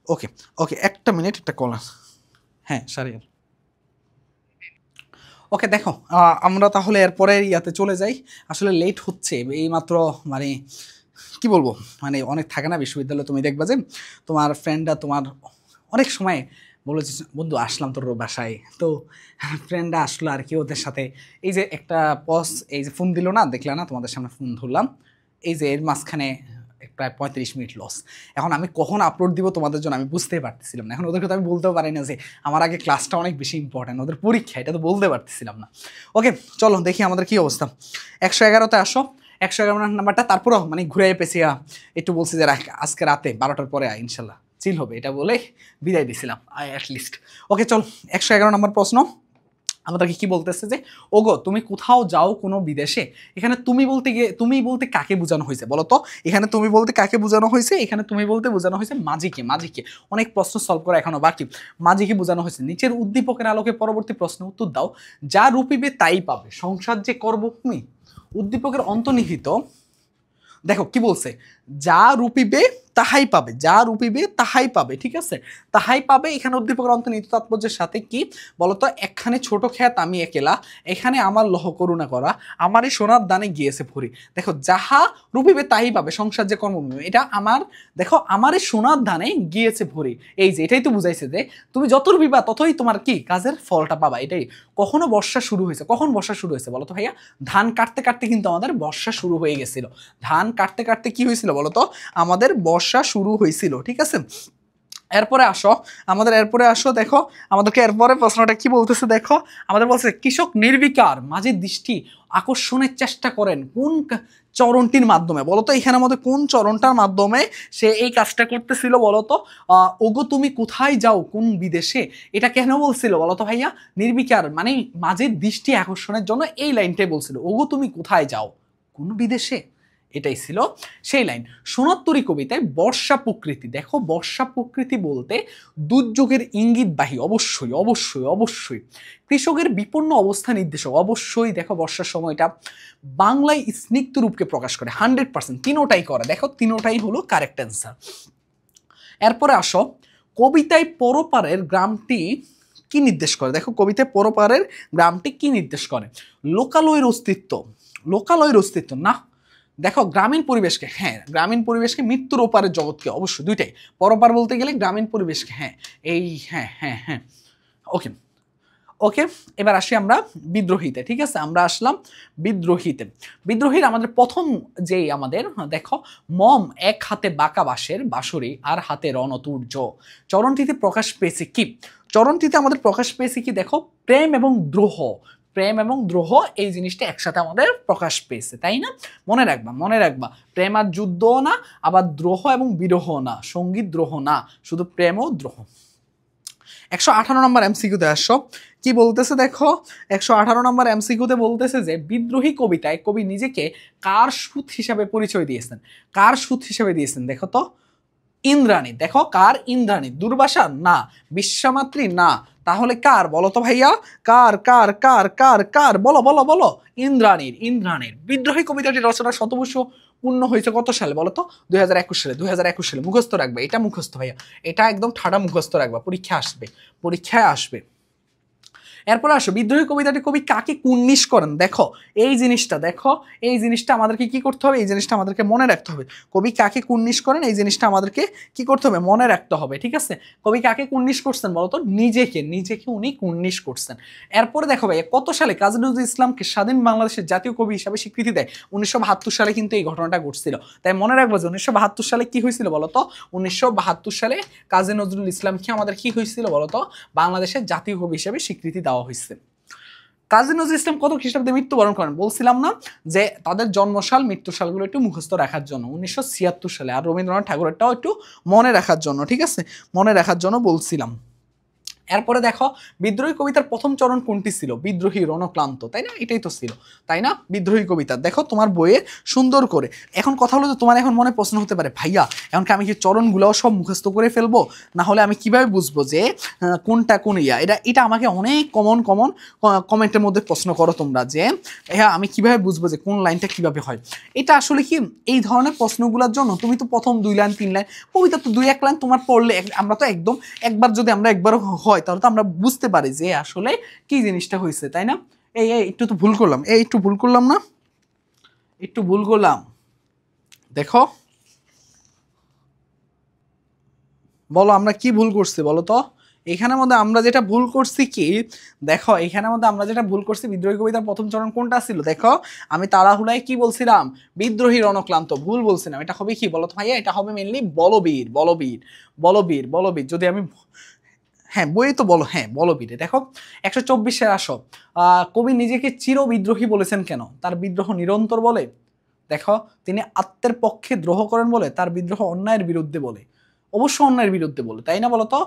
Speaker 1: ওকে ওকে, একটা মিনিট, একটা কল। হ্যাঁ, সারিয়াল। ওকে, দেখো আমরা তাহলে এরপরে ইয়াতে চলে যাই। আসলে লেট হচ্ছে এই মাত্র, মানে কি বলবো, মানে অনেক থাকে না বিশ্ববিদ্যালয়ে, তুমি দেখবা যে তোমার ফ্রেন্ডরা তোমার অনেক সময় বলেছে, বন্ধু আসলাম তোর বাসায়, তো ফ্রেন্ডরা আসলো আর কি, ওদের সাথে এই যে একটা এই যে ফোন দিল না, দেখলে না তোমাদের সামনে ফোন ধরলাম, এই যে এর মাঝখানে প্রায় 35 মিনিট লস। এখন আমি কখন আপলোড দিব তোমাদের জন্য আমি বুঝতেই পারতেছিলাম না। এখন ওদেরকে তো আমি বলতেও পারি না যে আমার আগে ক্লাসটা অনেক বেশি ইম্পর্টেন্ট, ওদের পরীক্ষা, এটা তো বলতে পারতেছিলাম না। ওকে, চলো দেখি আমাদের কি অবস্থা। 111তে আসো। 111 নাম্বারটা তারপরও মানে ঘুরে পেছিয়া একটু বলছি যে আজকে রাতে 12টার পরে ইনশাল্লাহ চিল হবে, এটা বলে বিদায় দিছিলাম অ্যাটলিস্ট। ওকে চল, 111 নম্বর প্রশ্ন আমাদেরকে কি বলতেছে যে ওগো তুমি কোথাও যাও কোনো বিদেশে, এখানে তুমি বলতে গিয়ে তুমি বলতে কাকে বোঝানো হয়েছে বলো তো? এখানে তুমি বলতে কাকে বোঝানো হয়েছে? এখানে তুমি বলতে বোঝানো হয়েছে মাঝিকে। মাঝিকে অনেক প্রশ্ন সলভ করা এখনো বাকি। মাঝিকে বোঝানো হয়েছে। নিচের উদ্দীপকের আলোকে পরবর্তী প্রশ্নের উত্তর দাও। যা রূপিবে তাই পাবে, সংসার যে করব তুমি। উদ্দীপকের অন্তর্নিহিত দেখো কি বলছে, যা রূপিবে তাহাই পাবে, যা রূপিবে তাহাই পাবে, ঠিক আছে, তাহাই পাবে। এখানে উদ্দীপকের অন্তর্নিহিত তাৎপর্যের সাথে কি বলতো, একখানে ছোট খ্যাত আমি একেলা, এখানে আমার লহ করুণা করা, আমারই সোনার দানে গিয়েছে ভরি। দেখো যাহা রূপিবে তাই পাবে, সংসার যে কর্ম, এটা আমার, দেখো আমারই সোনার দানে গিয়েছে ভরি, এই যে এটাই তো বুঝাইছে যে তুমি যত রূপিবা ততই তোমার কি কাজের ফলটা পাবা। এটাই। কখনো বর্ষা শুরু হয়েছে, কখন বর্ষা শুরু হয়েছে বলতো ভাইয়া? ধান কাটতে কাটতে কিন্তু আমাদের বর্ষা শুরু হয়ে গেছিল। ধান কাটতে কাটতে কি হয়েছিল বলতো, আমাদের বর্ষা শুরু হয়েছিল, ঠিক আছে। এরপরে আসো দেখো আমাদেরকে এরপরে প্রশ্নটা কি বলতেছে দেখো, আমাদের বলছে কৃষক নির্বিকার মাঝে দৃষ্টি আকর্ষণের চেষ্টা করেন কোন চরণটির মাধ্যমে বলতো? এখানে আমাদের কোন চরণটার মাধ্যমে সে এই কাজটা করতেছিল বলতো? ওগো তুমি কোথায় যাও কোন বিদেশে, এটা কেন বলছিল বলতো ভাইয়া? নির্বিকার মানে মাঝে দৃষ্টি আকর্ষণের জন্য এই লাইনটাই বলছিল, ওগো তুমি কোথায় যাও কোন বিদেশে, এটাই ছিল সেই লাইন। সোনাত্তরী কবিতায় বর্ষা প্রকৃতি, দেখো বর্ষা প্রকৃতি বলতে দুর্যোগের ইঙ্গিতবাহী, অবশ্যই অবশ্যই অবশ্যই। কৃষকের বিপন্ন অবস্থা নির্দেশক, অবশ্যই দেখো বর্ষার সময়টা বাংলায় স্নিগ্ধ রূপকে প্রকাশ করে, 100%, তিনোটাই করে, দেখো তিনোটাই হলো কারেক্ট অ্যান্সার। এরপরে আসো, কবিতায় পরপারের গ্রামটি কি নির্দেশ করে? দেখো কবিতায় পরপারের গ্রামটি কি নির্দেশ করে? লোকালয়ের অস্তিত্ব, লোকালয়ের অস্তিত্ব না, দেখো গ্রামীণ পরিবেশকে, হ্যাঁ গ্রামীণ পরিবেশকে, মৃত্যুর ওপারের জগৎকে, অবশ্যই দুইটাই। পরপার বলতে গেলে গ্রামীণ পরিবেশকে, হ্যাঁ এই হ্যাঁ হ্যাঁ হ্যাঁ ওকে ওকে। এবার আসি আমরা বিদ্রোহীতে, ঠিক আছে, আমরা আসলাম বিদ্রোহীতে। বিদ্রোহীর আমাদের প্রথম যেই আমাদের দেখো, মম এক হাতে বাঁকা বাঁশের বাঁশরি আর হাতে রণতুর্য, চরণটিতে প্রকাশ পেয়েছে কি? চরণটিতে আমাদের প্রকাশ পেয়েছে কি দেখো, প্রেম এবং দ্রোহ, প্রেম এবং দ্রোহ এই জিনিসটা একসাথে আমাদের প্রকাশ পেয়েছে, তাই না? মনে রাখবা মনে রাখবা, প্রেম আর যুদ্ধও না, আবার দ্রোহ এবং বিরহ না, সঙ্গীত দ্রোহ না, শুধু প্রেম ও দ্রোহ। 118 নম্বর এমসিকিউতে আসো, কি বলতেছে দেখো, 118 নম্বর এমসিকিউতে বলতেছে যে বিদ্রোহী কবিতায় কবি নিজেকে কার সুত হিসাবে পরিচয় দিয়েছেন? কার সুত হিসাবে দিয়েছেন দেখো তো? ইন্দ্রাণী, দেখো কার? ইন্দ্রাণী। দুর্বাসা না, বিশ্বামাত্রী না, তাহলে কার বলো তো ভাইয়া? কার কার কার কার কার বলো বলো বলো? ইন্দ্রাণীর, ইন্দ্রাণীর। বিদ্রোহী কবিতাটি রচনার শতবর্ষ পূর্ণ হয়েছে কত সালে বলো তো? 2021 সালে, 2021 সালে। মুখস্থ রাখবে, এটা মুখস্থ ভাইয়া, এটা একদম ঠাডা মুখস্থ রাখবা, পরীক্ষা আসবে, পরীক্ষায় আসবে। এরপর আসো, বিদ্রোহী কবিতাটি কবি কাকে কুর্নিশ করেন? দেখো এই জিনিসটা, দেখো এই জিনিসটা আমাদেরকে কি করতে হবে? এই জিনিসটা আমাদেরকে মনে রাখতে হবে। কবি কাকে কুর্নিশ করেন এই জিনিসটা আমাদেরকে কি করতে হবে? মনে রাখতে হবে, ঠিক আছে। কবি কাকে কুর্নিশ করছেন বলতো? নিজেকে, নিজেকে উনি কুর্নিশ করছেন। এরপরে দেখো ভাই, কত সালে কাজী নজরুল ইসলামকে স্বাধীন বাংলাদেশের জাতীয় কবি হিসাবে স্বীকৃতি দেয়? 1972 সালে কিন্তু এই ঘটনাটা ঘটছিল। তাই মনে রাখবো যে 1972 সালে কি হয়েছিল বলতো? 1972 সালে কাজী নজরুল ইসলামকে আমাদের কি হয়েছিল বলতো? বাংলাদেশের জাতীয় কবি হিসেবে স্বীকৃতি দেওয়া হয়েছে। কাজী নজরুল ইসলাম কত খ্রিস্টাব্দে মৃত্যুবরণ করেন? বলছিলাম না যে তাদের জন্মসাল মৃত্যুসালগুলো একটু মুখস্থ রাখার জন্য, 1976 সালে। আর রবীন্দ্রনাথ ঠাকুরেরটাও একটু মনে রাখার জন্য, ঠিক আছে, মনে রাখার জন্য বলছিলাম। এরপরে দেখো, বিদ্রোহী কবিতার প্রথম চরণ কোনটি ছিল? বিদ্রোহী রণক্লান্ত, তাই না? এটাই তো ছিল, তাই না? বিদ্রোহী কবিতা দেখো তোমার বইয়ে সুন্দর করে। এখন কথা হলো যে তোমার এখন মনে প্রশ্ন হতে পারে, ভাইয়া এখন আমি কি চরণগুলোও সব মুখস্থ করে ফেলবো? না হলে আমি কিভাবে বুঝবো যে কোনটা কোন ইয়া? এটা আমাকে অনেক কমন কমেন্টের মধ্যে প্রশ্ন করো তোমরা যে হ্যাঁ আমি কিভাবে বুঝবো যে কোন লাইনটা কিভাবে হয়? এটা আসলে কি, এই ধরনের প্রশ্নগুলোর জন্য তুমি তো প্রথম 2 লাইন 3 লাইন কবিতা তো 2-1 লাইন তোমার পড়লে, আমরা তো একদম একবার যদি আমরা একবার হয় তাহলে তো আমরা বুঝতে পারি যে আসলে কি জিনিসটা হয়েছে, তাই না? এই একটু তো ভুল করলাম, একটু ভুল করলাম না, একটু ভুল করলাম। দেখো বলো আমরা কি ভুল করছি বলো তো? এখানের মধ্যে আমরা যেটা ভুল করছি কি দেখো, এখানের মধ্যে আমরা যেটা ভুল করছি, বিদ্রোহী কবিতার প্রথম চরণ কোনটা ছিল? দেখো আমি তাড়াহুড়ায় কি বলছিলাম? বিদ্রোহী রণক্লান্ত, ভুল বলছিলাম। এটা হবে কি বলো তো ভাইয়া? এটা হবে মেনলি বলবীর, বলবীর, বলবীর, বলবীর। যদি আমি হ্যাঁ বই তো বলো, হ্যাঁ বলবীরে। দেখো 124-এর আসো, কবি নিজেকে চির বিদ্রোহী বলেছেন কেন? তার বিদ্রোহ নিরন্তর বলে। দেখো তিনি আত্মের পক্ষে দ্রোহ করেন বলে তার বিদ্রোহ অন্যায়ের বিরুদ্ধে বলে। অবশ্য অন্যায়ের বিরুদ্ধে বলে, তাই না বলো তো?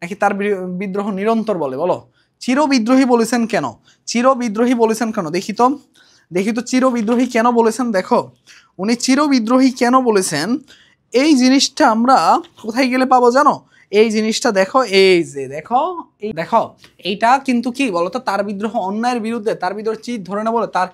Speaker 1: নাকি তার বিদ্রোহ নিরন্তর বলে? বলো। চির বিদ্রোহী বলেছেন কেন? চির বিদ্রোহী বলেছেন কেন দেখি তো, দেখি তো চির বিদ্রোহী কেন বলেছেন। দেখো উনি চির বিদ্রোহী কেন বলেছেন, এই জিনিসটা আমরা কোথায় গেলে পাবো জানো? এই জিনিসটা দেখো, এই যে দেখো, এই দেখো এইটা কিন্তু কি বলতো, তার বিদ্রোহ অন্যায়ের বিরুদ্ধে, তার বিদ্রোহ চির ধরে না বলে, তার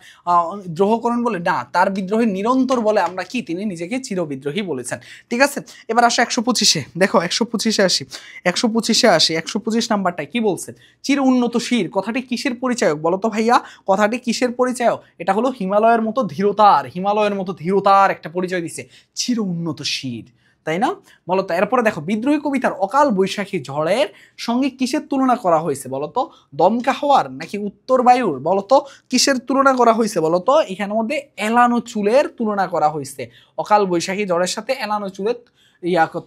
Speaker 1: দ্রোহকরণ বলে না, তার বিদ্রোহী নিরন্তর বলে আমরা কি, তিনি নিজেকে চির বিদ্রোহী বলেছেন। ঠিক আছে, এবার আসো 125-এ। দেখো 125-এ আসি, 125-এ আসি। 125 নাম্বারটায় কি বলছে? চির উন্নতশীল কথাটি কিসের পরিচায়ক বলো তো ভাইয়া? কথাটি কিসের পরিচায়ক? এটা হলো হিমালয়ের মতো ধীরতার, হিমালয়ের মতো ধীরতার একটা পরিচয় দিছে, চির উন্নতশীল, তাই না? বলতো। এরপরে দেখো বিদ্রোহী কবিতার অকাল বৈশাখী ঝড়ের সঙ্গে কিসের তুলনা করা হয়েছে বলতো? দমকা হওয়ার নাকি উত্তর বায়ুর? বলতো কিসের তুলনা করা হয়েছে বলতো? এখানের মধ্যে এলানো চুলের তুলনা করা হয়েছে। অকাল বৈশাখী ঝড়ের সাথে এলানো চুলের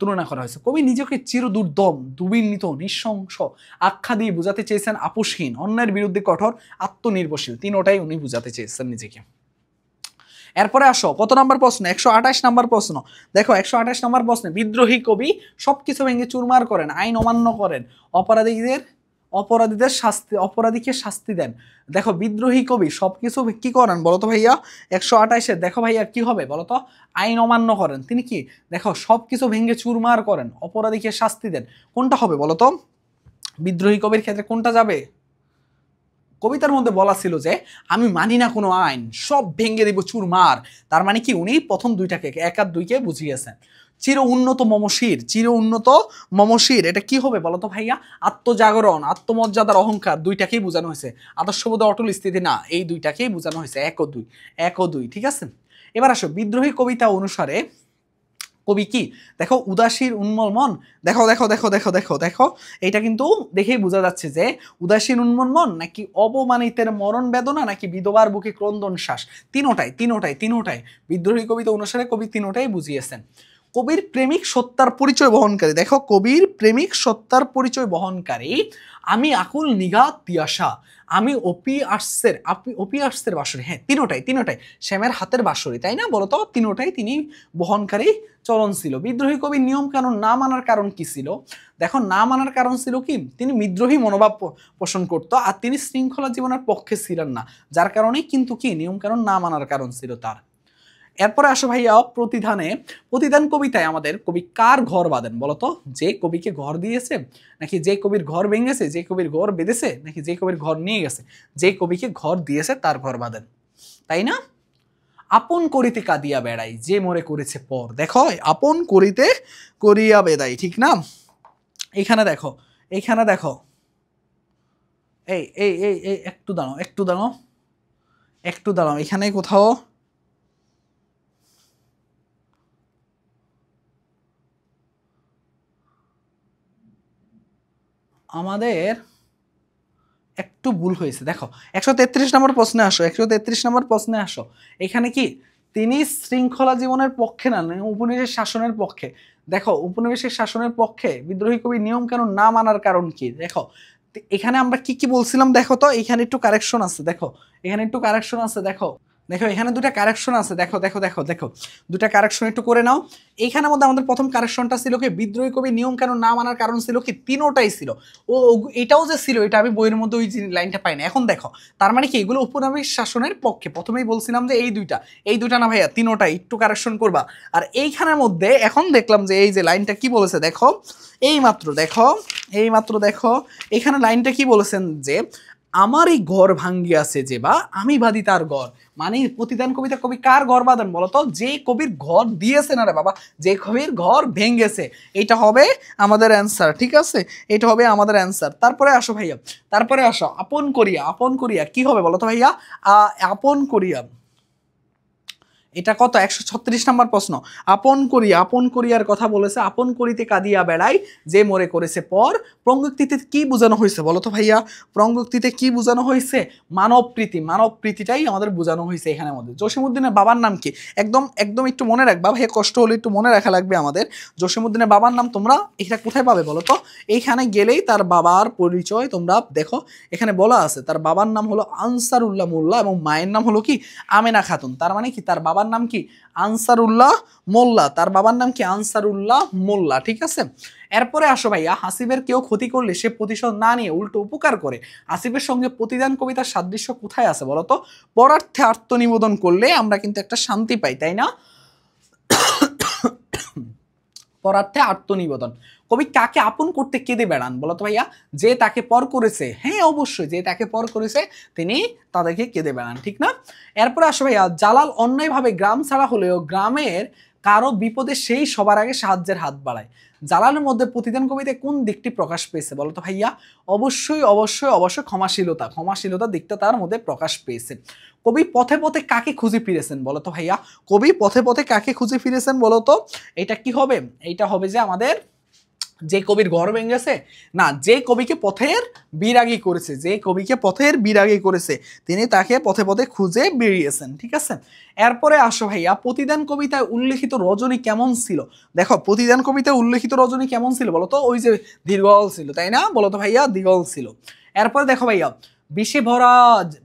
Speaker 1: তুলনা করা হয়েছে। কবি নিজেকে চির দুর্দম, দুর্বিনীত, নৃশংস আখ্যা দিয়ে বোঝাতে চেয়েছেন আপোষহীন, অন্যের বিরুদ্ধে কঠোর, আত্মনির্ভরশীল। তিনোটাই উনি বোঝাতে চেয়েছেন নিজেকে। এরপরে আসো কত নাম্বার প্রশ্ন? 128 নাম্বার প্রশ্ন। দেখো 128 নাম্বার প্রশ্নে বিদ্রোহী কবি সবকিছু ভেঙে চুরমার করেন, আইন অমান্য করেন, অপরাধীকে শাস্তি দেন। দেখো বিদ্রোহী কবি সবকিছু কি করেন বলতো ভাইয়া? 128-এ দেখো ভাইয়া কি হবে বলতো? আইন অমান্য করেন। তিনি কি দেখো সবকিছু ভেঙে চুরমার করেন, অপরাধীকে শাস্তি দেন। কোনটা হবে বলতো? বিদ্রোহী কবির ক্ষেত্রে কোনটা যাবে? কবিতার মধ্যে বলা ছিল যে আমি মানি না কোনো আইন, সব ভেঙে দিব চুরমার। তার মানে কি উনি প্রথম দুইটাকে, 1 আর 2-কে বুঝিয়েছেন। চির উন্নত মমশির, চির উন্নত মমশির এটা কি হবে বলতো ভাইয়া? আত্মজাগরণ, আত্মমর্যাদার অহংকার, দুইটাকেই বোঝানো হয়েছে। আদর্শবোধ অটল স্থিতি না, এই দুইটাকেই বোঝানো হয়েছে। 1 ও 2, 1 ও 2, ঠিক আছে। এবার আসো বিদ্রোহী কবিতা অনুসারে কবি কি দেখো উদাসীর উন্মল মন। দেখো দেখো দেখো দেখো দেখো দেখো এইটা কিন্তু দেখেই বোঝা যাচ্ছে যে উদাসীন উন্মল মন নাকি অবমানিতের মরণ বেদনা নাকি বিধবার বুকে ক্রন্দন শ্বাস। তিনোটাই বিদ্রোহী কবিতা অনুসারে কবি তিনোটাই বুঝিয়েছেন। কবির প্রেমিক সত্তার পরিচয় বহনকারী। দেখো কবির প্রেমিক সত্তার পরিচয় বহনকারী আমি আকুল নিগাত তিয়াসা, আমি অপি আর্টসের বাঁশরি। হ্যাঁ তিনোটাই শ্যামের হাতের বাঁশরি, তাই না? বলতো তিনোটাই তিনি বহনকারী চলন ছিল। বিদ্রোহী কবির নিয়ম কানুন না মানার কারণ কি ছিল? দেখো না মানার কারণ ছিল কি, তিনি বিদ্রোহী মনোভাব পোষণ করতো আর তিনি শৃঙ্খলা জীবনের পক্ষে ছিলেন না, যার কারণেই কিন্তু কি নিয়ম কানুন না মানার কারণ ছিল তার। এরপরে আসো ভাইয়া প্রতিদান কবিতায় আমাদের কবি কার ঘর বাঁধেন বলতো? যে কবিকে ঘর দিয়েছে নাকি যে কবির ঘর ভেঙেছে, যে কবির ঘর বেঁধেছে নাকি যে কবির ঘর নিয়ে গেছে? যে কবিকে ঘর দিয়েছে তার ঘর বাঁধেন, তাই না? আপন করিতে কাঁদিয়া বেড়াই যে মোরে করেছে পর। দেখো আপন করিতে করিয়া বেড়াই, ঠিক না? এখানে দেখো, এখানে দেখো, এই এই এই এই একটু দাঁড়াও এখানে কোথাও আমাদের একটু ভুল হয়েছে। দেখো 133 নম্বর প্রশ্নে আসো, 133 নম্বর প্রশ্নে আসো। এখানে কি তিনি শৃঙ্খলা জীবনের পক্ষে না উপনিবেশ শাসনের পক্ষে? দেখো উপনিবেশের শাসনের পক্ষে বিদ্রোহী কবি নিয়ম কানুন না মানার কারণ কি? দেখো এখানে আমরা কি কি বলছিলাম দেখো তো, এখানে একটু কারেকশন আছে। দেখো এখানে একটু কারেকশন আছে। দেখো দেখো এখানে দুটা কারেকশন আছে। দেখো দেখো দেখো দেখো দুটা কারেকশন একটু করে নাও। এইখানের মধ্যে আমাদের প্রথম কারেকশনটা ছিল কি বিদ্রোহী কবি নিয়ম কানুন না মানার কারণ ছিল কি, তিনোটাই ছিল। এটাও যে ছিল এটা আমি বইয়ের মধ্যে ওই লাইনটা পাই না। এখন দেখো তার মানে কি এগুলো উপনিবেশ শাসনের পক্ষে। প্রথমেই বলছিলাম যে এই দুইটা না ভাইয়া তিনোটাই, একটু কারেকশন করবা। আর এইখানের মধ্যে এখন দেখলাম যে এই যে লাইনটা কি বলেছে দেখো, এইমাত্র দেখো এখানে লাইনটা কি বলেছেন যে আমার এই ঘর ভাঙ্গিয়াছে যে বা আমি বাঁধি তার ঘর। মানে প্রতিদান কবিতা কবি কার ঘর বাঁধেন বলতো? যে কবির ঘর দিয়েছে না রে বাবা, যে কবির ঘর ভেঙ্গেছে। এটা হবে আমাদের অ্যান্সার, ঠিক আছে? এটা হবে আমাদের অ্যান্সার। তারপরে আসো ভাইয়া, তারপরে আসো আপন করিয়া কি হবে বলতো ভাইয়া? আপন করিয়া এটা কত 136 নম্বর প্রশ্ন। আপন করিয়ার কথা বলেছে, আপন করিতে কাঁদিয়া বেড়াই যে মোরে করেছে পর। প্রঙ্গক্তিতে কি বোঝানো হয়েছে বলো তো ভাইয়া? প্রঙ্গক্তিতে কি বোঝানো হয়েছে? মানব প্রীতি, মানব প্রীতিটাই আমাদের বোঝানো হয়েছে এখানের মধ্যে। জসীমউদ্দিনের বাবার নাম কি? একদম একদম একটু মনে রাখবা ভাইয়া, কষ্ট হলে একটু মনে রাখা লাগবে আমাদের। জসীমউদ্দিনের বাবার নাম তোমরা এটা কোথায় পাবে বলো তো? এইখানে গেলেই তার বাবার পরিচয় তোমরা দেখো, এখানে বলা আছে তার বাবার নাম হলো আনসারুল্লাহ মোল্লা এবং মায়ের নাম হলো কি আমেনা খাতুন। তার মানে কি তার বাবার নাম কি আনসারুল্লাহ মোল্লা, তার বাবার নাম কি আনসারুল্লাহ মোল্লা, ঠিক আছে। এরপরে আসো ভাইয়া, হাসিবের কেউ ক্ষতি করলে সে প্রতিশোধ না নিয়ে উল্টো উপকার করে। হাসিবের সঙ্গে প্রতিদান কবিতার সাদৃশ্য কোথায় আছে বলতো? পরার্থে আত্মনিবেদন করলে আমরা কিন্তু একটা শান্তি পাই, তাই না? পরার্থে আত্মনিবেদন। কবি কাকে আপন করতে কেঁদে বেড়ান বলতো ভাইয়া? যে তাকে পর করেছে, হ্যাঁ অবশ্যই যে তাকে পর করেছে তিনি তাদেরকে কেঁদে বেড়ান, ঠিক না? এরপরে আসো ভাইয়া, জালাল অন্যায়ভাবে গ্রাম ছাড়া হলেও গ্রামের কারো বিপদে সেই সবার আগে সাহায্যের হাত বাড়ায়। জালালের মধ্যে প্রতিদান কবিতায় কোন দিকটি প্রকাশ পেয়েছে বলতো ভাইয়া? অবশ্যই অবশ্যই অবশ্যই ক্ষমাশীলতা, ক্ষমাশীলতা দিকটা তার মধ্যে প্রকাশ পেয়েছে। কবি পথে পথে কাকে খুঁজে ফিরেছেন বলতো ভাইয়া? কবি পথে পথে কাকে খুঁজে ফিরেছেন বলতো? এটা কি হবে? এইটা হবে যে আমাদের যে কবির ঘর ভেঙেছে না, যে কবিকে পথের বিরাগী করেছে, যে কবিকে পথের বিরাগী করেছে তিনি তাকে পথে পথে খুঁজে বেরিয়েছেন, ঠিক আছে। এরপরে আসো ভাইয়া, প্রতিদান কবিতায় উল্লেখিত রজনী কেমন ছিল? দেখো প্রতিদান কবিতায় উল্লেখিত রজনী কেমন ছিল বলতো? ওই যে দীর্ঘল ছিল, তাই না? বলতো ভাইয়া দীর্ঘল ছিল। এরপরে দেখো ভাইয়া, বিষে ভরা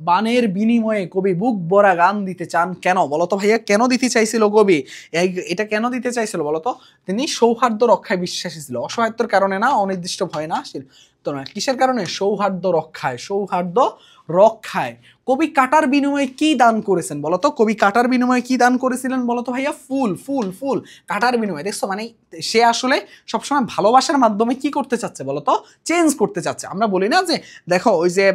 Speaker 1: বানের বিনিময়ে কবি বুক ভরা গান দিতে চান কেন বলতো ভাইয়া? কেন দিতে চাইছিল কবি এটা? কেন দিতে চাইছিল বলতো? তিনি সৌহার্দ্য রক্ষায় বিশ্বাসী ছিল, অসহায়ত্বের কারণে না, অনির্দিষ্ট ভয় না, তো না, কিসের কারণে? সৌহার্দ্য রক্ষায়, সৌহার্দ্য রক্ষায়। কবি কাটার বিনিময়ে কি দান করেছেন বলতো? কবি কাটার বিনিময়ে কি দান করেছিলেন বলতো ভাইয়া? ফুল, ফুল, ফুল। কাটার বিনিময়ে দেখছো, মানে সে আসলে সবসময় ভালোবাসার মাধ্যমে কি করতে চাচ্ছে বলতো? চেঞ্জ করতে চাচ্ছে। আমরা বলি না যে দেখো ওই যে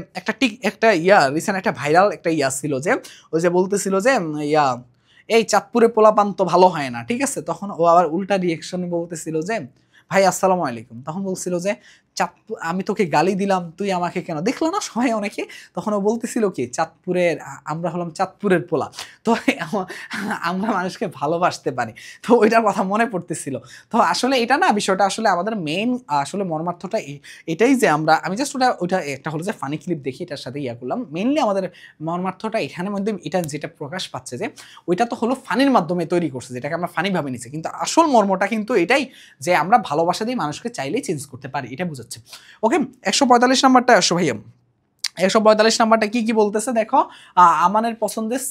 Speaker 1: একটা রিসেন্ট একটা ভাইরাল একটা ছিল যে ওই যে বলতেছিল যে এই চাঁদপুরে পোলাপান তো ভালো হয় না, ঠিক আছে। তখন ও আবার উল্টা রিয়েকশনে বলতেছিল যে ভাই আসসালামু আলাইকুম। তখন বলছিল যে আমি তোকে গালি দিলাম, তুই আমাকে কেন? দেখলো না সবাই অনেকে। তখন ও বলতেছিল কি চাঁদপুরের, আমরা হলাম চাঁদপুরের পোলা, তো আমরা মানুষকে ভালোবাসতে পারি। তো ওইটার কথা মনে পড়তেছিল। তো আসলে এটা না, বিষয়টা আসলে আমাদের মেইন আসলে মর্মার্থটা এটাই যে আমি জাস্ট ওইটা একটা হলো যে ফানি ক্লিপ দেখি এটার সাথে করলাম। মেইনলি আমাদের মর্মার্থটা এখানের মধ্যে এটা যেটা প্রকাশ পাচ্ছে যে ওইটা তো হলো ফানির মাধ্যমে তৈরি করছে, যেটাকে আমরা ফানি ভাবে নিচ্ছি, কিন্তু আসল মর্মটা কিন্তু এটাই যে আমরা ভালোবাসা দিয়ে মানুষকে চাইলেই চেঞ্জ করতে পারি, এটা বুঝাচ্ছে। ওকে, 145 নাম্বারটা আসো ভাইয়া। 145 নাম্বারটা কি কি বলতেছে দেখো, আমানের পছন্দের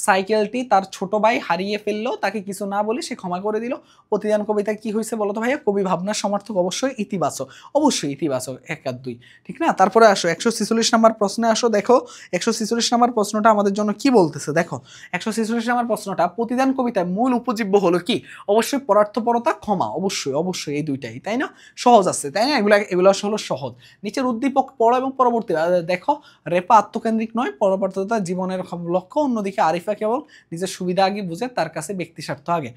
Speaker 1: সাইকেলটি তার ছোট ভাই হারিয়ে ফেললো, তাকে কিছু না বলে সে ক্ষমা করে দিল। প্রতিদান কবিতায় কি হয়েছে বলতো ভাইয়া? কবি ভাবনার সমর্থক, অবশ্যই ইতিবাচক, অবশ্যই ইতিবাচক, 1 আর 2, ঠিক না? তারপরে আসো 146 নাম্বার প্রশ্নে আসো। দেখো 146 নাম্বার প্রশ্নটা আমাদের জন্য কি বলতেছে দেখো। 146 নাম্বার প্রশ্নটা, প্রতিদান কবিতায় মূল উপজীব্য হলো কি? অবশ্যই পরার্থপরতা, ক্ষমা, অবশ্যই অবশ্যই এই দুইটাই, তাই না? সহজ আছে, তাই না? এগুলো হলো সহজ। নিচের উদ্দীপক পড়ো এবং পরবর্তী দেখো, রেপা আত্মকেন্দ্রিক নয়, পরবর্তীতা জীবনের লক্ষ্য, অন্যদিকে আরিফা কেবল নিজের সুবিধা আগে বুঝে, তার কাছে ব্যক্তি স্বার্থ আগে।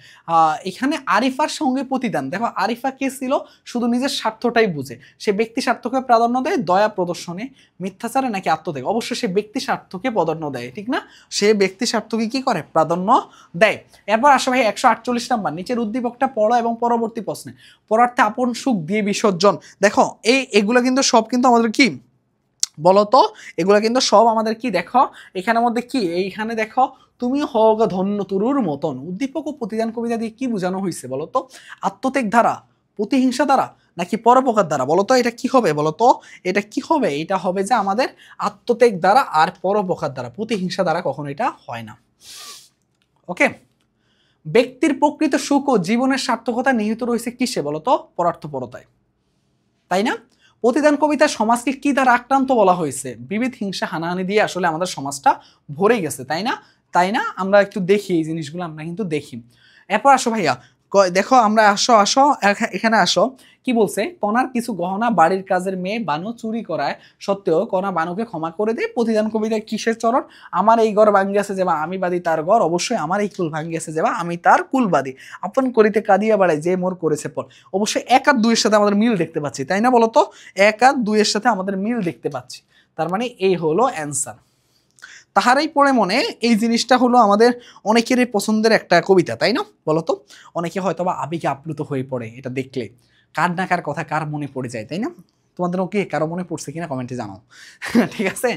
Speaker 1: এখানে আরিফার সঙ্গে প্রতিদান, দেখো আরিফা কে ছিল? শুধু নিজের স্বার্থটাই বুঝে, সে ব্যক্তি স্বার্থকে প্রাধান্য দেয় দয়া প্রদর্শনে, মিথ্যাচারে নাকি আত্মত্যাগ? অবশ্যই সে ব্যক্তি স্বার্থকে প্রাধান্য দেয়, ঠিক না? সে ব্যক্তি স্বার্থকে কি করে? প্রাধান্য দেয়। এরপর আসো ভাই 148 নাম্বার, নিচের উদ্দীপকটা পড়ো এবং পরবর্তী প্রশ্নে পরার্থে আপন সুখ দিয়ে বিসর্জন। দেখো এগুলো কিন্তু সব কিন্তু আমাদের কি বলতো? এগুলা কিন্তু সব আমাদের কি দেখো এখানের মধ্যে কি, এইখানে দেখো তুমি হওয়া ধন্য তরুর মতন। উদ্দীপক ও প্রতিদান কবিতা দিয়ে কি বোঝানো হয়েছে বলতো? আত্মত্যাগ দ্বারা, প্রতিহিংসা দ্বারা, নাকি পরোপকার দ্বারা? বলতো এটা কি হবে বলতো? এটা কি হবে? এটা হবে যে আমাদের আত্মত্যাগ দ্বারা আর পরোপকার দ্বারা, প্রতিহিংসা দ্বারা কখনো এটা হয় না। ওকে, ব্যক্তির প্রকৃত সুখ ও জীবনের সার্থকতা নিহিত রয়েছে কিসে বলতো? পরার্থপরতায়, তাই না? প্রতিদান কবিতা সমাজকে কি দ্বারা আক্রান্ত বলা হয়েছে? বিবিধ হিংসা হানাহানি দিয়ে আসলে আমাদের সমাজটা ভরে গেছে, তাই না? তাই না? আমরা একটু দেখি এই জিনিসগুলো, আমরা কিন্তু দেখি। এরপর আসো ভাইয়া, দেখো আমরা আসো এখানে আসো, কি বলছে? কণার কিছু গহনা বাড়ির কাজের মেয়ে বানু চুরি করায় সত্ত্বেও কণা বানুকে ক্ষমা করে দেয়। প্রতিদান কবিতায় কিসের চরণ? আমার এই ঘর ভাঙ্গিয়াছে যাবা আমি বাদী তার ঘর, অবশ্যই আমার এই কুল ভাঙ্গিয়াছে যাবা আমি তার কুল বাদী, আপন করিতে কাঁদিয়া বাড়ায় যে মোর করেছে পর। অবশ্যই 1 আর 2 এর সাথে আমাদের মিল দেখতে পাচ্ছি, তাই না? বলতো 1 আর 2 এর সাথে আমাদের মিল দেখতে পাচ্ছি, তার মানে এই হলো অ্যান্সার। তাহারাই পড়ে মনে এই জিনিসটা হলো আমাদের অনেকেরই পছন্দের একটা কবিতা, তাই না? বলতো অনেকে হয়তো বা আবেগে আপ্লুত হয়ে পড়ে এটা দেখলে, কার না কার কথা কার মনে পড়ে যায়, তাই না? তোমাদের কি কারো মনে পড়ছে কিনা কমেন্টে জানাও। ঠিক আছে,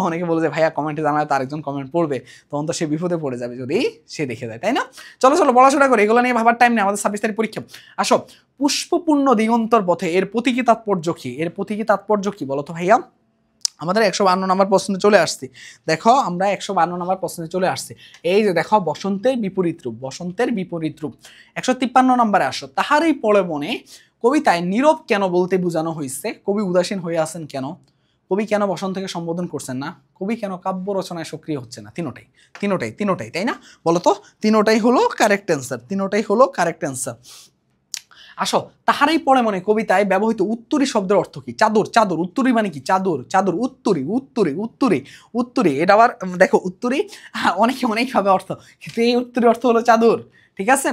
Speaker 1: অনেকে বলে যে ভাইয়া কমেন্টে জানালে তার একজন কমেন্ট পড়বে, তখন তো সে বিপদে পড়ে যাবে যদি সে দেখে যায়, তাই না? চলো চলো পড়াশোনা করে, এগুলো নিয়ে ভাবার টাইম নেই, আমাদের 26 তারিখ পরীক্ষা। আসো, পুষ্পপূর্ণ দিগন্তর পথে এর প্রতীকী তাৎপর্য কি? এর প্রতীকী তাৎপর্য কি বলো তো ভাইয়া? আমাদের 152 নম্বর প্রশ্নে চলে আসছি। দেখো আমরা 152 নম্বর প্রশ্নে চলে আসছি। এই যে দেখো, বসন্তের বিপরীত রূপ, বসন্তের বিপরীত রূপ। 153 নম্বরে আসো, তাহারই পড়ে মনে কবিতায় নীরব কেন বলতে বোঝানো হয়েছে? কবি উদাসীন হয়ে আছেন কেন? কবি কেন বসন্তকে সম্বোধন করছেন না? কবি কেন কাব্য রচনায় সক্রিয় হচ্ছে না? তিনোটাই তিনোটাই তিনোটাই, তাই না? বলতো তিনোটাই হলো কারেক্ট অ্যান্সার, তিনোটাই হলো কারেক্ট অ্যান্সার। আসো, তাহারই পড়ে মনে কবিতায় ব্যবহৃত উত্তরী শব্দের অর্থ কি? চাদর, চাদর, উত্তরী মানে কি? চাদর, চাদর, উত্তরী, উত্তরী, উত্তরী, উত্তরী। এটা আবার দেখো উত্তরী অনেকে অনেকভাবে অর্থ, কিন্তু এই উত্তরী অর্থ হলো চাদর, ঠিক আছে?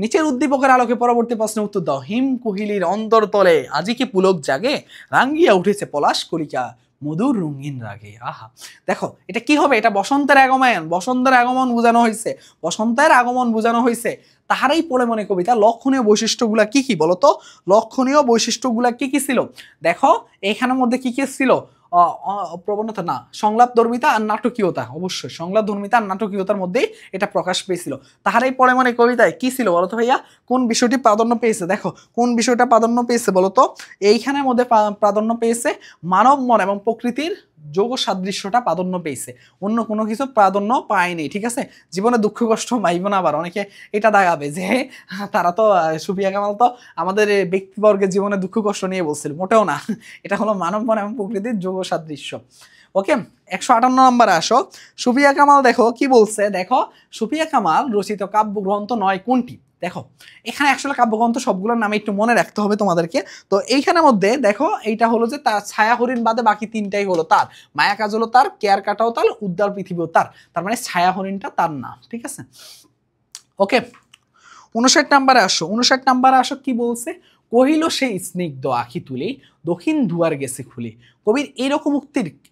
Speaker 1: নিচের উদ্দীপকের আলোকে পরবর্তী প্রশ্নের উত্তর দাও। হিম কুহিলির অন্তরতলে আজি কি পুলক জাগে, রাঙ্গিয়া উঠেছে পলাশ কলিকা মধুর রঙিন রাগে। আহা, দেখো এটা কি হবে? এটা বসন্তের আগমন, বসন্তের আগমন বোঝানো হয়েছে, বসন্তের আগমন বোঝানো হয়েছে। তাহারাই পড়ে মনে কবিতা লক্ষণীয় বৈশিষ্ট্যগুলা কি কি বলতো? লক্ষণীয় বৈশিষ্ট্যগুলা কি কি ছিল? দেখো এখানের মধ্যে কি কি ছিল? প্রবণতা না, সংলাপ ধর্মিতা আর নাটকীয়তা, অবশ্যই সংলাপ ধর্মিতা আর নাটকীয়তার মধ্যেই এটা প্রকাশ পেয়েছিল। তাহারাই পড়ে মনে কবিতায় কি ছিল বলতো ভাইয়া? কোন বিষয়টি প্রাধান্য পেয়েছে? দেখো কোন বিষয়টা প্রাধান্য পেয়েছে বলতো? এইখানের মধ্যে প্রাধান্য পেয়েছে মানব মন এবং প্রকৃতির যোগ সাদৃশ্যটা প্রাধান্য পেয়েছে, অন্য কোনো কিছু প্রাধান্য পায়নি, ঠিক আছে? জীবনে দুঃখ কষ্ট পাইব না। আবার অনেকে এটা দাগাবে যে তারা তো সুফিয়া কামাল তো আমাদের ব্যক্তিবর্গের জীবনে দুঃখ কষ্ট নিয়ে বলছিল, মোটেও না। এটা হলো মানব মন এবং প্রকৃতির যোগ সাদৃশ্য। ওকে, 158 নম্বরে আসো। সুফিয়া কামাল দেখো কি বলছে, দেখো সুফিয়া কামাল রচিত কাব্যগ্রন্থ নয় কোনটি? দেখো এখানে আসলে কাব্যগ্রন্থ সবগুলোর নামে একটু মনে রাখতে হবে তোমাদেরকে। তো এইখানের মধ্যে দেখো এইটা হলো যে তার ছায়া হরিণ বাদে বাকি তিনটাই হলো তার, মায়া কাজ হলো তার, কেয়ার কাটাও তার, উদ্দার পৃথিবীও তার, তার মানে ছায়া হরিণটা তার না, ঠিক আছে? ওকে, 59 নম্বরে আসো। 59 নম্বরে আসো কি বলছে? কহিল সেই স্নিগ্ধ আখি তুলি দক্ষিণ দুয়ার গেছে খুলি। কবির এইরকম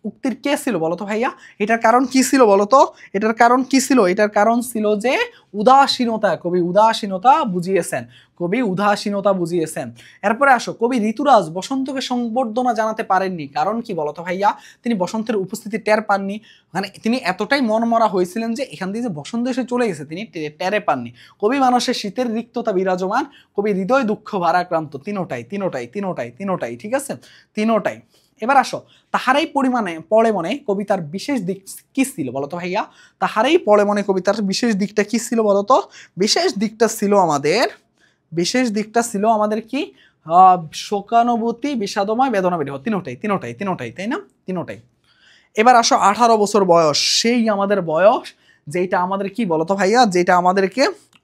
Speaker 1: উক্তির কে ছিল বলতো ভাইয়া? এটার কারণ কি ছিল বলতো? এটার কারণ কি ছিল? এটার কারণ ছিল যে উদাসীনতা, কবি উদাসীনতা বুঝিয়েছেন, কবি উদাসীনতা বুঝিয়েছেন। এরপরে আসো, কবি ঋতুরাজ বসন্তকে সংবর্ধনা জানাতে পারেননি, কারণ কি বলতো ভাইয়া? তিনি বসন্তের উপস্থিতি টের পাননি, মানে তিনি এতটাই মনমরা হয়েছিলেন যে এখান থেকে যে বসন্ত এসে চলে গেছে তিনি টেরে পাননি। কবি মানুষের শীতের রিক্ততা বিরাজমান, কবি হৃদয় দুঃখ ভারাক্রান্ত। তিনোটাই তিনোটাই তিনোটাই তিনোটাই, ঠিক আছে? তিনোটাই। এবার আসো, তাহারাই পরিমাণে পড়ে মনে কবিতার বিশেষ দিক কি ছিল বলতো ভাইয়া? তাহারাই পড়ে মনে কবিতার বিশেষ দিকটা কি ছিল বলতো? বিশেষ দিকটা ছিল আমাদের, বিশেষ দিকটা ছিল আমাদের কি? শোকানুভূতি, বিষাদময়, বেদনা বিরহ। তিনোটাই তিনোটাই তিনোটাই, তাই না? তিনোটাই। এবার আসো, 18 বছর বয়স, সেই আমাদের বয়স যেটা আমাদের কি বলতো ভাইয়া? যেটা আমাদেরকে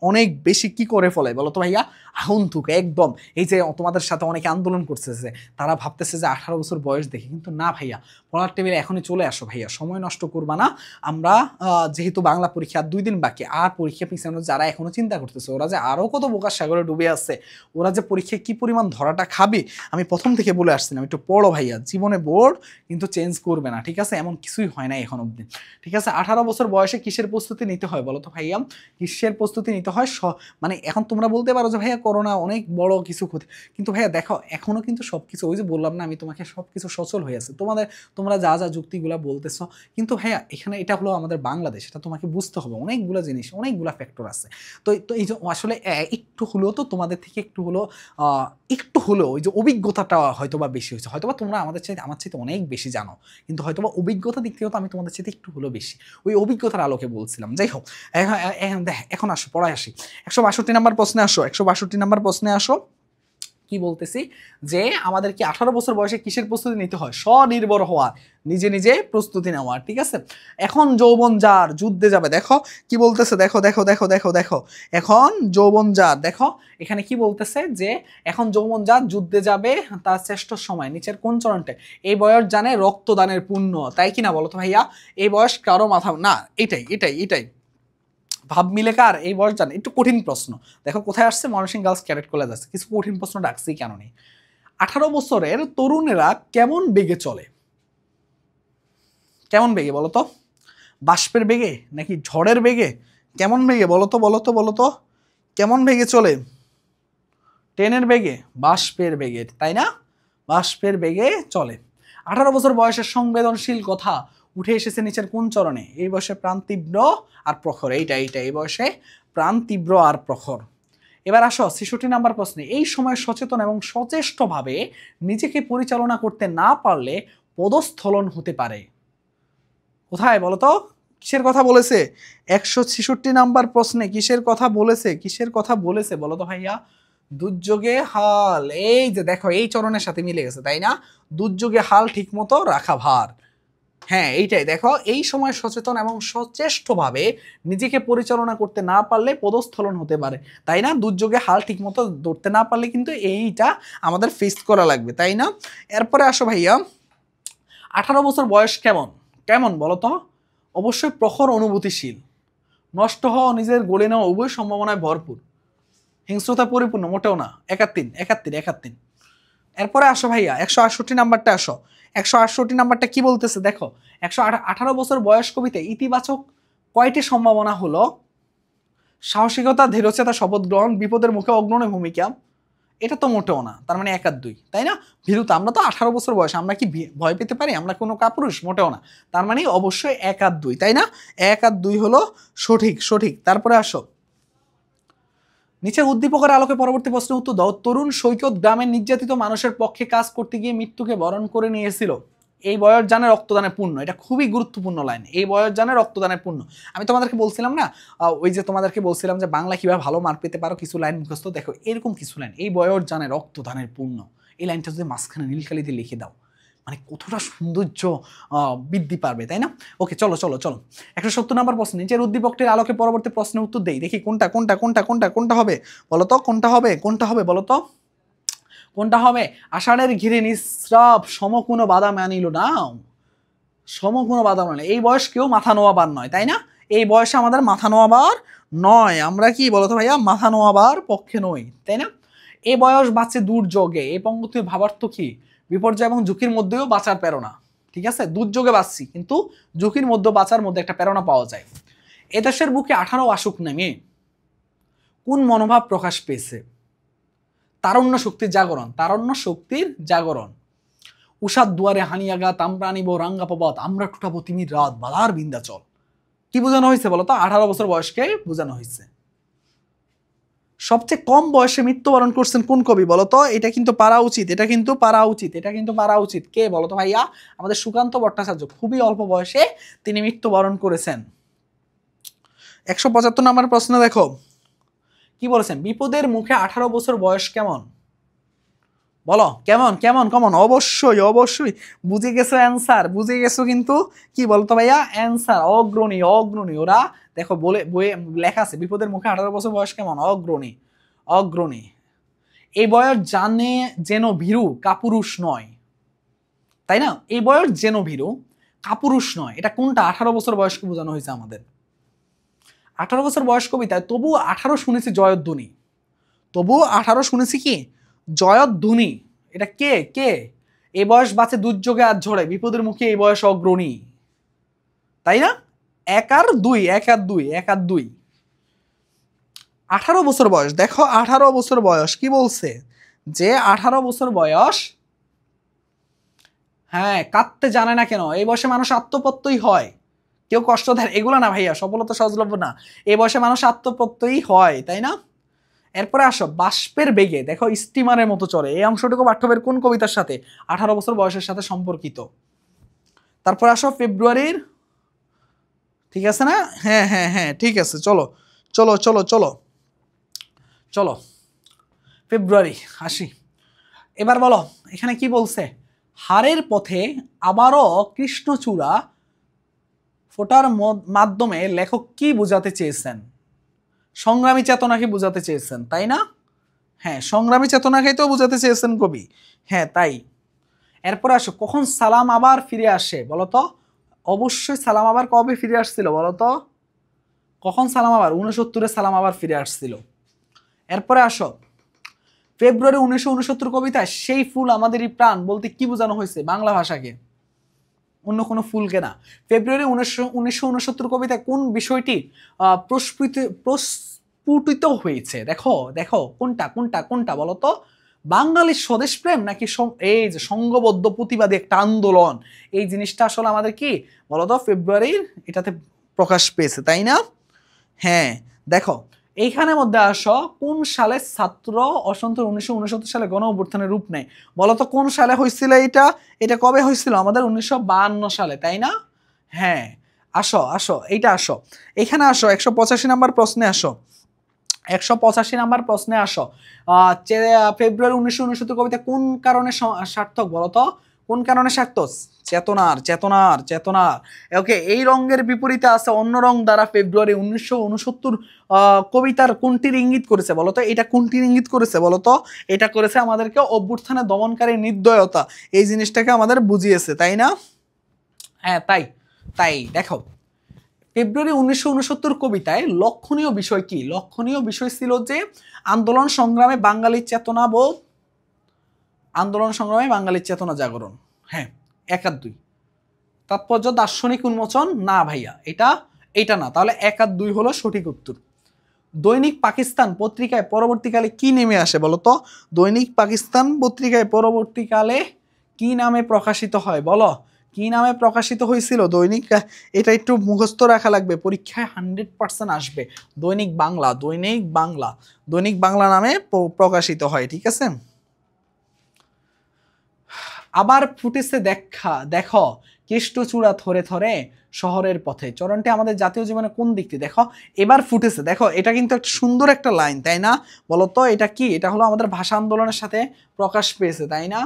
Speaker 1: অনেক বেশি কি করে ফেলে বলতো ভাইয়া? আহন্তুক একদম। এই যে তোমাদের সাথে অনেকে আন্দোলন করতেছে, তারা ভাবতেছে যে 18 বছর বয়স দেখে, কিন্তু না ভাইয়া, পড়ার টেবিলে এখনই চলে আসো ভাইয়া, সময় নষ্ট করবা না। আমরা যেহেতু বাংলা পরীক্ষা আর 2 দিন বাকি, আর পরীক্ষা পিছানো যারা এখনো চিন্তা করতেছে ওরা যে আরো কত বোকার সাগরে ডুবে আছে, ওরা যে পরীক্ষায় কি পরিমাণ ধরাটা খাবে, আমি প্রথম থেকে বলে আসছিলাম একটু পড়ো ভাইয়া, জীবনে বোর্ড কিন্তু চেঞ্জ করবে না, ঠিক আছে? এমন কিছুই হয় না এখন অব্দি, ঠিক আছে? 18 বছর বয়সে কিসের প্রস্তুতি নিতে হয় বলো তো ভাইয়া? কিসের প্রস্তুতি নিতে হয়? মানে এখন তোমরা বলতে পারো যে ভাইয়া করোনা অনেক বড় কিছু ক্ষতি, কিন্তু ভাইয়া দেখো এখনো কিন্তু সবকিছু, ওই যে বললাম না আমি তোমাকে, সবকিছু সচল হয়ে আছে। তোমরা যা যা যুক্তিগুলা বলতেছো, কিন্তু ভাইয়া এখানে এটা হলো আমাদের বাংলাদেশ, এটা তোমাকে বুঝতে হবে, অনেকগুলো জিনিস, অনেকগুলো ফ্যাক্টর আছে। তো এই যে আসলে একটু হলেও তো তোমাদের থেকে একটু হলেও ওই যে অভিজ্ঞতাটা হয়তোবা বেশি হয়েছে, হয়তোবা তোমরা আমার চাইতে অনেক বেশি জানো, কিন্তু হয়তোবা অভিজ্ঞতা দিক থেকে তো আমি তোমাদের চাইতে একটু হলেও বেশি, ওই অভিজ্ঞতার আলোকে বলছিলাম। যাই হোক, এখন আসো পড়ায় আসি। 162 নম্বর প্রশ্নে আসো। 162 নম্বর প্রশ্নে আসো। কি বলতেছি যে আমাদেরকে 18 বছর বয়সে কিসের প্রস্তুতি নিতে হয়? স্বনির্ভর হওয়ার, নিজে নিজে প্রস্তুতি নেওয়ার, ঠিক আছে? এখন যৌবন যার যুদ্ধে যাবে, দেখো কি বলতেছে, দেখো দেখো দেখো দেখো দেখো, এখন যৌবন যার, দেখো এখানে কি বলতেছে যে এখন যৌবন যার যুদ্ধে যাবে তার শ্রেষ্ঠ সময়, নিচের কোন চরণটা? এই বয়স জানে রক্তদানের পুণ্য, তাই কি না বলো তো ভাইয়া? এই বয়স কারো মাথা না, এটাই এটাই এটাই ভাব মিলে কার? এই বয়স জানে। একটু কঠিন প্রশ্ন, দেখো কোথায় আসছে? ময়মনসিংহ গার্লস ক্যাডেট কলেজ আছে, কিছু কঠিন প্রশ্ন ডাকছি কেন নেই? 18 বছরের তরুণেরা কেমন বেগে চলে? কেমন বেগে বলো তো? বাষ্পের বেগে নাকি ঝড়ের বেগে? কেমন বেগে বলো তো বলো তো বলো তো, কেমন বেগে চলে? ট্রেনের বেগে? বাষ্পের বেগে, তাই না? বাষ্পের বেগে চলে। 18 বছর বয়সের সংবেদনশীল কথা উঠে এসেছে নিচের কোন চরণে? এই বয়সে প্রাণ তীব্র আর প্রখর, এইটা এই বয়সে প্রাণ তীব্র আর প্রখর। এবার আসো 66 নাম্বার প্রশ্নে, এই সময় সচেতন এবং সচেষ্টভাবে নিজেকে পরিচালনা করতে না পারলে পদস্খলন হতে পারে। কোথায় বলো তো, কিসের কথা বলেছে? 166 নাম্বার প্রশ্নে কিসের কথা বলেছে? কিসের কথা বলেছে বলো তো ভাইয়া? দুর্যোগে হাল, এই যে দেখো এই চরণের সাথে মিলে গেছে, তাই না? দুর্যোগে হাল ঠিক মতো রাখা ভার। হ্যাঁ এইটাই দেখো, এই সময় সচেতন এবং সচেষ্টভাবে নিজেকে পরিচালনা করতে না পারলে পদস্খলন হতে পারে, তাই না? দুর্যোগে হাল ঠিক মতো ধরতে না পারলে কিন্তু এইটা আমাদের ফেস করা লাগবে, তাই না? এরপরে আসো ভাইয়া, 18 বছর বয়স কেমন? কেমন বলো তো? অবশ্যই প্রখর, অনুভূতিশীল, নষ্ট হওয়া, নিজের গড়ে নেওয়া উভয় সম্ভাবনায় ভরপুর, হিংস্রতা পরিপূর্ণ মোটেও না। 71। এরপরে আসো ভাইয়া 168 নাম্বারটা আসো। 168 নাম্বারটা কি বলতেছে দেখো, 118 বছর বয়স কবিতায় ইতিবাচক কয়টি সম্ভাবনা হলো? সাহসিকতা, ধীরচেতা, শপথ গ্রহণ, বিপদের মুখে অগ্রণী ভূমিকা। এটা তো মোটেও না, তার মানে 1 আর 2, তাই না? ভীরুতা, আমরা তো 18 বছর বয়স, আমরা কি ভয় পেতে পারি? আমরা কোনো কাপুরুষ? মোটেও না, তার মানে অবশ্যই 1 আর 2, তাই না? 1 আর 2 হলো সঠিক। তারপরে আসো, নিচের উদ্দীপকের আলোকে পরবর্তী প্রশ্নের উত্তর দাও। তরুণ সৈকত গ্রামের নির্যাতিত মানুষের পক্ষে কাজ করতে গিয়ে মৃত্যুকে বরণ করে নিয়েছিল। এই বয়স জানে রক্তদানে পূর্ণ, এটা খুবই গুরুত্বপূর্ণ লাইন। এই বয়স জানে রক্তদানে পূর্ণ। আমি তোমাদেরকে বলছিলাম না, ওই যে তোমাদেরকে বলছিলাম যে বাংলা কিভাবে ভালো মার্ক পেতে পারো, কিছু লাইন মুখস্থ, দেখো এরকম কিছু লাইন, এই বয়স জানে রক্তদানের পূর্ণ, এই লাইনটা যদি মাঝখানে নীলকালি দিয়ে লিখে দাও, মানে কতটা সৌন্দর্য বৃদ্ধি পারবে, তাই না? ওকে চলো 170 নাম্বার প্রশ্ন, নিচের উদ্দীপকটির আলোকে পরবর্তী প্রশ্নের উত্তর দেই, দেখি কোনটা হবে বলো তো, কোনটা হবে বলো তো, কোনটা হবে? আষাঢ়ের ঘিরে নিঃস্রাব সমকুনো বাধা মানিল না, সমকুনো বাধা মানিল। এই বয়স কেউ মাথা নোয়াবার নয়, তাই না? এই বয়সে আমাদের মাথা নোয়াবার নয়, আমরা কি বলতো ভাইয়া, মাথা নোয়াবার পক্ষে নই, তাই না? এই বয়স বাঁচে দুর্যোগে, এই পঙ্ক্তির ভাবার্থ কি? বিপর্যয় এবং ঝুঁকির মধ্যেও বাঁচার প্রেরণা। ঠিক আছে, দুর্যোগে বাঁচছি কিন্তু ঝুঁকির মধ্যে বাঁচার মধ্যে একটা প্রেরণা পাওয়া যায়। এদেশের বুকে 18 আসুক নামে কোন মনোভাব প্রকাশ পেয়েছে? তারুণ্য শক্তির জাগরণ। উষাদ দুয়ারে হানিয়াগাত, আমরা আনিব রাঙ্গা পবত, আমরা টুটাবো তিমির রাত, বাধার বিন্ধ্যাচল। কি বোঝানো হয়েছে বলতো? 18 বছর বয়সকে বোঝানো হয়েছে। সবচেয়ে কম বয়সে মৃত্যুবরণ করছেন কোন কবি বলতো? এটা কিন্তু পারা উচিত। কে বলতো ভাইয়া? আমাদের সুকান্ত ভট্টাচার্য, খুবই অল্প বয়সে তিনি মৃত্যুবরণ করেছেন। 175 নম্বর প্রশ্ন দেখো কি বলেছেন, বিপদের মুখে 18 বছর বয়স কেমন? বলো কেমন? অবশ্যই বুঝে গেছো অ্যান্সার, বুঝে গেছো কিন্তু কি বলতো ভাইয়া? অ্যান্সার অগ্রণী। ওরা দেখো বলে বইয়ে লেখা আছে, বিপদের মুখে 18 বছর বয়স কেমন? অগ্রণী। এই বয়স জানে যেন ভীরু, কাপুরুষ নয়, তাই না? এই বয়স যেন ভীরু, কাপুরুষ নয়, এটা কোনটা? 18 বছর বয়সকে বোঝানো হয়েছে আমাদের। 18 বছর বয়স কবিতায় তবু 18 শুনেছি জয়ধ্বনি, কি জয়ধ্বনি। এটা কে? এই বয়স বাঁচে দুর্যোগে আর ঝড়ে, বিপদের মুখে এই বয়স অগ্রণী, তাই না? 1 আর 2। 18 বছর বয়স, দেখো 18 বছর বয়স কি বলছে, যে 18 বছর বয়স, হ্যাঁ কাঁদতে জানে না কেন? এই বয়সে মানুষ আত্মপ্রত্যয়ী হয়, কেউ কষ্ট দেয় এগুলো না ভাইয়া, সফলতা সহজলভ্য না, এই বয়সে মানুষ আত্মপ্রত্যয়ী হয়, তাই না? এরপরে আসো, বাষ্পের বেগে, দেখো স্টিমারের মতো চলে, এই অংশটুকু পাঠ্যবের কোন কবিতার সাথে? 18 বছর বয়সের সাথে সম্পর্কিত। তারপর আসো ফেব্রুয়ারির, ঠিক আছে না? হ্যাঁ ঠিক আছে, চলো ফেব্রুয়ারি আসি। এবার বলো এখানে কি বলছে, হারের পথে আবারও কৃষ্ণচূড়া ফোটার মাধ্যমে লেখক কি বোঝাতে চেয়েছেন? সংগ্রামী চেতনাকে বোঝাতে চেয়েছেন, তাই না? হ্যাঁ সংগ্রামী চেতনাকেই তো বোঝাতে চেয়েছেন কবি, হ্যাঁ তাই। এরপর আসো, কখন সালাম আবার ফিরে আসে বলতো? অবশ্যই সালাম আবার কবে ফিরে আসছিল বলতো? কখন সালাম আবার? 69-এ সালাম আবার ফিরে আসছিল। এরপরে আসো, ফেব্রুয়ারি 1969 কবিতায় সেই ফুল আমাদেরই প্রাণ বলতে কি বোঝানো হয়েছে বাংলা ভাষাকে? অন্য কোনো ফুলকে না। ফেব্রুয়ারি 1969 কবিতায় কোন বিষয়টি প্রস্ফুটিত হয়েছে? দেখো দেখো কোনটা কোনটা কোনটা বলো তো। বাঙালির স্বদেশ প্রেম নাকি এই যে সংঘবদ্ধ প্রতিবাদী একটা আন্দোলন, এই জিনিসটা আসলে আমাদের কি বলতো ফেব্রুয়ারির এটাতে প্রকাশ পেয়েছে, তাই না? হ্যাঁ দেখো এইখানের মধ্যে আসো, কোন সালে ছাত্র অসন্তর 1969 সালে গণ অভ্যুত্থানের রূপ নেয়? বলতো কোন সালে হয়েছিল এটা? এটা কবে হয়েছিল? আমাদের 1952 সালে, তাই না? হ্যাঁ আসো আসো এইটা আসো, এখানে আসো 185 নাম্বার প্রশ্নে আসো। 185 নাম্বার প্রশ্নে আসো। ফেব্রুয়ারি 1969 কবিতা কোন কারণে সার্থক বলতো? কোন কারণে সার্থক? চেতনার চেতনার চেতনার। ওকে, এই রঙের বিপরীতে আছে অন্য রং দ্বারা ফেব্রুয়ারি 1969 কবিতার কোনটির ইঙ্গিত করেছে বলতো? এটা কোনটির ইঙ্গিত করেছে বলতো? এটা করেছে আমাদেরকে অভ্যুত্থানে দমনকারী নির্দয়তা, এই জিনিসটাকে আমাদের বুঝিয়েছে, তাই না? হ্যাঁ তাই তাই দেখো ফেব্রুয়ারি 1969 কবিতায় লক্ষণীয় বিষয় কি? লক্ষণীয় বিষয় ছিল যে আন্দোলন সংগ্রামে বাঙালির চেতনাবোধ, আন্দোলন সংগ্রামে বাঙালির চেতনা জাগরণ। হ্যাঁ 1 আর 2। তাৎপর্য দার্শনিক উন্মোচন না ভাইয়া, এটা না, তাহলে 1 আর 2 হলো সঠিক উত্তর। দৈনিক পাকিস্তান পত্রিকায় পরবর্তীকালে কি নেমে আসে বলতো? দৈনিক পাকিস্তান পত্রিকায় পরবর্তীকালে কি নামে প্রকাশিত হয় বলো? কি নামে প্রকাশিত হয়েছিল দৈনিক? এটা একটু মুখস্থ রাখা লাগবে, পরীক্ষায় 100% আসবে। দৈনিক বাংলা, দৈনিক বাংলা, দৈনিক বাংলা নামে প্রকাশিত হয়, ঠিক আছে? আবার ফুটেছে দেখো কৃষ্ণচূড়া থরে থরে শহরের পথে, চরণটি আমাদের জাতীয় জীবনে কোন দিকটি? দেখো এবার ফুটেছে, দেখো এটা কিন্তু একটা সুন্দর একটা লাইন, তাই না? বলতো এটা কি? এটা হলো আমাদের ভাষা আন্দোলনের সাথে প্রকাশ পেয়েছে, তাই না?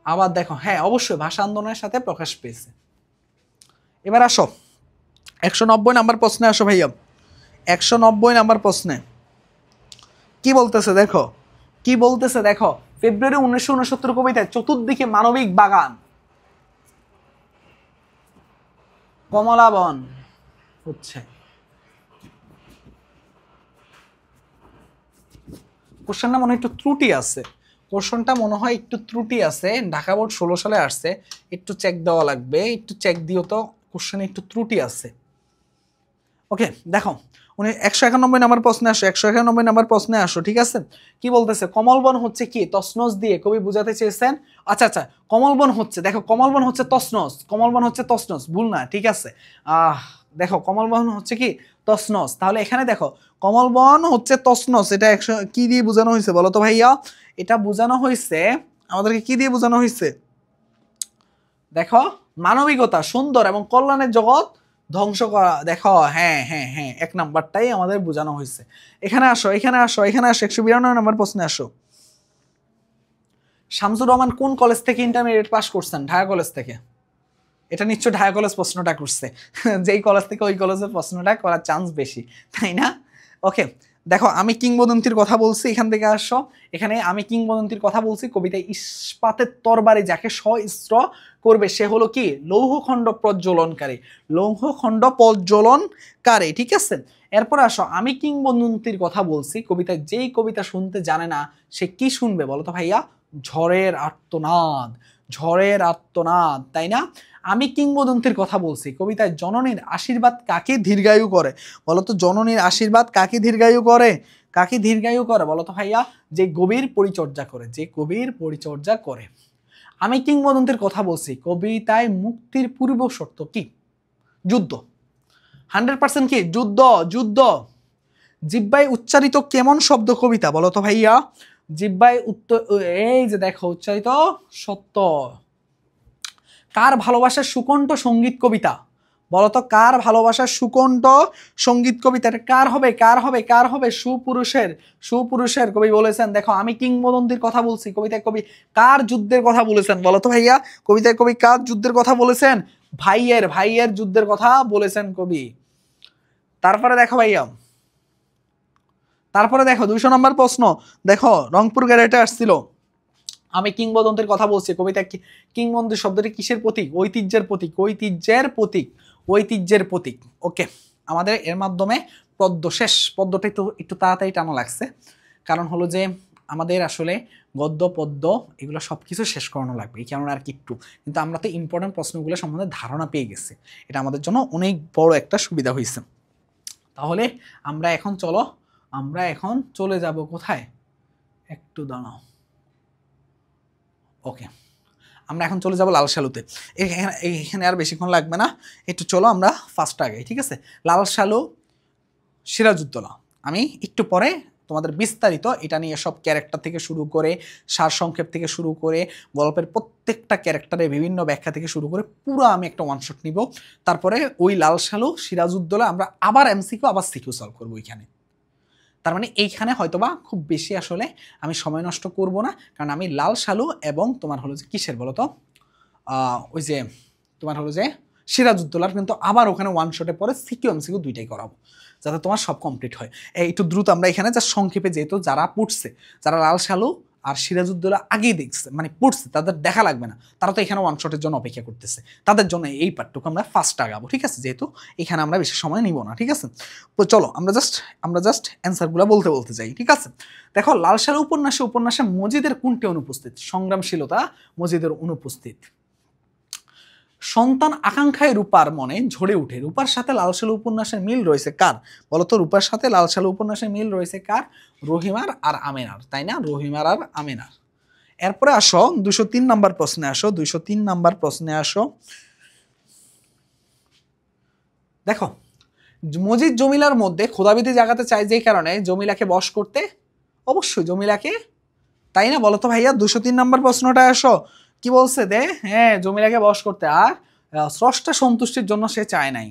Speaker 1: আবার দেখো, হ্যাঁ অবশ্যই ভাষা আন্দোলনের সাথে প্রকাশ পেয়েছে। এবার আসো 190 নাম্বার প্রশ্নে আসো ভাইয়া। 190 নাম্বার প্রশ্নে কি বলতেছে দেখো, কি বলতেছে দেখো। ফেব্রুয়ারি 1969 কবিতায় চতুর্দিকে মানবিক বাগান, কমলাবন হচ্ছে। কোশ্চেনটা মনে হয় একটু ত্রুটি আছে, কোশ্চেনটা মনে হয় একটু ত্রুটি আছে। ঢাকা বোর্ড 16 সালে আসছে, একটু চেক দেওয়া লাগবে, একটু চেক দিও তো, কোশ্চেনে একটু ত্রুটি আছে। ওকে দেখো 191 নাম্বার প্রশ্নে আসো, 191 নাম্বার প্রশ্নে আসো, ঠিক আছে? কি বলতেছে? কমলবন হচ্ছে কি? তসনস দিয়ে কবি বুঝাতে চেয়েছেন। আচ্ছা আচ্ছা, কমলবন হচ্ছে, দেখো কমলবন হচ্ছে তসনস, কমলবন হচ্ছে তসনস, ভুল না, ঠিক আছে? দেখো কমলবন হচ্ছে কি? তসনস। তাহলে এখানে দেখো কমলবন হচ্ছে তসনস, এটা কি দিয়ে বোঝানো হয়েছে বলো তো ভাইয়া? এটা বোঝানো হয়েছে আমাদেরকে কি দিয়ে বোঝানো হয়েছে? দেখো মানবিকতা, সুন্দর এবং কল্যাণের জগৎ ধ্বংস করা। দেখো হ্যাঁ হ্যাঁ হ্যাঁ 1 নাম্বারটাই আমাদের বোঝানো হয়েছে। এখানে আসো এখানে আসো এখানে আসো 192 নাম্বার প্রশ্নে আসো। শামসুর রহমান কোন কলেজ থেকে ইন্টারমিডিয়েট পাস করছেন? ঢাকা কলেজ থেকে। এটা নিশ্চয় ঢাকা কলেজ প্রশ্নটা করছে, যেই কলেজ থেকে ওই কলেজের প্রশ্নটা করার চান্স বেশি, তাই না? ওকে দেখো আমি কিংবদন্তির কথা বলছি, এখান থেকে আসো। এখানে আমি কিংবদন্তির কথা বলছি, কবিতায় ইস্পাতের তরবারি যাকে সহস্র করবে সে হলো কি? লৌহখণ্ড প্রজ্বলনকারী, লৌহখণ্ড প্রজ্বলনকারী, ঠিক আছে? এরপর আসো আমি কিংবদন্তির কথা বলছি, কবিতায় যেই কবিতা শুনতে জানে না সে কি শুনবে বলো তো ভাইয়া? ঝড়ের আর্তনাদ, ঝড়ের আর্তনাদ, তাই না? আমি কিংবদন্তির কথা বলছি, কবিতায় জননীর আশীর্বাদ কাকে দীর্ঘায়ু করে বলতো? জননীর আশীর্বাদ কাকে দীর্ঘায়ু করে? কাকে দীর্ঘায়ু করে বলতো ভাইয়া? যে গভীর পরিচর্যা করে, যে গভীর পরিচর্যা করে। আমি কিংবদন্তির কথা বলছি, কবিতায় মুক্তির পূর্ব শর্ত কি? যুদ্ধ। 100% কি? যুদ্ধ, যুদ্ধ। জিহ্বায় উচ্চারিত কেমন শব্দ কবিতা বলতো ভাইয়া? জিহ্বায় এই যে দেখো উচ্চারিত সত্য। কার ভালোবাসার সুকণ্ঠ সঙ্গীত কবিতা বলতো? কার ভালোবাসার সুকণ্ঠ সঙ্গীত কবিতা? কার হবে কার হবে কার হবে? সুপুরুষের, সুপুরুষের কবি বলেছেন। দেখো আমি কিংবদন্তির কথা বলছি, কবিতায় কবি কার যুদ্ধের কথা বলেছেন বলতো ভাইয়া? কবিতায় কবি কার যুদ্ধের কথা বলেছেন? ভাইয়ের, ভাইয়ের যুদ্ধের কথা বলেছেন কবি। তারপরে দেখো ভাইয়া, তারপরে দেখো 200 নম্বর প্রশ্ন। দেখো রংপুর গ্যারেটে আসছিল, আমি কিংবদন্তির কথা বলছি, কবিতা কিংবদন্তি শব্দটি কিসের প্রতীক? ঐতিহ্যের প্রতীক, ঐতিহ্যের প্রতীক, ঐতিহ্যের প্রতীক। ওকে আমাদের এর মাধ্যমে পদ্ম শেষ। পদ্মটা একটু তাড়াতাড়ি টানা লাগছে, কারণ হলো যে আমাদের আসলে গদ্য পদ্য এগুলো সব কিছু শেষ করানো লাগবে, এই কারণে আর কি একটু, কিন্তু আমরা তো ইম্পর্টেন্ট প্রশ্নগুলো সম্বন্ধে ধারণা পেয়ে গেছি, এটা আমাদের জন্য অনেক বড় একটা সুবিধা হয়েছে। তাহলে আমরা এখন চলে যাব কোথায়, একটু দাঁড়াও, ওকে, আমরা এখন চলে যাব লাল সালুতে। এখানে আর বেশিক্ষণ লাগবে না, একটু চলো আমরা ফার্স্ট আগে, ঠিক আছে। লাল সালু, সিরাজউদ্দৌলা, আমি একটু পরে তোমাদের বিস্তারিত এটা নিয়ে সব ক্যারেক্টার থেকে শুরু করে, সারসংক্ষেপ থেকে শুরু করে, গল্পের প্রত্যেকটা ক্যারেক্টারের বিভিন্ন ব্যাখ্যা থেকে শুরু করে পুরো আমি একটা ওয়ান শট নিব। তারপরে ওই লাল সালু সিরাজউদ্দৌলা আমরা আবার এমসিকিউ আবার সিকিউ সলভ করবো ওইখানে। তার মানে এইখানে হয়তোবা খুব বেশি আসলে আমি সময় নষ্ট করব না, কারণ আমি লাল সালু এবং তোমার হলো যে কিসের বলো তো, ওই যে তোমার হলো যে সিরাজউদ্দৌলার কিন্তু আবার ওখানে ওয়ান শটে পরে সিকিউ এমসিকিউ দুইটাই করাবো, যাতে তোমার সব কমপ্লিট হয়। একটু দ্রুত আমরা এখানে যা সংক্ষেপে, যেহেতু যারা পড়ছে, যারা লাল সালু আর সিরাজউদ্দৌলা আগেই দেখছে মানে পড়ছে, তাদের দেখা লাগবে না, তারা তো এখানে ওয়ান শটের জন্য অপেক্ষা করতেছে, তাদের জন্য এই পার্টটুকু আমরা ফার্স্ট আগাবো, ঠিক আছে, যেহেতু এখানে আমরা বেশি সময় নিব না, ঠিক আছে। তো চলো আমরা জাস্ট অ্যান্সারগুলো বলতে যাই, ঠিক আছে। দেখো, লাল সালু উপন্যাসে মজিদের কোনটি অনুপস্থিত? সংগ্রামশীলতা মজিদের অনুপস্থিত। সন্তান আকাঙ্ক্ষায় রূপার মনে ঝরে উঠে, রূপার সাথে লাল সালু উপন্যাসের মিল রয়েছে কার? বলতো রূপার সাথে লাল সালু উপন্যাসের মিল রয়েছে কার? রহিমার আর আমেনার, তাই না? রহিমার আর আমেনার। এরপরে আসো 203 নাম্বার প্রশ্নে আসো, 203 নাম্বার প্রশ্নে আসো। দেখো, মজিদ জমিলার মধ্যে খোদাবিধি জাগাতে চায় যে কারণে জমিলাকে বশ করতে, অবশ্যই জমিলাকে, তাই না? বলতো ভাইয়া 203 নাম্বার প্রশ্নটা আসো, কি বলছে দে? হ্যাঁ, জমিলাকে বশ করতে, আর স্রষ্টা সন্তুষ্টির জন্য সে চায় নাই,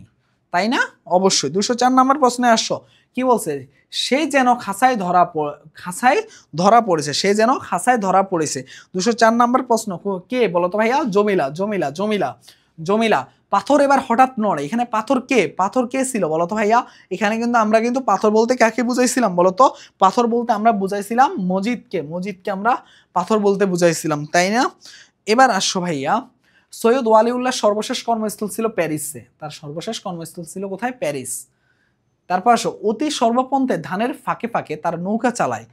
Speaker 1: তাই না? অবশ্যই। 204 নাম্বার প্রশ্নে আসো, কি বলছে? সে যেন খাঁচায় ধরা পড়েছে, সে যেন খাঁচায় ধরা পড়েছে। 204 নাম্বার প্রশ্ন, কে বলতো ভাইয়া? জমিলা। পাথর এবার হঠাৎ নড়ে, এখানে পাথর কে ছিল বলতো ভাইয়া? এখানে কিন্তু আমরা পাথর বলতে কাকে বুঝাইছিলাম বলতো? পাথর বলতে আমরা বুঝাইছিলাম মজিদকে আমরা পাথর বলতে বুঝাইছিলাম, তাই না? এবার আসো ভাইয়া, সৈয়দ ওয়ালিউল্লাহ সর্বশেষ কর্মস্থল ছিল প্যারিসে, তার সর্বশেষ কর্মস্থল ছিল কোথায়? প্যারিস। তারপর আসো, অতি সর্বপন্থে ধানের ফাঁকে ফাঁকে তার নৌকা চালায়,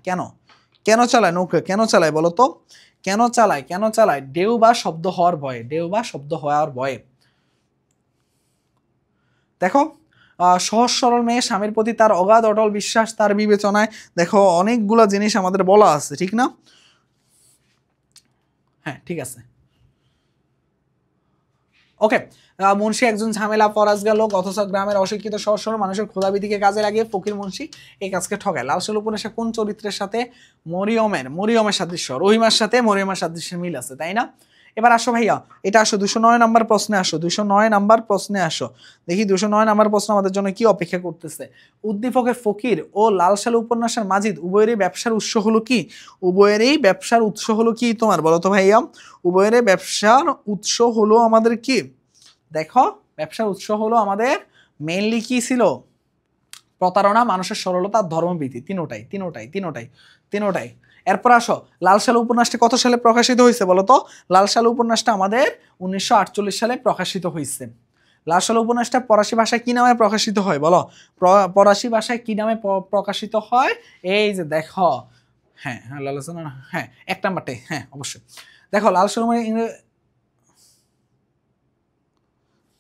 Speaker 1: কেন চালায় নৌকা? কেন চালায় বলতো? কেন চালায়? ঢেউ বা শব্দ হওয়ার ভয়ে। দেখো, সহজ সরল মেয়ে, স্বামীর প্রতি তার অগাধ অটল বিশ্বাস, তার বিবেচনায়, দেখো অনেকগুলো জিনিস আমাদের বলা আছে, ঠিক না? হ্যাঁ, ঠিক আছে, ওকে। মুন্সি একজন ঝামেলা পরাজগা লোক, অথচ গ্রামের অশিক্ষিত সহজ সরল মানুষের ক্ষুধাবিধিকে কাজে লাগিয়ে ফকির মুন্সি এই কাজকে ঠকায়। লাল সালু উপন্যাসে কোন চরিত্রের সাথে মরিয়মের সাদৃশ্য? রহিমার সাথে মরিয়মের সাদৃশ্যের মিল আছে, তাই না? এবার আসো ভাইয়া, এটা আসো 209 নাম্বার প্রশ্নে আসো, 209 নাম্বার প্রশ্নে আসো। দেখি 209 নাম্বার প্রশ্ন আমাদের জন্য কি অপেক্ষা করতেছে। উদ্দীপকের ফকির ও লাল সালু উপন্যাসের মাজিদ উভয়েরই ব্যবসার উৎস হলো কি? তোমার বলো তো ভাইয়া, উভয়েরই ব্যবসার উৎস হলো আমাদের কি? দেখো, ব্যবসার উৎস হলো আমাদের মেইনলি কি ছিল? প্রতারণা, মানুষের সরলতা, ধর্মভীতি, তিনোটাই। এরপর আসো, লাল সালু উপন্যাসটি কত সালে প্রকাশিত হয়েছে বলতো? লাল সালু উপন্যাসটা আমাদের 1948 সালে প্রকাশিত হয়েছে। লাল সালু উপন্যাসটা ফরাসি ভাষায় কি নামে প্রকাশিত হয় বলো? ফরাসি ভাষায় কি নামে প্রকাশিত হয়? এই যে দেখো, হ্যাঁ, এক নাম্বারটাই, হ্যাঁ অবশ্যই। দেখো, লাল সালু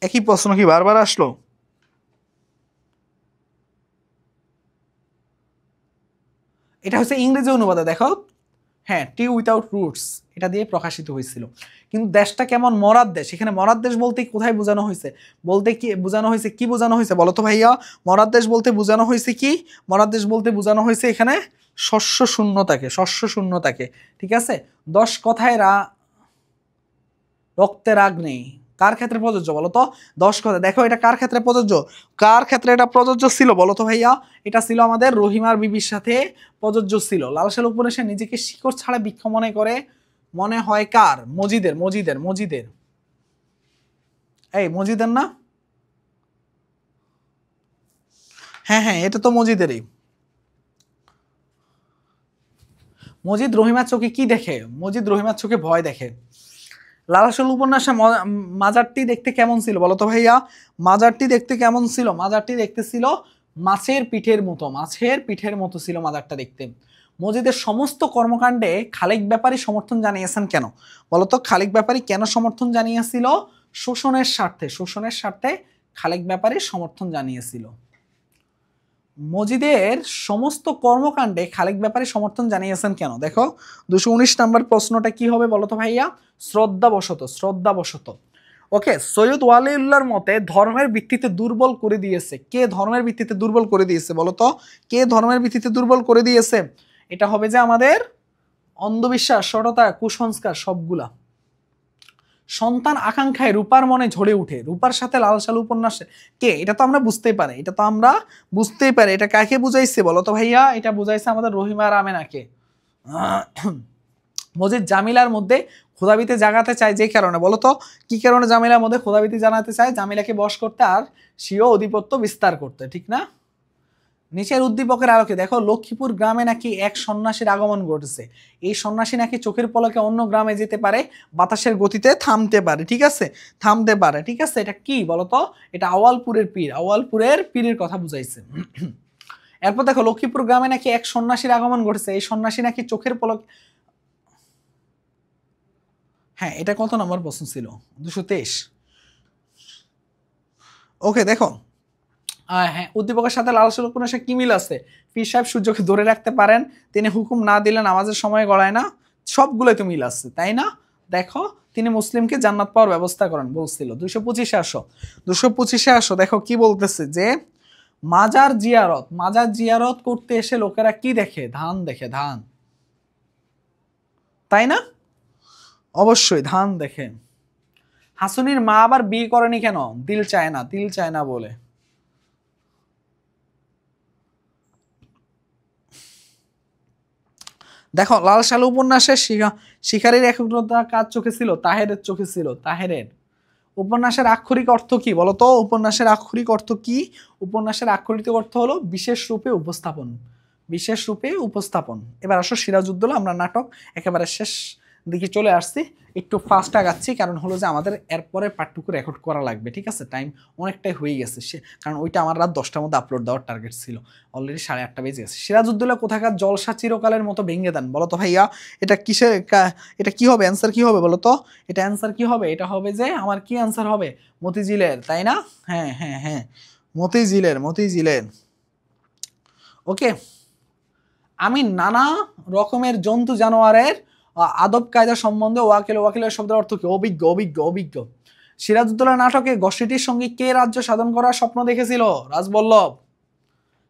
Speaker 1: একই প্রশ্ন কি বারবার আসলো? এটা হচ্ছে ইংরেজি অনুবাদে, দেখো, হ্যাঁ, টি উইথাউট রুটস, এটা দিয়ে প্রকাশিত হয়েছিল। কিন্তু দেশটা কেমন? মরার দেশ। এখানে মরার দেশ বলতে কোথায় বোঝানো হয়েছে? কি বোঝানো হয়েছে বলো তো ভাইয়া? মরার দেশ বলতে বোঝানো হয়েছে কি? মরার দেশ বলতে বোঝানো হয়েছে এখানে শস্য শূন্যতাকে, ঠিক আছে। 10 কথায় রক্তে রাগ নেই, কার ক্ষেত্রে প্রযোজ্য বলো তো? 10 কথা, দেখো এটা কার ক্ষেত্রে প্রযোজ্য ছিল বলো তো ভাইয়া? এটা ছিল আমাদের রহিমার বিবির সাথে প্রযোজ্য ছিল। লাল সালু উপন্যাসে নিজেকে শিকড় ছাড়া বৃক্ষ মনে হয় কার? মজিদের। এই মজিদের না? হ্যাঁ, এটা তো মজিদেরই। মজিদ রহিমার চোখে কি দেখে? মজিদ রহিমার চোখে ভয় দেখে। লাল সালু উপন্যাসে মাজারটি দেখতে কেমন ছিল বলো তো ভাইয়া? মাজারটি দেখতে কেমন ছিল? মাজারটি দেখতে ছিল মাছের পিঠের মতো ছিল মাজারটা দেখতে। মজিদের সমস্ত কর্মকাণ্ডে খালেক ব্যাপারী সমর্থন জানিয়েছেন কেন? বলতো খালেক ব্যাপারী কেন সমর্থন জানিয়েছিল? শোষণের স্বার্থে। শোষণের স্বার্থে খালেক ব্যাপারী সমর্থন জানিয়েছিল। মজিদের সমস্ত কর্মকাণ্ডে খালেক ব্যাপারী সমর্থন জানিয়েছেন কেন? দেখো 219 নম্বর প্রশ্নটা কি হবে বলতো ভাইয়া? শ্রদ্ধাবশত। শ্রদ্ধাবশত। ওকে, সৈয়দ ওয়ালিউল্লাহর মতে ধর্মের ভিত্তিতে দুর্বল করে দিয়েছে। কে ধর্মের ভিত্তিতে দুর্বল করে দিয়েছে বলতো? কে ধর্মের ভিত্তিতে দুর্বল করে দিয়েছে? এটা হবে যে আমাদের অন্ধবিশ্বাস, সরলতা, কুসংস্কার সবগুলা। সন্তান আকাঙ্ক্ষায় রূপার মনে ঝরে উঠে। রূপার সাথে লাল সালু উপন্যাসে কে? এটা তো আমরা বুঝতেই পারি, এটা তো আমরা বুঝতেই পারি। এটা কাকে বুঝাইছে বলতো ভাইয়া? এটা বুঝাইছে আমাদের রহিমা আর আমেনাকে। মজিদ জামিলার মধ্যে খোদাবিতে জাগাতে চায় যে কারণে বলতো? কি কারণে জামিলার মধ্যে খোদাবিতে জানাতে চায়? জামিলাকে বশ করতে আর স্বীয় আধিপত্য বিস্তার করতে, ঠিক না? নিচের উদ্দীপকের আলোকে দেখো, লক্ষ্মীপুর গ্রামে নাকি এক সন্ন্যাসীর আগমন ঘটেছে। এই সন্ন্যাসী নাকি চোখের পলকে অন্য গ্রামে যেতে পারে, বাতাসের গতিতে থামতে পারে, ঠিক আছে? থামতে পারে, ঠিক আছে? এটা কি বলতো? এটা আওয়ালপুরের পীর। আওয়ালপুরের পীরের কথা বুঝাইছে। এরপর দেখো, লক্ষ্মীপুর গ্রামে নাকি এক সন্ন্যাসীর আগমন ঘটেছে। এই সন্ন্যাসী নাকি চোখের পলক। হ্যাঁ, এটা কত নম্বর প্রশ্ন ছিল? 223। ওকে, দেখো হ্যাঁ, উদ্দীপকের সাথে লাল সালু উপন্যাসে কি মিল আছে? পীর সাহেব সূর্যকে ধরে রাখতে পারেন, তিনি হুকুম না দিলে নামাজের সময় গড়ায় না। সবগুলোই তো মিল আছে, তাই না? দেখো, তিনি মুসলিমকে জান্নাত পাওয়ার ব্যবস্থা করেন বলছিল। 225-এ আসো। 225-এ আসো, দেখো কি বলতেছে যে মাজার জিয়ারত। মাজার জিয়ারত করতে এসে লোকেরা কি দেখে? ধান দেখে, ধান, তাই না? অবশ্যই ধান দেখে। হাসুনির মা আবার বিয়ে করেনি কেন? দিল চায় না, দিল চায় না বলে। দেখো, লাল সালু উপন্যাসের শিকারীর একগ্রতা কার চোখে ছিল? তাহেরের চোখে ছিল। তাহেরের। উপন্যাসের আক্ষরিক অর্থ কি বলতো? উপন্যাসের আক্ষরিক অর্থ কি? উপন্যাসের আক্ষরিক অর্থ হলো বিশেষ রূপে উপস্থাপন। বিশেষ রূপে উপস্থাপন। এবার আসো সিরাজউদ্দৌলা। আমরা নাটক একেবারে শেষ দিকে চলে আসছি, একটু ফাস্ট আগাচ্ছি, কারণ হলো যে আমাদের এরপরে পার্টটুকু রেকর্ড করা লাগবে, ঠিক আছে? টাইম অনেকটাই হয়ে গেছে, কারণ ওইটা আমার রাত 10টার মধ্যে আপলোড দেওয়ার টার্গেট ছিল। অলরেডি 8:30 বেজে গেছে। সিরাজউদ্দৌলা কোথাকার জলসা চিরকালের মতো ভেঙে দেন বলতো ভাইয়া? এটা কিসের এটা কি হবে? অ্যান্সার কি হবে বলতো? এটা অ্যান্সার কি হবে? এটা হবে যে আমার কি অ্যান্সার হবে? মতিঝিলের, তাই না? হ্যাঁ হ্যাঁ হ্যাঁ, মতিঝিলের, মতিঝিলের। ওকে, আমি নানা রকমের জন্তু জানোয়ারের আদব কায়দা সম্বন্ধে ওয়াকিলের শব্দের অর্থ কি? অভিজ্ঞ, অভিজ্ঞ, অভিজ্ঞ। সিরাজউদ্দৌলা নাটকে গোষ্ঠীটির সঙ্গে কে রাজ্য সাধন করার স্বপ্ন দেখেছিল? রাজবল্লভ।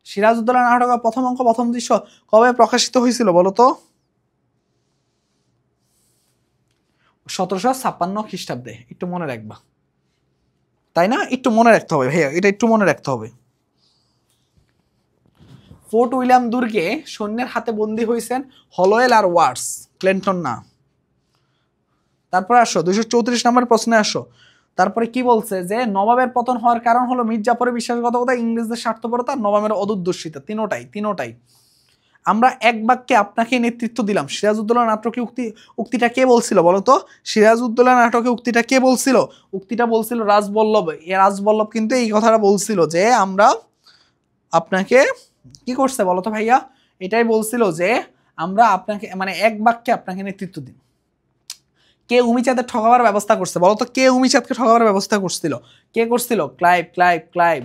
Speaker 1: সিরাজউদ্দৌলা নাটকের প্রথম অঙ্ক, প্রথম দৃশ্য কবে প্রকাশিত হয়েছিল বলতো? 1756 খ্রিস্টাব্দে। একটু মনে রাখবা, তাই না? একটু মনে রাখতে হবে ভাইয়া, এটা একটু মনে রাখতে হবে। ফোর্ট উইলিয়াম দুর্গে সৈন্যের হাতে বন্দী হয়েছেন হলোয়েল আর ওয়াটস, ক্লেন্টন না। তারপরে আসো 234 নম্বর প্রশ্নে আসো। তারপরে কি বলছে যে নবাবের পতন হওয়ার কারণ হলো মির্জাফরের বিশ্বাসঘাতকতা, ইংরেজদের স্বার্থপরতা, নবাবের অদূরদর্শিতা। তিনোটাই। আমরা এক বাক্যে আপনাকে নেতৃত্ব দিলাম। সিরাজউদ্দৌলা নাটকে উক্তিটা কে বলছিল বলতো? সিরাজউদ্দৌলা নাটকে উক্তিটা কে বলছিল? উক্তিটা বলছিল রাজবল্লভ। রাজবল্লভ কিন্তু এই কথাটা বলছিল যে আমরা আপনাকে কি করছে বলতো ভাইয়া? এটাই বলছিল যে আমরা আপনাকে, মানে এক বাক্যে আপনাকে নেতৃত্ব দিন। কে উমিচাঁদের ঠকাবার ব্যবস্থা করছে বলতো? কে উমিচাঁদকে ঠকাবার ব্যবস্থা করছিল? কে করছিল? ক্লাইভ।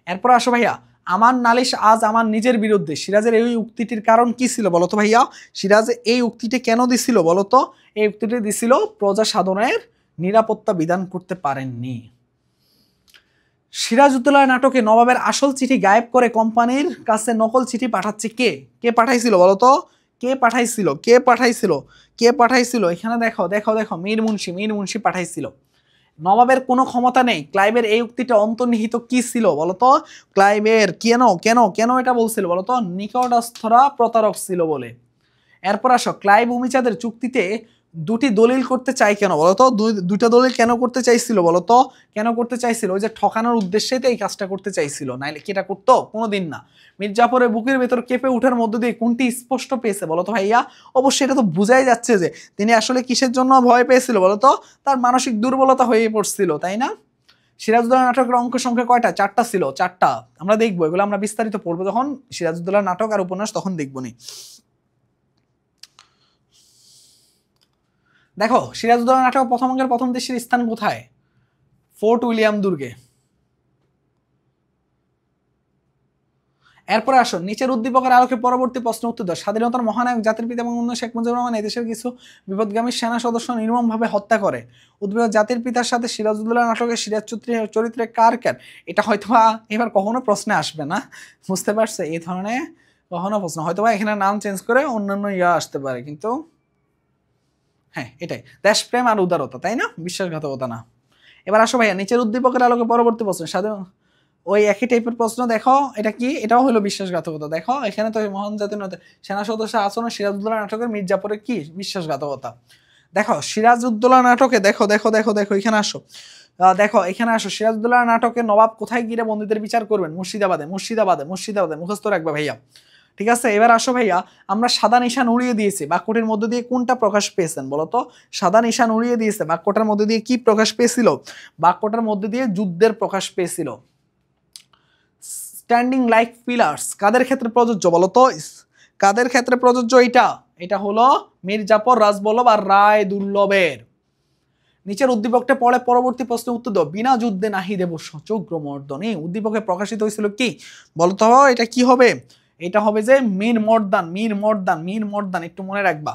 Speaker 1: এরপর আসো ভাইয়া, আমার নালিশ আজ আমার নিজের বিরুদ্ধে। সিরাজের এই উক্তিটির কারণ কি ছিল বলতো ভাইয়া? সিরাজ এই উক্তিটি কেন দিছিল বলতো? এই উক্তিটি দিছিল প্রজা সাধনের নিরাপত্তা বিধান করতে পারেননি। সিরাজউদ্দৌলা নাটকে নবাবের আসল চিঠি গায়েব করে কোম্পানির কাছে নকল চিঠি পাঠাচ্ছে কে? কে পাঠাইছিল বলতো? কে পাঠাইছিল? এখানে দেখো, মীর মুন্সি পাঠাইছিল। নবাবের কোনো ক্ষমতা নেই। ক্লাইভের এই উক্তিটা অন্তর্নিহিত কি ছিল বলতো? ক্লাইভের কেন এটা বলছিল বলতো? নিকটস্থরা প্রতারক ছিল বলে। এরপর আসো, ক্লাইভ উমিচাঁদের চুক্তিতে দুটি দলিল করতে চাই কেন বলতো? দুইটা দলিল কেন করতে চাইছিল বলতো? কেন করতে চাইছিল? ওই যে ঠকানোর উদ্দেশ্যেই তো এই কাজটা করতে চাইছিল, নাইলে কি এটা করতো? কোনোদিন না। মির্জাফরের বুকের ভেতর কেঁপে ওঠার মধ্য দিয়ে কোনটি স্পষ্ট পেয়েছে বলতো ভাইয়া? অবশ্যই এটা তো বোঝাই যাচ্ছে যে তিনি আসলে কিসের জন্য ভয় পেয়েছিল বলতো? তার মানসিক দুর্বলতা হয়ে পড়ছিল, তাই না? সিরাজউদ্দৌলা নাটকের অঙ্ক সংখ্যা কয়টা? 4টা ছিল, 4টা। আমরা দেখবো, এগুলো আমরা বিস্তারিত পড়বো যখন সিরাজউদ্দৌলা নাটক আর উপন্যাস, তখন দেখবো নি। দেখো সিরাজউদ্দৌলা নাটক প্রথম অঙ্কের প্রথম দৃশ্যের স্থান কোথায়? ফোর্ট উইলিয়াম দুর্গে। এরপরে আসো নিচের উদ্দীপকের আলোকে পরবর্তী প্রশ্ন উত্তর দাও। স্বাধীনতার মহানায়ক জাতির পিতা বঙ্গবন্ধু শেখ মুজিবুর রহমান এদেশের কিছু বিপদগামী সেনা সদস্য নির্মমভাবে হত্যা করে। উদ্দীপক জাতির পিতার সাথে সিরাজউদ্দৌলা নাটকে সিরাজ চরিত্রে কার কার? এটা হয়তোবা এবার কখনো প্রশ্নে আসবে না, বুঝতে পারছে? এই ধরনের কখনো প্রশ্ন হয়তোবা এখানে নাম চেঞ্জ করে অন্যান্য আসতে পারে, কিন্তু হ্যাঁ এটাই দেশপ্রেম আর উদারতা, তাই না? বিশ্বাসঘাতকতা না। এবার আসো ভাইয়া নিচের উদ্দীপকের আলোকে পরবর্তী প্রশ্ন স্বাধীন ওই একই টাইপের প্রশ্ন দেখো, এটা কি? এটাও হলো বিশ্বাসঘাতকতা। দেখো এখানে তো মহান জাতীয় সেনা সদস্য আচরণ সিরাজউদ্দৌলা নাটকের মির্জাপুরের কি বিশ্বাসঘাতকতা। দেখো সিরাজউদ্দৌলা নাটকে দেখো দেখো দেখো দেখো এখানে আসো, দেখো এখানে আসো সিরাজউদ্দৌলা নাটকে নবাব কোথায় গিয়ে বন্দীদের বিচার করবেন? মুর্শিদাবাদে। মুর্শিদাবাদে মুর্শিদাবাদে মুখস্থ রাখবে ভাইয়া, ঠিক আছে? এবার আসো ভাইয়া, আমরা সাদা নিশান উড়িয়ে দিয়েছি, বাক্যটির মধ্যে দিয়ে কোনটা প্রকাশ পেয়েছেন বলো তো? সাদা নিশান উড়িয়ে দিয়েছে, বাক্যটার মধ্যে দিয়ে কি প্রকাশ পেয়েছিল? বাক্যটার মধ্যে দিয়ে যুদ্ধের প্রকাশ পেয়েছিল। স্ট্যান্ডিং লাইক পিলার্স কাদের ক্ষেত্রে প্রযোজ্য বলো তো? কাদের ক্ষেত্রে প্রযোজ্য এটা? এটা হলো মির্জাফর, রাজবল্লভ আর রায় দুর্লভের। নিচের উদ্দীপকটা পড়ে পরবর্তী প্রশ্নের উত্তর দাও। বিনা যুদ্ধে নাহি দেব সচগ্র মর্দনে উদ্দীপকে প্রকাশিত হয়েছিল কি বলতো? এটা কি হবে? এটা হবে যে মীর মর্দান, মীর মর্দান, মীর মর্দান, একটু মনে রাখবা।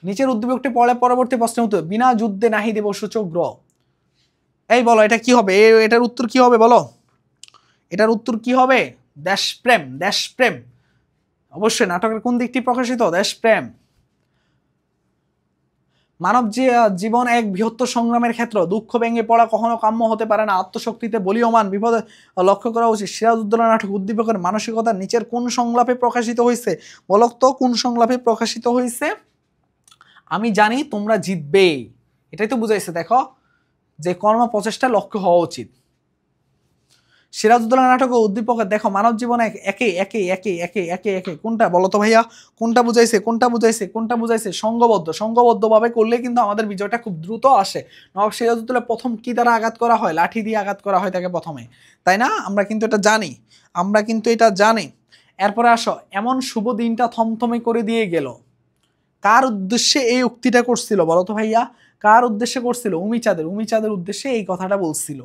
Speaker 1: নিচের উদ্দীপকটি পড়ে পরবর্তী প্রশ্নের উত্তর। বিনা যুদ্ধে নাহি দেব সচগ্র, এই বলো এটা কি হবে? এটার উত্তর কি হবে বলো? এটার উত্তর কি হবে? দেশপ্রেম, দেশপ্রেম। অবশ্যই নাটকের কোন দিকটি প্রকাশিত? দেশপ্রেম। মানব জীবন এক বৃহত্তর সংগ্রামের ক্ষেত্র, দুঃখ ভেঙে পড়া কখনো কাম্য হতে পারে না, আত্মশক্তিতে বলীয়মান বিপদে লক্ষ্য করা উচিত। সিরাজউদ্দৌলা নাটক উদ্দীপকের মানসিকতা নিচের কোন সংলাপে প্রকাশিত হয়েছে বলো তো? কোন সংলাপে প্রকাশিত হয়েছে? আমি জানি তোমরা জিতবে, এটাই তো বুঝাইছে। দেখো যে কর্ম প্রচেষ্টা লক্ষ্য হওয়া উচিত। সিরাজউদ্দৌলা নাটক উদ্দীপকের দেখো মানব জীবনে একে একে একে একে একে একে কোনটা বলো তো ভাইয়া? কোনটা বুঝাইছে? কোনটা বুঝাইছে? কোনটা বুঝাইছে? সংঘবদ্ধ, সংঘবদ্ধভাবে করলে কিন্তু আমাদের বিজয়টা খুব দ্রুত আসে। নবাব সিরাজউদ্দৌলা প্রথম কি দ্বারা আঘাত করা হয়? লাঠি দিয়ে আঘাত করা হয় তাকে প্রথমে, তাই না? আমরা কিন্তু এটা জানি, আমরা কিন্তু এটা জানি। এরপরে আসো, এমন শুভ দিনটা থমথমে করে দিয়ে গেল, কার উদ্দেশ্যে এই উক্তিটা করছিল বলো তো ভাইয়া? কার উদ্দেশ্যে করছিল? উমিচাঁদের, উমিচাঁদের উদ্দেশ্যে এই কথাটা বলছিল।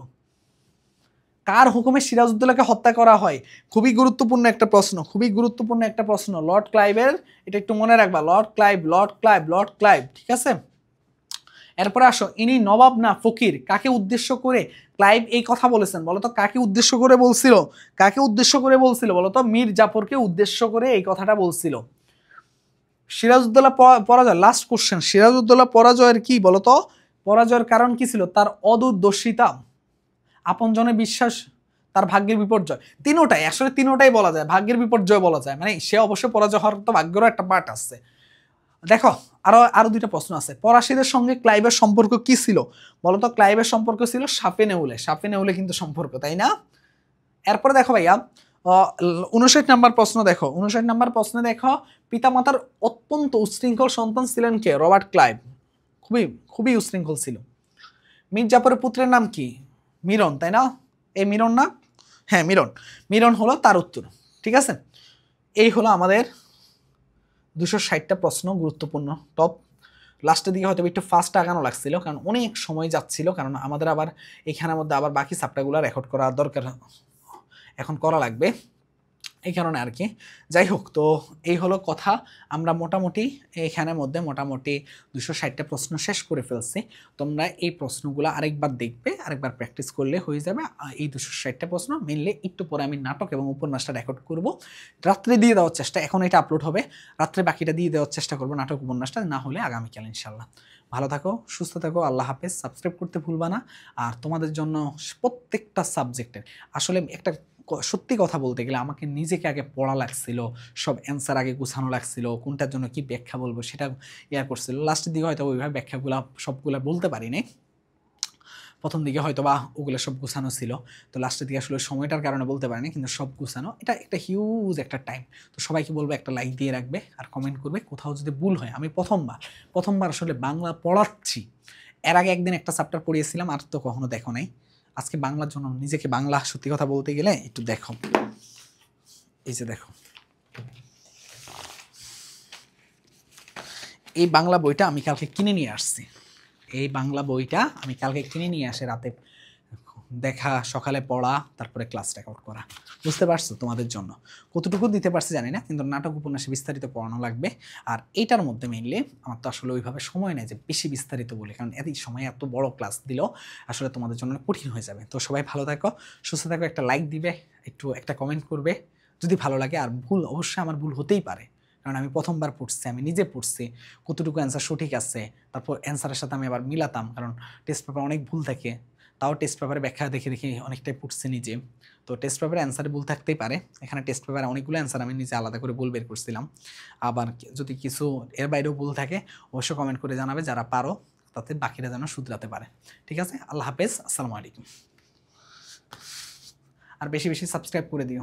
Speaker 1: কার হুকুমে সিরাজউদ্দৌলাকে হত্যা করা হয়? খুবই গুরুত্বপূর্ণ একটা প্রশ্ন, খুবই গুরুত্বপূর্ণ একটা প্রশ্ন। লর্ড ক্লাইভের, এটা একটু মনে রাখবা। Lord Clive, Lord Clive, Lord Clive, ঠিক আছে? এরপরে আসো, ইনি নবাব না ফকির, কাকে উদ্দেশ্য করে ক্লাইভ এই কথা বলেছেন বলো তো? কাকে উদ্দেশ্য করে বলছিল? কাকে উদ্দেশ্য করে বলছিল বলো তো? মীর জাফরকে উদ্দেশ্য করে এই কথাটা বলছিল। সিরাজউদ্দৌলা পরাজয়, লাস্ট কোশ্চেন, সিরাজউদ্দৌলা পরাজয়ের কি বলতো? পরাজয়ের কারণ কি ছিল? তার অদূরদর্শিতা, আপনজনের বিশ্বাস, তার ভাগ্যের বিপর্যয়। তিনোটাই আসলে, তিনোটাই বলা যায়, ভাগ্যের বিপর্যয় বলা যায়। মানে সে অবশ্যই পরাজয় হওয়ার তো ভাগ্যেরও একটা পার্ট আছে। দেখো আরো আরো দুইটা প্রশ্ন আছে। ফরাসিদের সঙ্গে ক্লাইভের সম্পর্ক কি ছিল বলতো? ক্লাইভের সম্পর্ক ছিল সাপে নেউলে, সাপে নেউলে কিন্তু সম্পর্ক, তাই না? এরপরে দেখো ভাইয়া 59 নাম্বার প্রশ্ন দেখো, 59 নাম্বার প্রশ্নে দেখো, পিতামাতার অত্যন্ত উচ্ছৃঙ্খল সন্তান ছিলেন কে? Robert Clive. খুবই খুবই উচ্ছৃঙ্খল ছিল। মীর জাফরের পুত্রের নাম কি? মিরন, তাই না? এই মিরন না? হ্যাঁ মিরন, মিরন হলো তার উত্তর, ঠিক আছে? এই হলো আমাদের 260টা প্রশ্ন, গুরুত্বপূর্ণ টপ। লাস্টের দিকে হয়তো একটু ফাস্ট আগানো লাগছিল, কারণ অনেক সময় যাচ্ছিল, কারণ আমাদের আবার এখানের মধ্যে আবার বাকি চ্যাপ্টারগুলো রেকর্ড করা দরকার, এখন করা লাগবে, এই কারণে আর কি। যাই হোক, তো এই হলো কথা। আমরা মোটামুটি এখানের মধ্যে মোটামুটি 260টা প্রশ্ন শেষ করে ফেলছি। তোমরা এই প্রশ্নগুলো আরেকবার দেখবে, আরেকবার প্র্যাকটিস করলে হয়ে যাবে। এই 260টা প্রশ্ন মেনলি একটু পরে আমি নাটক এবং উপন্যাসটা রেকর্ড করব, রাত্রে দিয়ে দেওয়ার চেষ্টা, এখন এটা আপলোড হবে, রাত্রে বাকিটা দিয়ে দেওয়ার চেষ্টা করবো নাটক উপন্যাসটা, না হলে আগামীকাল ইনশাল্লাহ। ভালো থাকো, সুস্থ থাকো, আল্লাহ হাফেজ। সাবস্ক্রাইব করতে ভুলবা না। আর তোমাদের জন্য প্রত্যেকটা সাবজেক্টের আসলে একটা সত্যি কথা বলতে গেলে আমাকে নিজেকে আগে পড়া লাগছিল, সব অ্যান্সার আগে গুছানো লাগছিল, কোনটার জন্য কি ব্যাখ্যা বলবো সেটা ইয়া করছিল। লাস্টের দিকে হয়তো ওইভাবে ব্যাখ্যাগুলো সবগুলো বলতে পারিনি, প্রথম দিকে হয়তো বা ওগুলো সব গুছানো ছিল, তো লাস্টের দিকে আসলে সময়টার কারণে বলতে পারিনি, কিন্তু সব গুছানো। এটা একটা হিউজ একটা টাইম। তো সবাইকে বলবো একটা লাইক দিয়ে রাখবে আর কমেন্ট করবে কোথাও যদি ভুল হয়। আমি প্রথমবার আসলে বাংলা পড়াচ্ছি। এর আগে একদিন একটা চ্যাপ্টার পড়িয়েছিলাম, আর তো কখনো দেখো নাই। আজকে বাংলার জন্য নিজেকে বাংলা সত্যি কথা বলতে গেলে একটু দেখো, এই যে দেখো, এই বাংলা বইটা আমি কালকে কিনে নিয়ে আসছি। এই বাংলা বইটা আমি কালকে কিনে নিয়ে আসে রাতে দেখা, সকালে পড়া, তারপরে ক্লাস রেকর্ড করা। বুঝতে পারছো? তোমাদের জন্য কতটুকু দিতে পারছি জানি না, কিন্তু নাটক উপন্যাসে বিস্তারিত পড়ানো লাগবে। আর এইটার মধ্যে মেইনলি আমার তো আসলে ওইভাবে সময় নেই যে বেশি বিস্তারিত বলি, কারণ এত সময় এত বড় ক্লাস দিলেও আসলে তোমাদের জন্য কঠিন হয়ে যাবে। তো সবাই ভালো থাকো, সুস্থ থাকো, একটা লাইক দিবে, একটু একটা কমেন্ট করবে যদি ভালো লাগে। আর ভুল অবশ্যই আমার ভুল হতেই পারে, কারণ আমি প্রথমবার পড়ছি, আমি নিজে পড়ছি, কতটুকু অ্যান্সার সঠিক আছে, তারপর অ্যান্সারের সাথে আমি আবার মিলাতাম, কারণ টেস্ট পেপার অনেক ভুল থাকে। তাও টেস্ট পেপারে ব্যাখ্যা দেখে দেখে অনেকটাই পড়ছে নিজে। তো টেস্ট পেপারে অ্যান্সারে ভুল থাকতেই পারে, এখানে টেস্ট পেপারে অনেকগুলো অ্যান্সার আমি নিজে আলাদা করে ভুল বের করছিলাম। আবার যদি কিছু এর বাইরেও ভুল থাকে অবশ্যই কমেন্ট করে জানাবে, যারা পারো, তাতে বাকিরা যেন শুধরাতে পারে। ঠিক আছে, আল্লাহ হাফেজ, আসসালামু আলাইকুম। আর বেশি বেশি সাবস্ক্রাইব করে দিও।